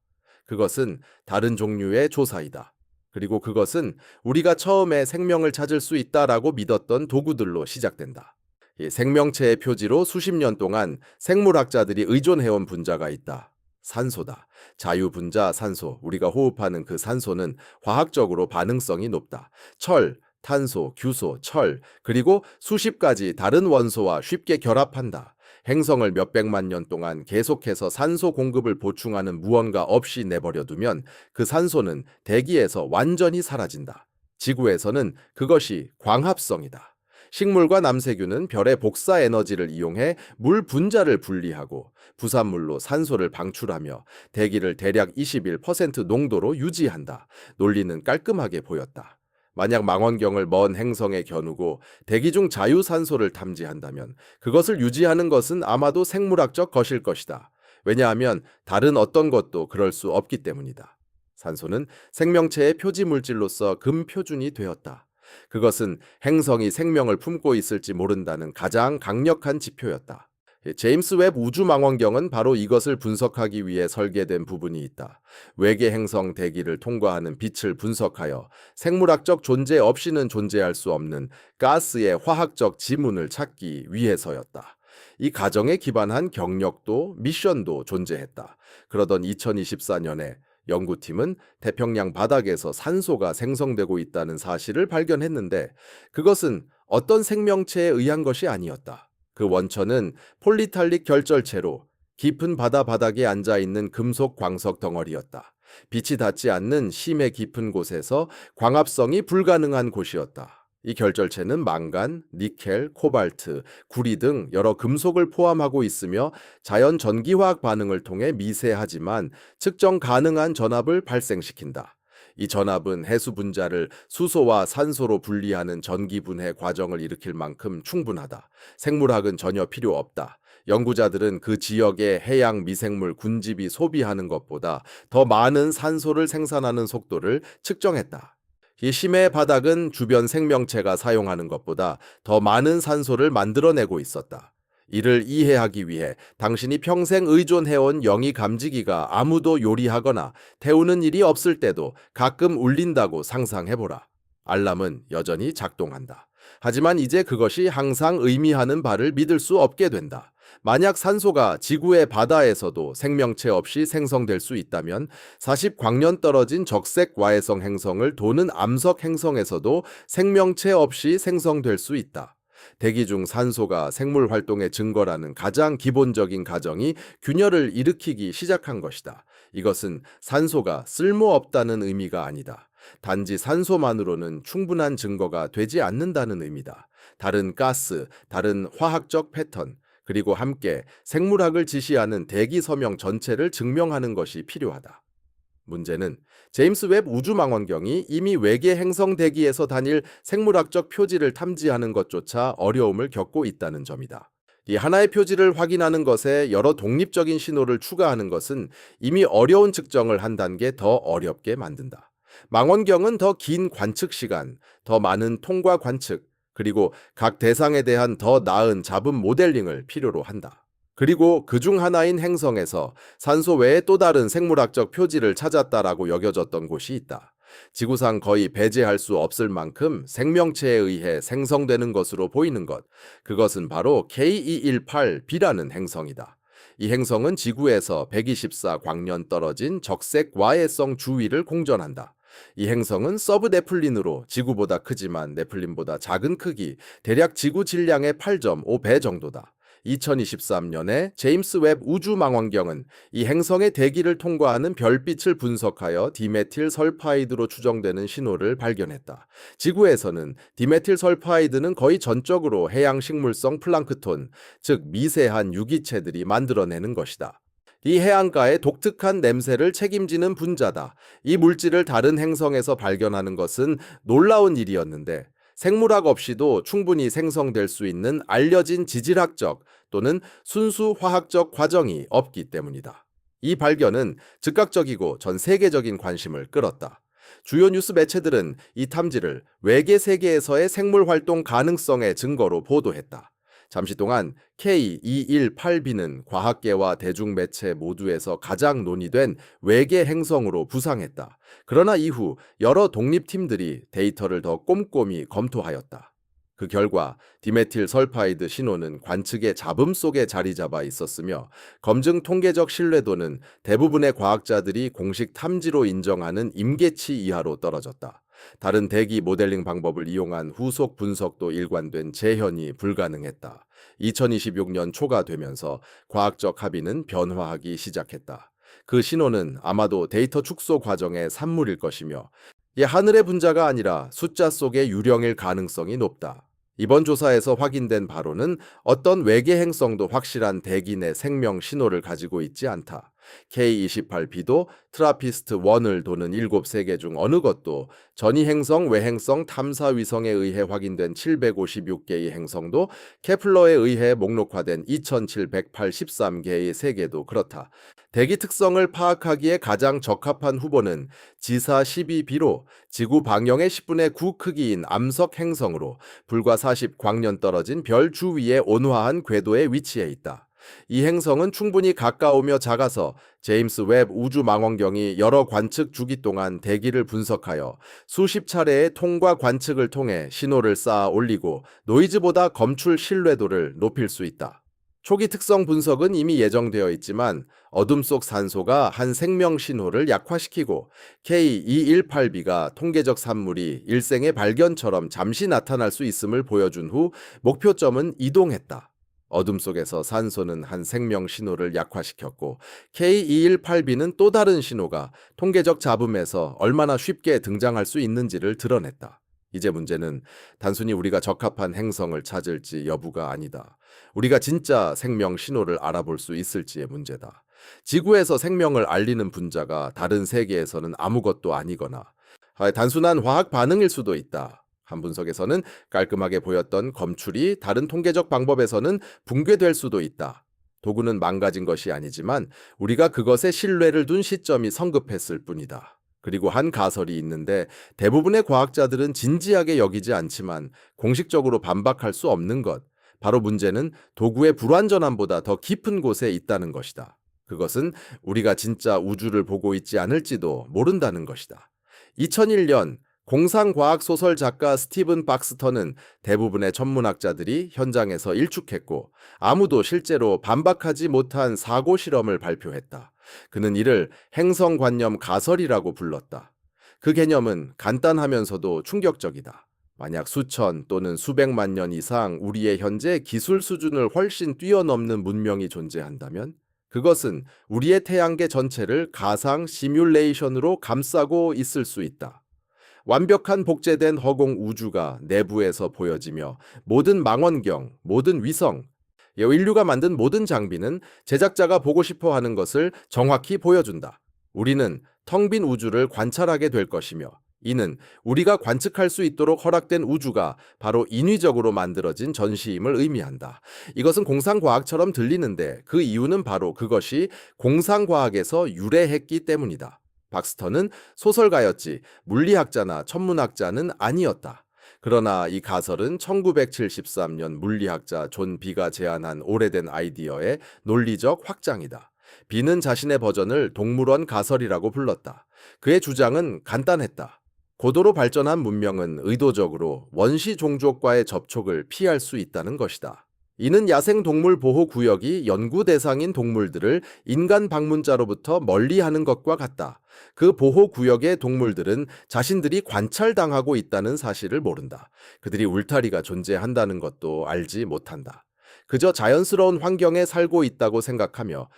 S1: 그것은 다른 종류의 조사이다. 그리고 그것은 우리가 처음에 생명을 찾을 수 있다라고 믿었던 도구들로 시작된다. 이 생명체의 표지로 수십 년 동안 생물학자들이 의존해온 분자가 있다. 산소다. 자유분자 산소, 우리가 호흡하는 그 산소는 화학적으로 반응성이 높다. 철, 탄소, 규소, 철, 그리고 수십 가지 다른 원소와 쉽게 결합한다. 행성을 몇백만 년 동안 계속해서 산소 공급을 보충하는 무언가 없이 내버려두면 그 산소는 대기에서 완전히 사라진다. 지구에서는 그것이 광합성이다. 식물과 남세균은 별의 복사 에너지를 이용해 물 분자를 분리하고 부산물로 산소를 방출하며 대기를 대략 21% 농도로 유지한다. 논리는 깔끔하게 보였다. 만약 망원경을 먼 행성에 겨누고 대기 중 자유산소를 탐지한다면 그것을 유지하는 것은 아마도 생물학적 것일 것이다. 왜냐하면 다른 어떤 것도 그럴 수 없기 때문이다. 산소는 생명체의 표지 물질로서 금표준이 되었다. 그것은 행성이 생명을 품고 있을지 모른다는 가장 강력한 지표였다. 제임스 웹 우주망원경은 바로 이것을 분석하기 위해 설계된 부분이 있다. 외계 행성 대기를 통과하는 빛을 분석하여 생물학적 존재 없이는 존재할 수 없는 가스의 화학적 지문을 찾기 위해서였다. 이 가정에 기반한 경력도 미션도 존재했다. 그러던 2024년에 연구팀은 태평양 바닥에서 산소가 생성되고 있다는 사실을 발견했는데 그것은 어떤 생명체에 의한 것이 아니었다. 그 원천은 폴리탈릭 결절체로 깊은 바다 바닥에 앉아있는 금속 광석 덩어리였다. 빛이 닿지 않는 심해 깊은 곳에서 광합성이 불가능한 곳이었다. 이 결절체는 망간, 니켈, 코발트, 구리 등 여러 금속을 포함하고 있으며 자연 전기화학 반응을 통해 미세하지만 측정 가능한 전압을 발생시킨다. 이 전압은 해수 분자를 수소와 산소로 분리하는 전기 분해 과정을 일으킬 만큼 충분하다. 생물학은 전혀 필요 없다. 연구자들은 그 지역의 해양 미생물 군집이 소비하는 것보다 더 많은 산소를 생산하는 속도를 측정했다. 이 심해의 바닥은 주변 생명체가 사용하는 것보다 더 많은 산소를 만들어내고 있었다. 이를 이해하기 위해 당신이 평생 의존해온 영이 감지기가 아무도 요리하거나 태우는 일이 없을 때도 가끔 울린다고 상상해보라. 알람은 여전히 작동한다. 하지만 이제 그것이 항상 의미하는 바를 믿을 수 없게 된다. 만약 산소가 지구의 바다에서도 생명체 없이 생성될 수 있다면 40광년 떨어진 적색 와해성 행성을 도는 암석 행성에서도 생명체 없이 생성될 수 있다. 대기 중 산소가 생물 활동의 증거라는 가장 기본적인 가정이 균열을 일으키기 시작한 것이다. 이것은 산소가 쓸모없다는 의미가 아니다. 단지 산소만으로는 충분한 증거가 되지 않는다는 의미다. 다른 가스, 다른 화학적 패턴, 그리고 함께 생물학을 지시하는 대기 서명 전체를 증명하는 것이 필요하다. 문제는 제임스 웹 우주망원경이 이미 외계 행성 대기에서 다닐 생물학적 표지를 탐지하는 것조차 어려움을 겪고 있다는 점이다. 이 하나의 표지를 확인하는 것에 여러 독립적인 신호를 추가하는 것은 이미 어려운 측정을 한 단계 더 어렵게 만든다. 망원경은 더 긴 관측 시간, 더 많은 통과 관측, 그리고 각 대상에 대한 더 나은 잡음 모델링을 필요로 한다. 그리고 그중 하나인 행성에서 산소 외에 또 다른 생물학적 표지를 찾았다라고 여겨졌던 곳이 있다. 지구상 거의 배제할 수 없을 만큼 생명체에 의해 생성되는 것으로 보이는 것. 그것은 바로 K218b라는 행성이다. 이 행성은 지구에서 124광년 떨어진 적색 와해성 주위를 공전한다. 이 행성은 서브 네플린으로 지구보다 크지만 네플린보다 작은 크기, 대략 지구 질량의 8.5배 정도다. 2023년에 제임스 웹 우주망원경은 이 행성의 대기를 통과하는 별빛을 분석하여 디메틸 설파이드로 추정되는 신호를 발견했다. 지구에서는 디메틸 설파이드는 거의 전적으로 해양 식물성 플랑크톤, 즉 미세한 유기체들이 만들어내는 것이다. 이 해안가의 독특한 냄새를 책임지는 분자다. 이 물질을 다른 행성에서 발견하는 것은 놀라운 일이었는데 생물학 없이도 충분히 생성될 수 있는 알려진 지질학적 또는 순수 화학적 과정이 없기 때문이다. 이 발견은 즉각적이고 전 세계적인 관심을 끌었다. 주요 뉴스 매체들은 이 탐지를 외계 세계에서의 생물 활동 가능성의 증거로 보도했다. 잠시 동안 K218b는 과학계와 대중매체 모두에서 가장 논의된 외계 행성으로 부상했다. 그러나 이후 여러 독립팀들이 데이터를 더 꼼꼼히 검토하였다. 그 결과 디메틸 설파이드 신호는 관측의 잡음 속에 자리 잡아 있었으며 검증 통계적 신뢰도는 대부분의 과학자들이 공식 탐지로 인정하는 임계치 이하로 떨어졌다. 다른 대기 모델링 방법을 이용한 후속 분석도 일관된 재현이 불가능했다. 2026년 초가 되면서 과학적 합의는 변화하기 시작했다. 그 신호는 아마도 데이터 축소 과정의 산물일 것이며 이 하늘의 분자가 아니라 숫자 속의 유령일 가능성이 높다. 이번 조사에서 확인된 바로는 어떤 외계 행성도 확실한 대기 내 생명 신호를 가지고 있지 않다. K28b도 트라피스트-1을 도는 7세계 중 어느 것도 전이행성, 외행성 탐사 위성에 의해 확인된 756개의 행성도 케플러에 의해 목록화된 2783개의 세계도 그렇다. 대기 특성을 파악하기에 가장 적합한 후보는 지사 12b로 지구 방영의 10분의 9 크기인 암석 행성으로 불과 40광년 떨어진 별 주위의 온화한 궤도에 위치해 있다. 이 행성은 충분히 가까우며 작아서 제임스 웹 우주망원경이 여러 관측 주기 동안 대기를 분석하여 수십 차례의 통과 관측을 통해 신호를 쌓아 올리고 노이즈보다 검출 신뢰도를 높일 수 있다. 초기 특성 분석은 이미 예정되어 있지만 어둠 속 산소가 한 생명 신호를 약화시키고 K218b가 통계적 산물이 일생의 발견처럼 잠시 나타날 수 있음을 보여준 후 목표점은 이동했다. 어둠 속에서 산소는 한 생명 신호를 약화시켰고 K218b는 또 다른 신호가 통계적 잡음에서 얼마나 쉽게 등장할 수 있는지를 드러냈다. 이제 문제는 단순히 우리가 적합한 행성을 찾을지 여부가 아니다. 우리가 진짜 생명 신호를 알아볼 수 있을지의 문제다. 지구에서 생명을 알리는 분자가 다른 세계에서는 아무것도 아니거나 단순한 화학 반응일 수도 있다. 한 분석에서는 깔끔하게 보였던 검출이 다른 통계적 방법에서는 붕괴될 수도 있다. 도구는 망가진 것이 아니지만 우리가 그것에 신뢰를 둔 시점이 성급했을 뿐이다. 그리고 한 가설이 있는데 대부분의 과학자들은 진지하게 여기지 않지만 공식적으로 반박할 수 없는 것. 바로 문제는 도구의 불완전함보다 더 깊은 곳에 있다는 것이다. 그것은 우리가 진짜 우주를 보고 있지 않을지도 모른다는 것이다. 2001년 공상과학 소설 작가 스티븐 박스터는 대부분의 천문학자들이 현장에서 일축했고 아무도 실제로 반박하지 못한 사고 실험을 발표했다. 그는 이를 행성관념 가설이라고 불렀다. 그 개념은 간단하면서도 충격적이다. 만약 수천 또는 수백만 년 이상 우리의 현재 기술 수준을 훨씬 뛰어넘는 문명이 존재한다면 그것은 우리의 태양계 전체를 가상 시뮬레이션으로 감싸고 있을 수 있다. 완벽한 복제된 허공 우주가 내부에서 보여지며 모든 망원경, 모든 위성, 인류가 만든 모든 장비는 제작자가 보고 싶어 하는 것을 정확히 보여준다. 우리는 텅 빈 우주를 관찰하게 될 것이며 이는 우리가 관측할 수 있도록 허락된 우주가 바로 인위적으로 만들어진 전시임을 의미한다. 이것은 공상과학처럼 들리는데 그 이유는 바로 그것이 공상과학에서 유래했기 때문이다. 박스터는 소설가였지 물리학자나 천문학자는 아니었다. 그러나 이 가설은 1973년 물리학자 존 비가 제안한 오래된 아이디어의 논리적 확장이다. 비는 자신의 버전을 동물원 가설이라고 불렀다. 그의 주장은 간단했다. 고도로 발전한 문명은 의도적으로 원시 종족과의 접촉을 피할 수 있다는 것이다. 이는 야생동물 보호구역이 연구 대상인 동물들을 인간 방문자로부터 멀리하는 것과 같다. 그 보호구역의 동물들은 자신들이 관찰당하고 있다는 사실을 모른다. 그들이 울타리가 존재한다는 것도 알지 못한다. 그저 자연스러운 환경에 살고 있다고 생각하며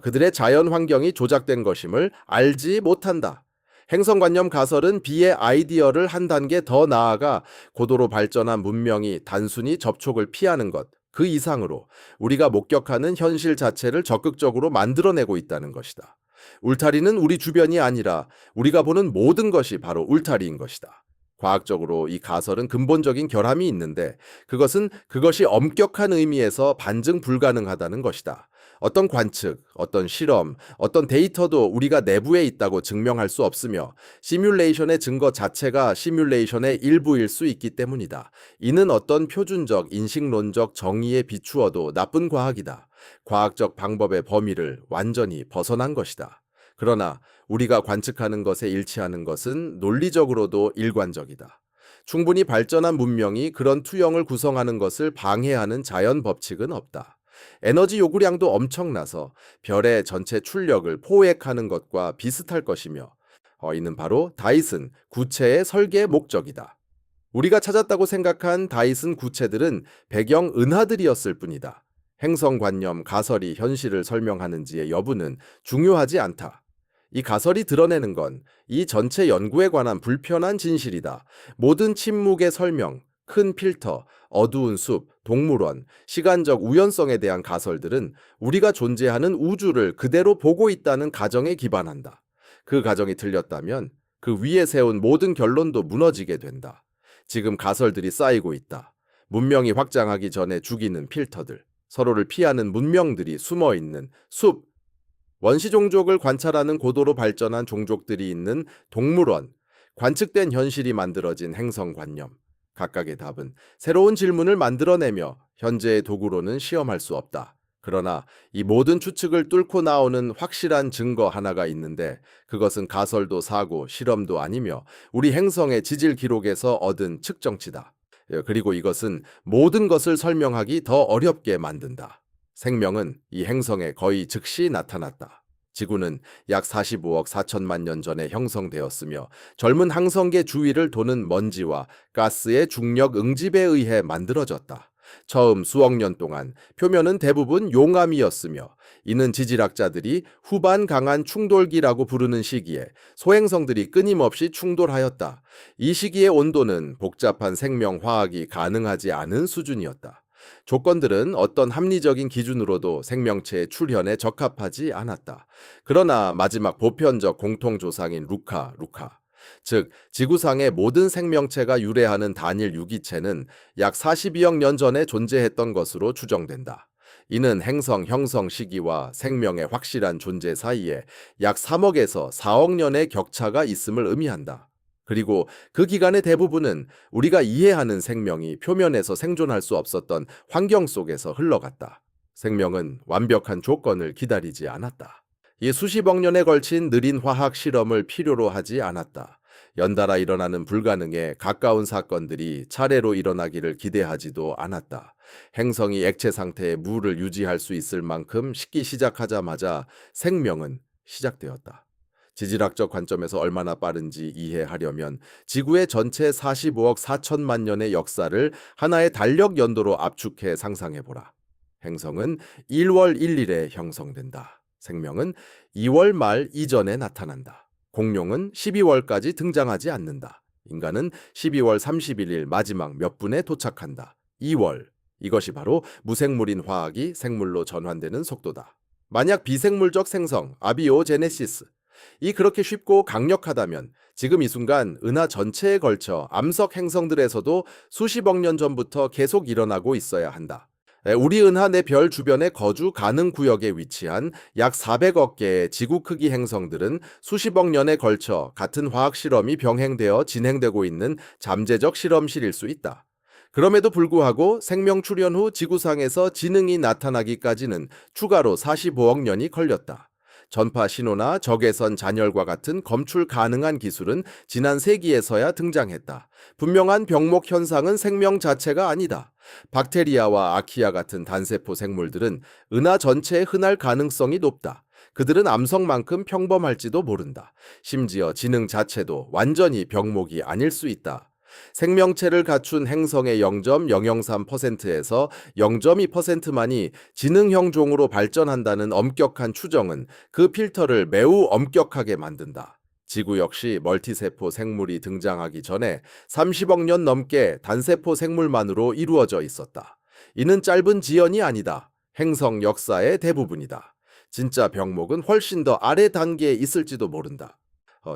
S1: 그들의 자연 환경이 조작된 것임을 알지 못한다. 행성관념 가설은 비의 아이디어를 한 단계 더 나아가 고도로 발전한 문명이 단순히 접촉을 피하는 것, 그 이상으로 우리가 목격하는 현실 자체를 적극적으로 만들어내고 있다는 것이다. 울타리는 우리 주변이 아니라 우리가 보는 모든 것이 바로 울타리인 것이다. 과학적으로 이 가설은 근본적인 결함이 있는데 그것이 엄격한 의미에서 반증 불가능하다는 것이다. 어떤 관측, 어떤 실험, 어떤 데이터도 우리가 내부에 있다고 증명할 수 없으며 시뮬레이션의 증거 자체가 시뮬레이션의 일부일 수 있기 때문이다. 이는 어떤 표준적 인식론적 정의에 비추어도 나쁜 과학이다. 과학적 방법의 범위를 완전히 벗어난 것이다. 그러나 우리가 관측하는 것에 일치하는 것은 논리적으로도 일관적이다. 충분히 발전한 문명이 그런 투영을 구성하는 것을 방해하는 자연 법칙은 없다. 에너지 요구량도 엄청나서 별의 전체 출력을 포획하는 것과 비슷할 것이며 이는 바로 다이슨 구체의 설계 목적이다. 우리가 찾았다고 생각한 다이슨 구체들은 배경 은하들이었을 뿐이다. 행성관념 가설이 현실을 설명하는지의 여부는 중요하지 않다. 이 가설이 드러내는 건 이 전체 연구에 관한 불편한 진실이다. 모든 침묵의 설명, 큰 필터, 어두운 숲, 동물원, 시간적 우연성에 대한 가설들은 우리가 존재하는 우주를 그대로 보고 있다는 가정에 기반한다. 그 가정이 틀렸다면 그 위에 세운 모든 결론도 무너지게 된다. 지금 가설들이 쌓이고 있다. 문명이 확장하기 전에 죽이는 필터들, 서로를 피하는 문명들이 숨어있는 숲, 원시 종족을 관찰하는 고도로 발전한 종족들이 있는 동물원, 관측된 현실이 만들어진 행성관념. 각각의 답은 새로운 질문을 만들어내며 현재의 도구로는 시험할 수 없다. 그러나 이 모든 추측을 뚫고 나오는 확실한 증거 하나가 있는데 그것은 가설도 사고 실험도 아니며 우리 행성의 지질 기록에서 얻은 측정치다. 그리고 이것은 모든 것을 설명하기 더 어렵게 만든다. 생명은 이 행성에 거의 즉시 나타났다. 지구는 약 45억 4천만 년 전에 형성되었으며 젊은 항성계 주위를 도는 먼지와 가스의 중력 응집에 의해 만들어졌다. 처음 수억 년 동안 표면은 대부분 용암이었으며 이는 지질학자들이 후반 강한 충돌기라고 부르는 시기에 소행성들이 끊임없이 충돌하였다. 이 시기의 온도는 복잡한 생명화학이 가능하지 않은 수준이었다. 조건들은 어떤 합리적인 기준으로도 생명체의 출현에 적합하지 않았다. 그러나 마지막 보편적 공통조상인 루카. 즉, 지구상의 모든 생명체가 유래하는 단일 유기체는 약 42억 년 전에 존재했던 것으로 추정된다. 이는 행성 형성 시기와 생명의 확실한 존재 사이에 약 3억에서 4억 년의 격차가 있음을 의미한다. 그리고 그 기간의 대부분은 우리가 이해하는 생명이 표면에서 생존할 수 없었던 환경 속에서 흘러갔다. 생명은 완벽한 조건을 기다리지 않았다. 이 수십억 년에 걸친 느린 화학 실험을 필요로 하지 않았다. 연달아 일어나는 불가능에 가까운 사건들이 차례로 일어나기를 기대하지도 않았다. 행성이 액체 상태의 물을 유지할 수 있을 만큼 식기 시작하자마자 생명은 시작되었다. 지질학적 관점에서 얼마나 빠른지 이해하려면 지구의 전체 45억 4천만 년의 역사를 하나의 달력 연도로 압축해 상상해보라. 행성은 1월 1일에 형성된다. 생명은 2월 말 이전에 나타난다. 공룡은 12월까지 등장하지 않는다. 인간은 12월 31일 마지막 몇 분에 도착한다. 2월. 이것이 바로 무생물인 화학이 생물로 전환되는 속도다. 만약 비생물적 생성, 아비오제네시스, 이 그렇게 쉽고 강력하다면 지금 이 순간 은하 전체에 걸쳐 암석 행성들에서도 수십억 년 전부터 계속 일어나고 있어야 한다. 우리 은하 내 별 주변의 거주 가능 구역에 위치한 약 400억 개의 지구 크기 행성들은 수십억 년에 걸쳐 같은 화학 실험이 병행되어 진행되고 있는 잠재적 실험실일 수 있다. 그럼에도 불구하고 생명 출현 후 지구상에서 지능이 나타나기까지는 추가로 45억 년이 걸렸다. 전파 신호나 적외선 잔열과 같은 검출 가능한 기술은 지난 세기에서야 등장했다. 분명한 병목 현상은 생명 자체가 아니다. 박테리아와 아키아 같은 단세포 생물들은 은하 전체에 흔할 가능성이 높다. 그들은 암석만큼 평범할지도 모른다. 심지어 지능 자체도 완전히 병목이 아닐 수 있다. 생명체를 갖춘 행성의 0.003%에서 0.2%만이 지능형 종으로 발전한다는 엄격한 추정은 그 필터를 매우 엄격하게 만든다. 지구 역시 멀티세포 생물이 등장하기 전에 30억 년 넘게 단세포 생물만으로 이루어져 있었다. 이는 짧은 지연이 아니다. 행성 역사의 대부분이다. 진짜 병목은 훨씬 더 아래 단계에 있을지도 모른다.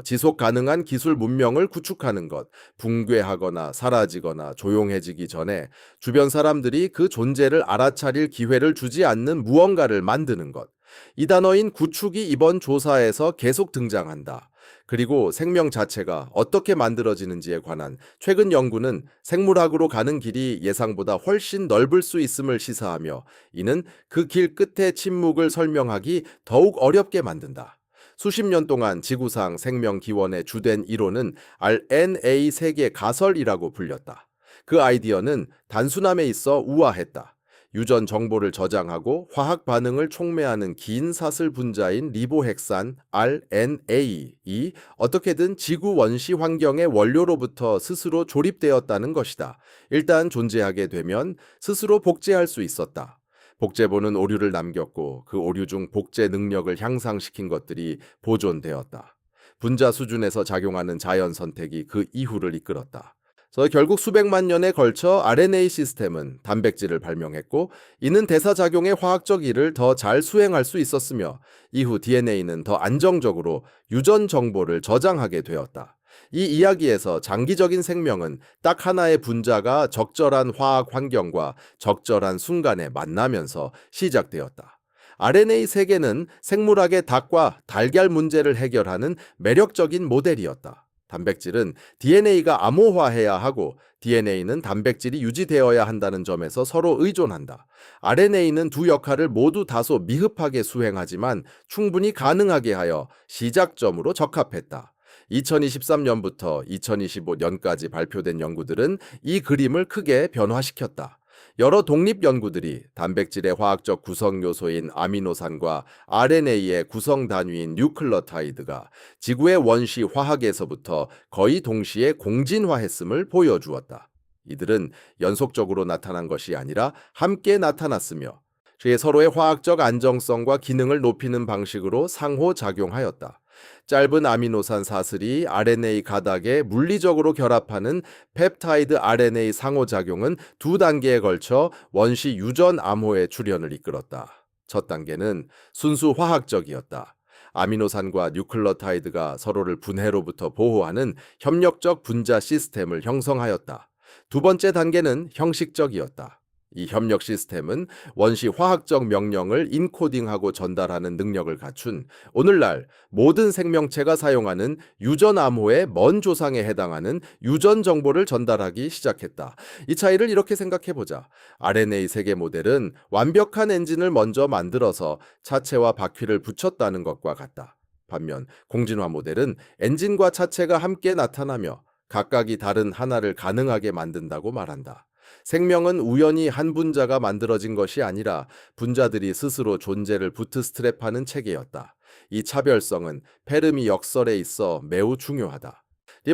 S1: 지속 가능한 기술 문명을 구축하는 것, 붕괴하거나 사라지거나 조용해지기 전에 주변 사람들이 그 존재를 알아차릴 기회를 주지 않는 무언가를 만드는 것. 이 단어인 구축이 이번 조사에서 계속 등장한다. 그리고 생명 자체가 어떻게 만들어지는지에 관한 최근 연구는 생물학으로 가는 길이 예상보다 훨씬 넓을 수 있음을 시사하며 이는 그 길 끝의 침묵을 설명하기 더욱 어렵게 만든다. 수십 년 동안 지구상 생명 기원의 주된 이론은 RNA 세계 가설이라고 불렸다. 그 아이디어는 단순함에 있어 우아했다. 유전 정보를 저장하고 화학 반응을 촉매하는 긴 사슬 분자인 리보핵산 RNA이 어떻게든 지구 원시 환경의 원료로부터 스스로 조립되었다는 것이다. 일단 존재하게 되면 스스로 복제할 수 있었다. 복제본은 오류를 남겼고 그 오류 중 복제 능력을 향상시킨 것들이 보존되었다. 분자 수준에서 작용하는 자연 선택이 그 이후를 이끌었다. 그래서 결국 수백만 년에 걸쳐 RNA 시스템은 단백질을 발명했고 이는 대사작용의 화학적 일을 더 잘 수행할 수 있었으며 이후 DNA는 더 안정적으로 유전 정보를 저장하게 되었다. 이 이야기에서 장기적인 생명은 딱 하나의 분자가 적절한 화학 환경과 적절한 순간에 만나면서 시작되었다. RNA 세계는 생물학의 닭과 달걀 문제를 해결하는 매력적인 모델이었다. 단백질은 DNA가 암호화해야 하고 DNA는 단백질이 유지되어야 한다는 점에서 서로 의존한다. RNA는 두 역할을 모두 다소 미흡하게 수행하지만 충분히 가능하게 하여 시작점으로 적합했다. 2023년부터 2025년까지 발표된 연구들은 이 그림을 크게 변화시켰다. 여러 독립 연구들이 단백질의 화학적 구성 요소인 아미노산과 RNA의 구성 단위인 뉴클레오타이드가 지구의 원시 화학에서부터 거의 동시에 공진화했음을 보여주었다. 이들은 연속적으로 나타난 것이 아니라 함께 나타났으며 서로의 화학적 안정성과 기능을 높이는 방식으로 상호작용하였다. 짧은 아미노산 사슬이 RNA 가닥에 물리적으로 결합하는 펩타이드 RNA 상호작용은 두 단계에 걸쳐 원시 유전 암호의 출현을 이끌었다. 첫 단계는 순수 화학적이었다. 아미노산과 뉴클러타이드가 서로를 분해로부터 보호하는 협력적 분자 시스템을 형성하였다. 두 번째 단계는 형식적이었다. 이 협력 시스템은 원시 화학적 명령을 인코딩하고 전달하는 능력을 갖춘 오늘날 모든 생명체가 사용하는 유전 암호의 먼 조상에 해당하는 유전 정보를 전달하기 시작했다. 이 차이를 이렇게 생각해 보자. RNA 세계 모델은 완벽한 엔진을 먼저 만들어서 차체와 바퀴를 붙였다는 것과 같다. 반면 공진화 모델은 엔진과 차체가 함께 나타나며 각각이 다른 하나를 가능하게 만든다고 말한다. 생명은 우연히 한 분자가 만들어진 것이 아니라 분자들이 스스로 존재를 부트스트랩하는 체계였다. 이 차별성은 페르미 역설에 있어 매우 중요하다.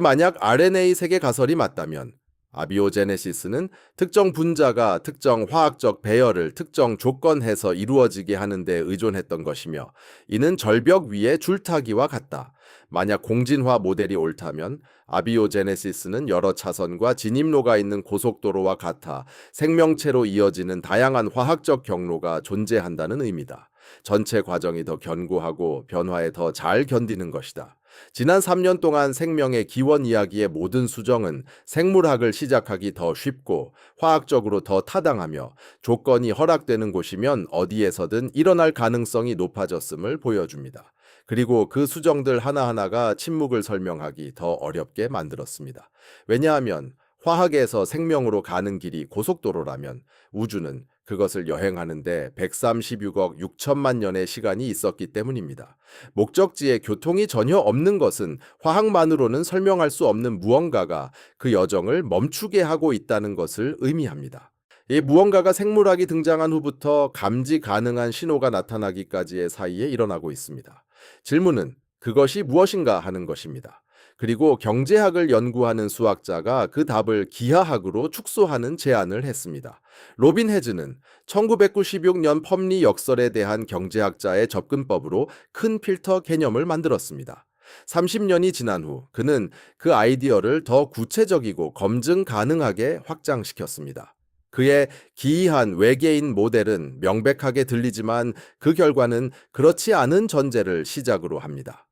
S1: 만약 RNA 세계 가설이 맞다면 아비오제네시스는 특정 분자가 특정 화학적 배열을 특정 조건해서 이루어지게 하는 데 의존했던 것이며 이는 절벽 위의 줄타기와 같다. 만약 공진화 모델이 옳다면 아비오제네시스는 여러 차선과 진입로가 있는 고속도로와 같아 생명체로 이어지는 다양한 화학적 경로가 존재한다는 의미다. 전체 과정이 더 견고하고 변화에 더 잘 견디는 것이다. 지난 3년 동안 생명의 기원 이야기의 모든 수정은 생물학을 시작하기 더 쉽고 화학적으로 더 타당하며 조건이 허락되는 곳이면 어디에서든 일어날 가능성이 높아졌음을 보여줍니다. 그리고 그 수정들 하나하나가 침묵을 설명하기 더 어렵게 만들었습니다. 왜냐하면 화학에서 생명으로 가는 길이 고속도로라면 우주는 그것을 여행하는데 136억 6천만 년의 시간이 있었기 때문입니다. 목적지에 교통이 전혀 없는 것은 화학만으로는 설명할 수 없는 무언가가 그 여정을 멈추게 하고 있다는 것을 의미합니다. 이 무언가가 생물학이 등장한 후부터 감지 가능한 신호가 나타나기까지의 사이에 일어나고 있습니다. 질문은 그것이 무엇인가 하는 것입니다. 그리고 경제학을 연구하는 수학자가 그 답을 기하학으로 축소하는 제안을 했습니다. 로빈 헤즈는 1996년 펌리 역설에 대한 경제학자의 접근법으로 큰 필터 개념을 만들었습니다. 30년이 지난 후 그는 그 아이디어를 더 구체적이고 검증 가능하게 확장시켰습니다. 그의 기이한 외계인 모델은 명백하게 들리지만 그 결과는 그렇지 않은 전제를 시작으로 합니다.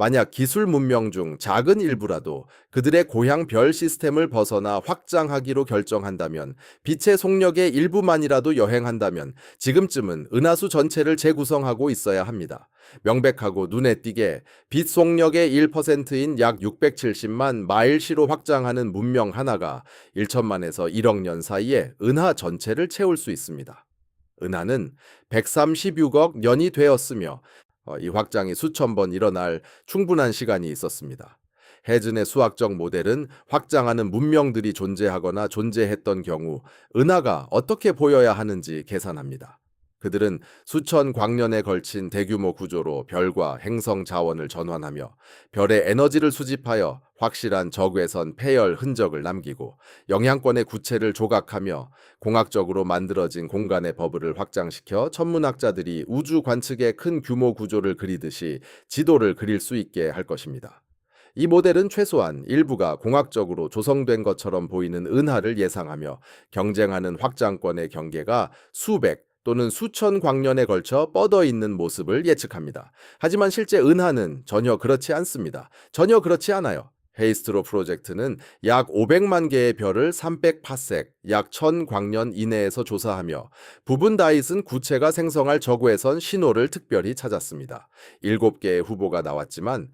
S1: 만약 기술 문명 중 작은 일부라도 그들의 고향 별 시스템을 벗어나 확장하기로 결정한다면, 빛의 속력의 일부만이라도 여행한다면 지금쯤은 은하수 전체를 재구성하고 있어야 합니다. 명백하고 눈에 띄게 빛 속력의 1%인 약 670만 마일시로 확장하는 문명 하나가 1천만에서 1억 년 사이에 은하 전체를 채울 수 있습니다. 은하는 136억 년이 되었으며 이 확장이 수천 번 일어날 충분한 시간이 있었습니다. 헤즌의 수학적 모델은 확장하는 문명들이 존재하거나 존재했던 경우 은하가 어떻게 보여야 하는지 계산합니다. 그들은 수천 광년에 걸친 대규모 구조로 별과 행성 자원을 전환하며 별의 에너지를 수집하여 확실한 적외선 폐열 흔적을 남기고 영향권의 구체를 조각하며 공학적으로 만들어진 공간의 버블을 확장시켜 천문학자들이 우주 관측의 큰 규모 구조를 그리듯이 지도를 그릴 수 있게 할 것입니다. 이 모델은 최소한 일부가 공학적으로 조성된 것처럼 보이는 은하를 예상하며 경쟁하는 확장권의 경계가 수백 또는 수천 광년에 걸쳐 뻗어 있는 모습을 예측합니다. 하지만 실제 은하는 전혀 그렇지 않습니다. 전혀 그렇지 않아요. 헤이스트로 프로젝트는 약 500만 개의 별을 300파섹, 약 1000광년 이내에서 조사하며 부분 다이슨 구체가 생성할 적외선 신호를 특별히 찾았습니다. 7개의 후보가 나왔지만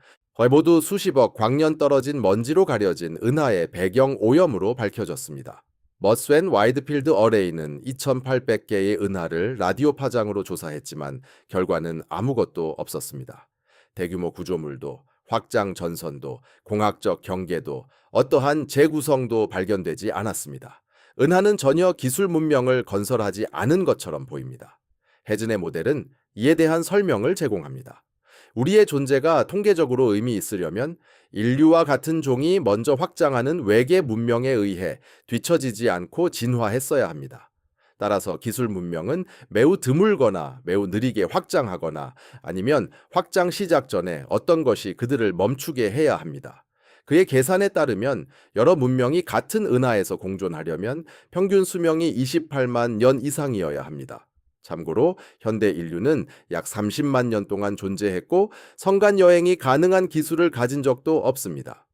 S1: 모두 수십억 광년 떨어진 먼지로 가려진 은하의 배경 오염으로 밝혀졌습니다. 머스앤 와이드필드 어레이는 2800개의 은하를 라디오 파장으로 조사했지만 결과는 아무것도 없었습니다. 대규모 구조물도 확장 전선도 공학적 경계도 어떠한 재구성도 발견되지 않았습니다. 은하는 전혀 기술 문명을 건설하지 않은 것처럼 보입니다. 헤즌의 모델은 이에 대한 설명을 제공합니다. 우리의 존재가 통계적으로 의미 있으려면 인류와 같은 종이 먼저 확장하는 외계 문명에 의해 뒤처지지 않고 진화했어야 합니다. 따라서 기술 문명은 매우 드물거나 매우 느리게 확장하거나 아니면 확장 시작 전에 어떤 것이 그들을 멈추게 해야 합니다. 그의 계산에 따르면 여러 문명이 같은 은하에서 공존하려면 평균 수명이 28만 년 이상이어야 합니다. 참고로 현대 인류는 약 30만 년 동안 존재했고 성간 여행이 가능한 기술을 가진 적도 없습니다.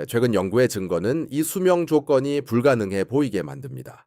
S1: 최근 연구의 증거는 이 수명 조건이 불가능해 보이게 만듭니다.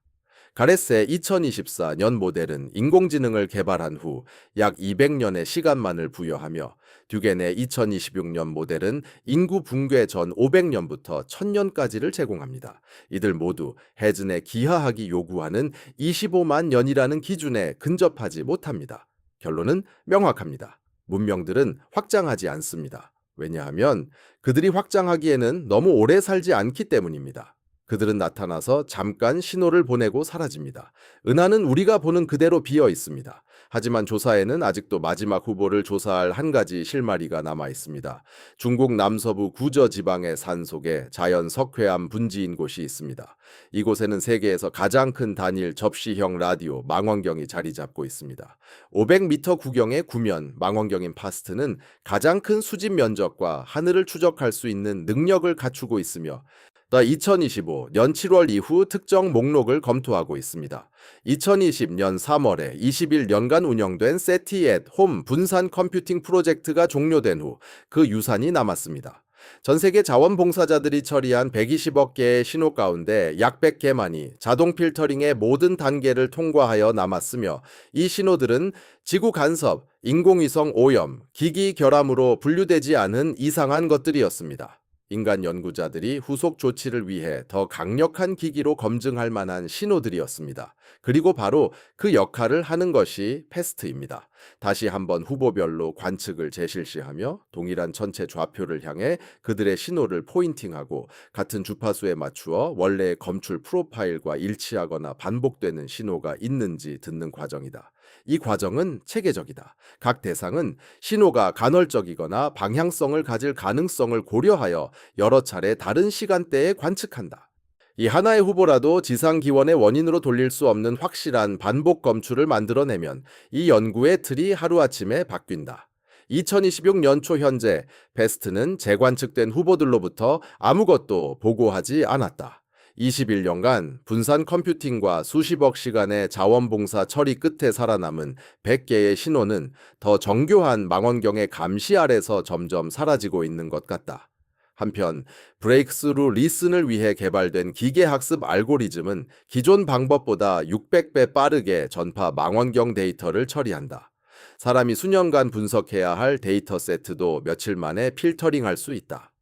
S1: 가레스의 2024년 모델은 인공지능을 개발한 후 약 200년의 시간만을 부여하며 듀겐의 2026년 모델은 인구 붕괴 전 500년부터 1000년까지를 제공합니다. 이들 모두 해즌에 기하학이 요구하는 25만 년이라는 기준에 근접하지 못합니다. 결론은 명확합니다. 문명들은 확장하지 않습니다. 왜냐하면 그들이 확장하기에는 너무 오래 살지 않기 때문입니다. 그들은 나타나서 잠깐 신호를 보내고 사라집니다. 은하는 우리가 보는 그대로 비어 있습니다. 하지만 조사에는 아직도 마지막 후보를 조사할 한 가지 실마리가 남아 있습니다. 중국 남서부 구저 지방의 산 속에 자연 석회암 분지인 곳이 있습니다. 이곳에는 세계에서 가장 큰 단일 접시형 라디오 망원경이 자리 잡고 있습니다. 500m 구경의 구면 망원경인 파스트는 가장 큰 수집 면적과 하늘을 추적할 수 있는 능력을 갖추고 있으며 2025년 7월 이후 특정 목록을 검토하고 있습니다. 2020년 3월에 21년간 운영된 세티@홈 분산 컴퓨팅 프로젝트가 종료된 후 그 유산이 남았습니다. 전 세계 자원봉사자들이 처리한 120억 개의 신호 가운데 약 100개만이 자동 필터링의 모든 단계를 통과하여 남았으며 이 신호들은 지구 간섭, 인공위성 오염, 기기 결함으로 분류되지 않은 이상한 것들이었습니다. 인간 연구자들이 후속 조치를 위해 더 강력한 기기로 검증할 만한 신호들이었습니다. 그리고 바로 그 역할을 하는 것이 패스트입니다. 다시 한번 후보별로 관측을 재실시하며 동일한 전체 좌표를 향해 그들의 신호를 포인팅하고 같은 주파수에 맞추어 원래의 검출 프로파일과 일치하거나 반복되는 신호가 있는지 듣는 과정이다. 이 과정은 체계적이다. 각 대상은 신호가 간헐적이거나 방향성을 가질 가능성을 고려하여 여러 차례 다른 시간대에 관측한다. 이 하나의 후보라도 지상 기원의 원인으로 돌릴 수 없는 확실한 반복 검출을 만들어내면 이 연구의 틀이 하루아침에 바뀐다. 2026년 초 현재 베스트는 재관측된 후보들로부터 아무것도 보고하지 않았다. 21년간 분산 컴퓨팅과 수십억 시간의 자원봉사 처리 끝에 살아남은 100개의 신호는 더 정교한 망원경의 감시 아래서 점점 사라지고 있는 것 같다. 한편 브레이크스루 리슨을 위해 개발된 기계학습 알고리즘은 기존 방법보다 600배 빠르게 전파 망원경 데이터를 처리한다. 사람이 수년간 분석해야 할 데이터 세트도 며칠 만에 필터링할 수 있다.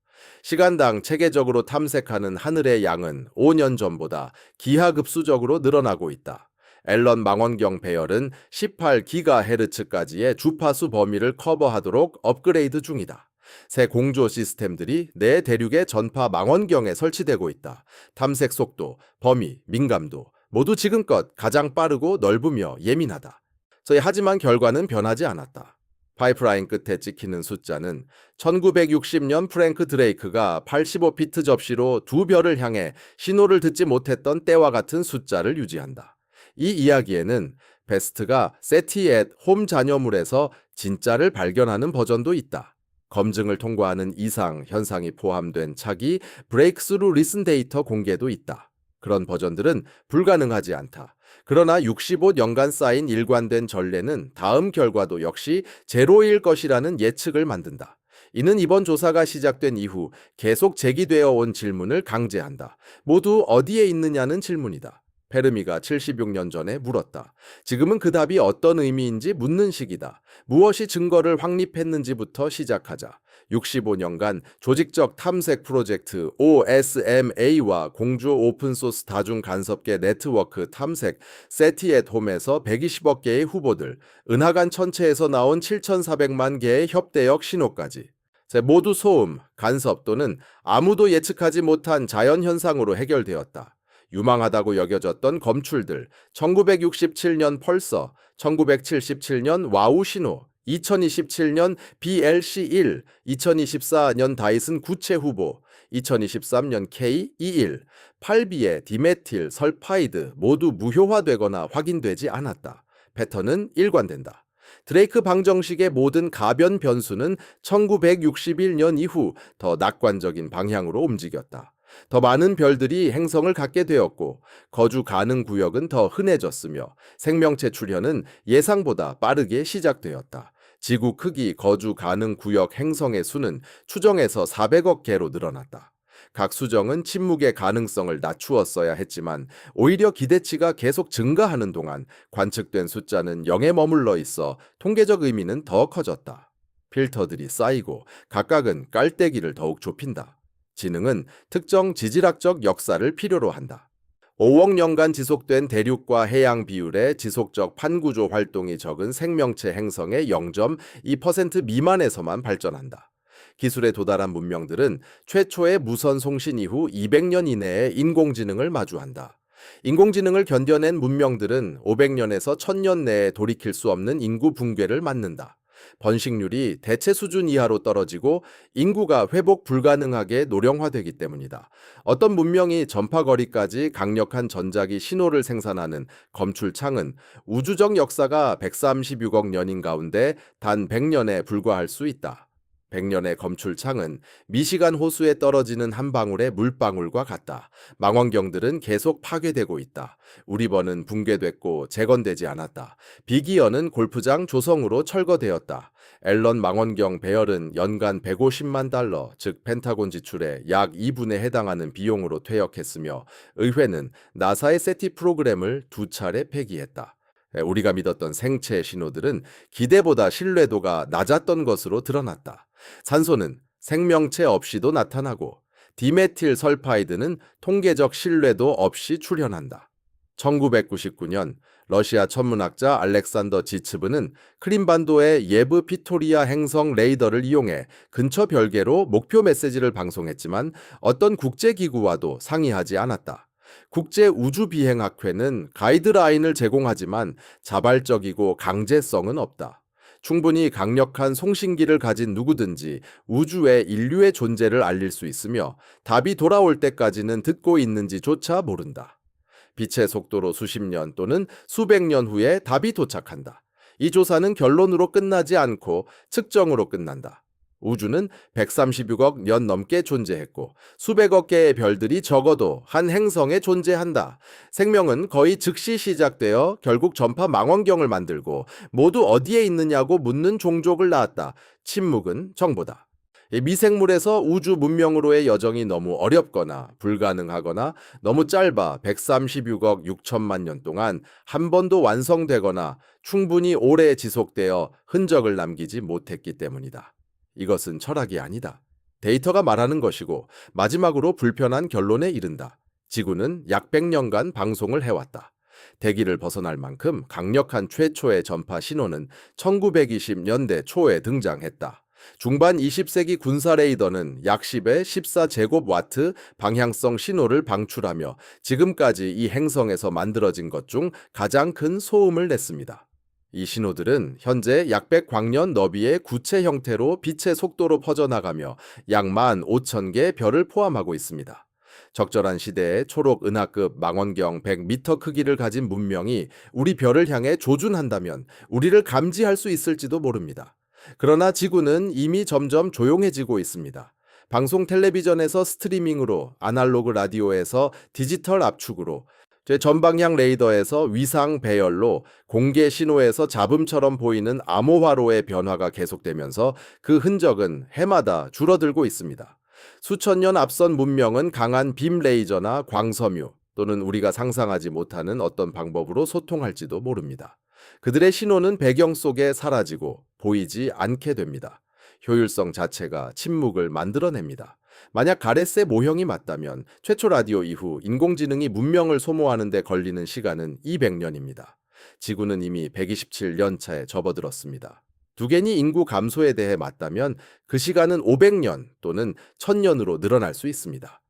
S1: 시간당 체계적으로 탐색하는 하늘의 양은 5년 전보다 기하급수적으로 늘어나고 있다. 앨런 망원경 배열은 18GHz까지의 주파수 범위를 커버하도록 업그레이드 중이다. 새 공조 시스템들이 내 대륙의 전파 망원경에 설치되고 있다. 탐색 속도, 범위, 민감도 모두 지금껏 가장 빠르고 넓으며 예민하다. 하지만 결과는 변하지 않았다. 파이프라인 끝에 찍히는 숫자는 1960년 프랭크 드레이크가 85피트 접시로 두 별을 향해 신호를 듣지 못했던 때와 같은 숫자를 유지한다. 이 이야기에는 베스트가 세티@홈 잔여물에서 진짜를 발견하는 버전도 있다. 검증을 통과하는 이상 현상이 포함된 차기 브레이크스루 리슨 데이터 공개도 있다. 그런 버전들은 불가능하지 않다. 그러나 65년간 쌓인 일관된 전례는 다음 결과도 역시 제로일 것이라는 예측을 만든다. 이는 이번 조사가 시작된 이후 계속 제기되어 온 질문을 강제한다. 모두 어디에 있느냐는 질문이다. 페르미가 76년 전에 물었다. 지금은 그 답이 어떤 의미인지 묻는 시기다. 무엇이 증거를 확립했는지부터 시작하자. 65년간 조직적 탐색 프로젝트 OSMA와 공주 오픈소스 다중 간섭계 네트워크 탐색 세티@홈에서 120억 개의 후보들, 은하간 천체에서 나온 7,400만 개의 협대역 신호까지. 모두 소음, 간섭 또는 아무도 예측하지 못한 자연현상으로 해결되었다. 유망하다고 여겨졌던 검출들, 1967년 펄서, 1977년 와우 신호, 2027년 BLC1, 2024년 다이슨 구체 후보, 2023년 K21, 8B의 디메틸, 설파이드 모두 무효화되거나 확인되지 않았다. 패턴은 일관된다. 드레이크 방정식의 모든 가변 변수는 1961년 이후 더 낙관적인 방향으로 움직였다. 더 많은 별들이 행성을 갖게 되었고 거주 가능 구역은 더 흔해졌으며 생명체 출현은 예상보다 빠르게 시작되었다. 지구 크기 거주 가능 구역 행성의 수는 추정에서 400억 개로 늘어났다. 각 수정은 침묵의 가능성을 낮추었어야 했지만 오히려 기대치가 계속 증가하는 동안 관측된 숫자는 0에 머물러 있어 통계적 의미는 더 커졌다. 필터들이 쌓이고 각각은 깔때기를 더욱 좁힌다. 지능은 특정 지질학적 역사를 필요로 한다. 5억 년간 지속된 대륙과 해양 비율의 지속적 판구조 활동이 적은 생명체 행성의 0.2% 미만에서만 발전한다. 기술에 도달한 문명들은 최초의 무선 송신 이후 200년 이내에 인공지능을 마주한다. 인공지능을 견뎌낸 문명들은 500년에서 1000년 내에 돌이킬 수 없는 인구 붕괴를 맞는다. 번식률이 대체 수준 이하로 떨어지고 인구가 회복 불가능하게 노령화되기 때문이다. 어떤 문명이 전파거리까지 강력한 전자기 신호를 생산하는 검출창은 우주적 역사가 136억 년인 가운데 단 100년에 불과할 수 있다. 100년의 검출창은 미시간 호수에 떨어지는 한 방울의 물방울과 같다. 망원경들은 계속 파괴되고 있다. 우리번은 붕괴됐고 재건되지 않았다. 비기어는 골프장 조성으로 철거되었다. 앨런 망원경 배열은 연간 150만 달러, 즉 펜타곤 지출의 약 2분에 해당하는 비용으로 퇴역했으며 의회는 나사의 세티 프로그램을 2차례 폐기했다. 우리가 믿었던 생체 신호들은 기대보다 신뢰도가 낮았던 것으로 드러났다. 산소는 생명체 없이도 나타나고 디메틸 설파이드는 통계적 신뢰도 없이 출현한다. 1999년 러시아 천문학자 알렉산더 지츠브는 크림반도의 예브 피토리아 행성 레이더를 이용해 근처 별계로 목표 메시지를 방송했지만 어떤 국제기구와도 상의하지 않았다. 국제우주비행학회는 가이드라인을 제공하지만 자발적이고 강제성은 없다. 충분히 강력한 송신기를 가진 누구든지 우주에 인류의 존재를 알릴 수 있으며 답이 돌아올 때까지는 듣고 있는지조차 모른다. 빛의 속도로 수십 년 또는 수백 년 후에 답이 도착한다. 이 조사는 결론으로 끝나지 않고 측정으로 끝난다. 우주는 136억 년 넘게 존재했고 수백억 개의 별들이 적어도 한 행성에 존재한다. 생명은 거의 즉시 시작되어 결국 전파 망원경을 만들고 모두 어디에 있느냐고 묻는 종족을 낳았다. 침묵은 정보다. 미생물에서 우주 문명으로의 여정이 너무 어렵거나 불가능하거나 너무 짧아 136억 6천만 년 동안 한 번도 완성되거나 충분히 오래 지속되어 흔적을 남기지 못했기 때문이다. 이것은 철학이 아니다. 데이터가 말하는 것이고 마지막으로 불편한 결론에 이른다. 지구는 약 100년간 방송을 해왔다. 대기를 벗어날 만큼 강력한 최초의 전파 신호는 1920년대 초에 등장했다. 중반 20세기 군사 레이더는 약 10에 14제곱와트 방향성 신호를 방출하며 지금까지 이 행성에서 만들어진 것 중 가장 큰 소음을 냈습니다. 이 신호들은 현재 약 100광년 너비의 구체 형태로 빛의 속도로 퍼져나가며 약 15,000개 별을 포함하고 있습니다. 적절한 시대에 초록 은하급 망원경 100m 크기를 가진 문명이 우리 별을 향해 조준한다면 우리를 감지할 수 있을지도 모릅니다. 그러나 지구는 이미 점점 조용해지고 있습니다. 방송 텔레비전에서 스트리밍으로, 아날로그 라디오에서 디지털 압축으로, 전방향 레이더에서 위상 배열로, 공개 신호에서 잡음처럼 보이는 암호화로의 변화가 계속되면서 그 흔적은 해마다 줄어들고 있습니다. 수천 년 앞선 문명은 강한 빔 레이저나 광섬유 또는 우리가 상상하지 못하는 어떤 방법으로 소통할지도 모릅니다. 그들의 신호는 배경 속에 사라지고 보이지 않게 됩니다. 효율성 자체가 침묵을 만들어냅니다. 만약 가레스의 모형이 맞다면 최초 라디오 이후 인공지능이 문명을 소모하는 데 걸리는 시간은 200년입니다. 지구는 이미 127년 차에 접어들었습니다. 두개니 인구 감소에 대해 맞다면 그 시간은 500년 또는 1000년으로 늘어날 수 있습니다.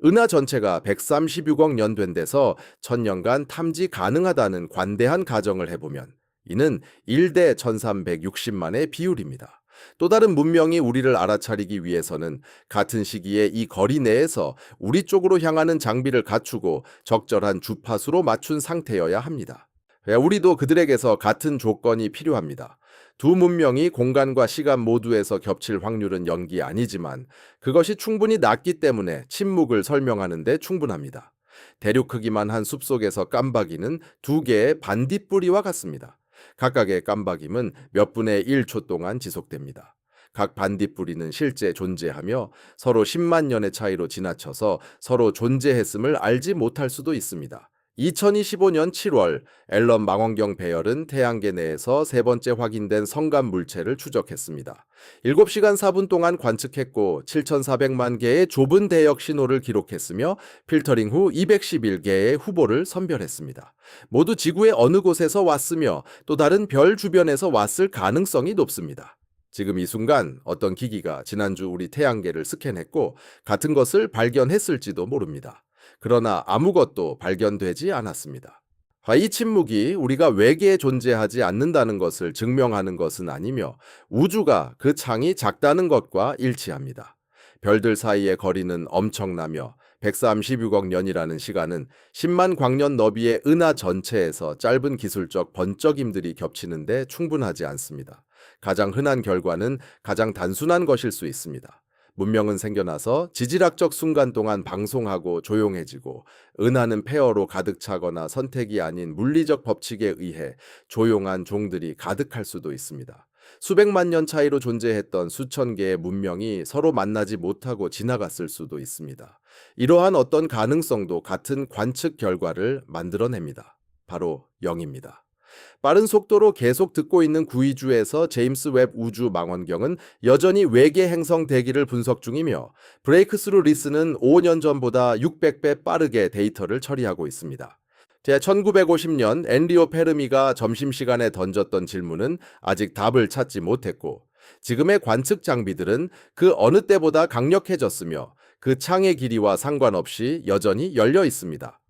S1: 은하 전체가 136억 년 된 데서 1000년간 탐지 가능하다는 관대한 가정을 해보면 이는 1대 1360만의 비율입니다. 또 다른 문명이 우리를 알아차리기 위해서는 같은 시기에 이 거리 내에서 우리 쪽으로 향하는 장비를 갖추고 적절한 주파수로 맞춘 상태여야 합니다. 우리도 그들에게서 같은 조건이 필요합니다. 두 문명이 공간과 시간 모두에서 겹칠 확률은 0이 아니지만 그것이 충분히 낮기 때문에 침묵을 설명하는 데 충분합니다. 대륙 크기만 한 숲속에서 깜박이는 두 개의 반딧불이와 같습니다. 각각의 깜박임은 몇 분의 1초 동안 지속됩니다. 각 반딧불이는 실제 존재하며 서로 10만 년의 차이로 지나쳐서 서로 존재했음을 알지 못할 수도 있습니다. 2025년 7월 앨런 망원경 배열은 태양계 내에서 세 번째 확인된 성간 물체를 추적했습니다. 7시간 4분 동안 관측했고 7,400만 개의 좁은 대역 신호를 기록했으며 필터링 후 211개의 후보를 선별했습니다. 모두 지구의 어느 곳에서 왔으며 또 다른 별 주변에서 왔을 가능성이 높습니다. 지금 이 순간 어떤 기기가 지난주 우리 태양계를 스캔했고 같은 것을 발견했을지도 모릅니다. 그러나 아무것도 발견되지 않았습니다. 이 침묵이 우리가 외계에 존재하지 않는다는 것을 증명하는 것은 아니며 우주가 그 창이 작다는 것과 일치합니다. 별들 사이의 거리는 엄청나며 136억 년이라는 시간은 10만 광년 너비의 은하 전체에서 짧은 기술적 번쩍임들이 겹치는데 충분하지 않습니다. 가장 흔한 결과는 가장 단순한 것일 수 있습니다. 문명은 생겨나서 지질학적 순간 동안 방송하고 조용해지고 은하는 폐허로 가득 차거나 선택이 아닌 물리적 법칙에 의해 조용한 종들이 가득할 수도 있습니다. 수백만 년 차이로 존재했던 수천 개의 문명이 서로 만나지 못하고 지나갔을 수도 있습니다. 이러한 어떤 가능성도 같은 관측 결과를 만들어냅니다. 바로 0입니다. 빠른 속도로 계속 듣고 있는 구위주에서 제임스 웹 우주 망원경은 여전히 외계 행성 대기를 분석 중이며 브레이크스루 리스는 5년 전보다 600배 빠르게 데이터를 처리하고 있습니다. 1950년 엔리오 페르미가 점심시간에 던졌던 질문은 아직 답을 찾지 못했고 지금의 관측 장비들은 그 어느 때보다 강력해졌으며 그 창의 길이와 상관없이 여전히 열려 있습니다.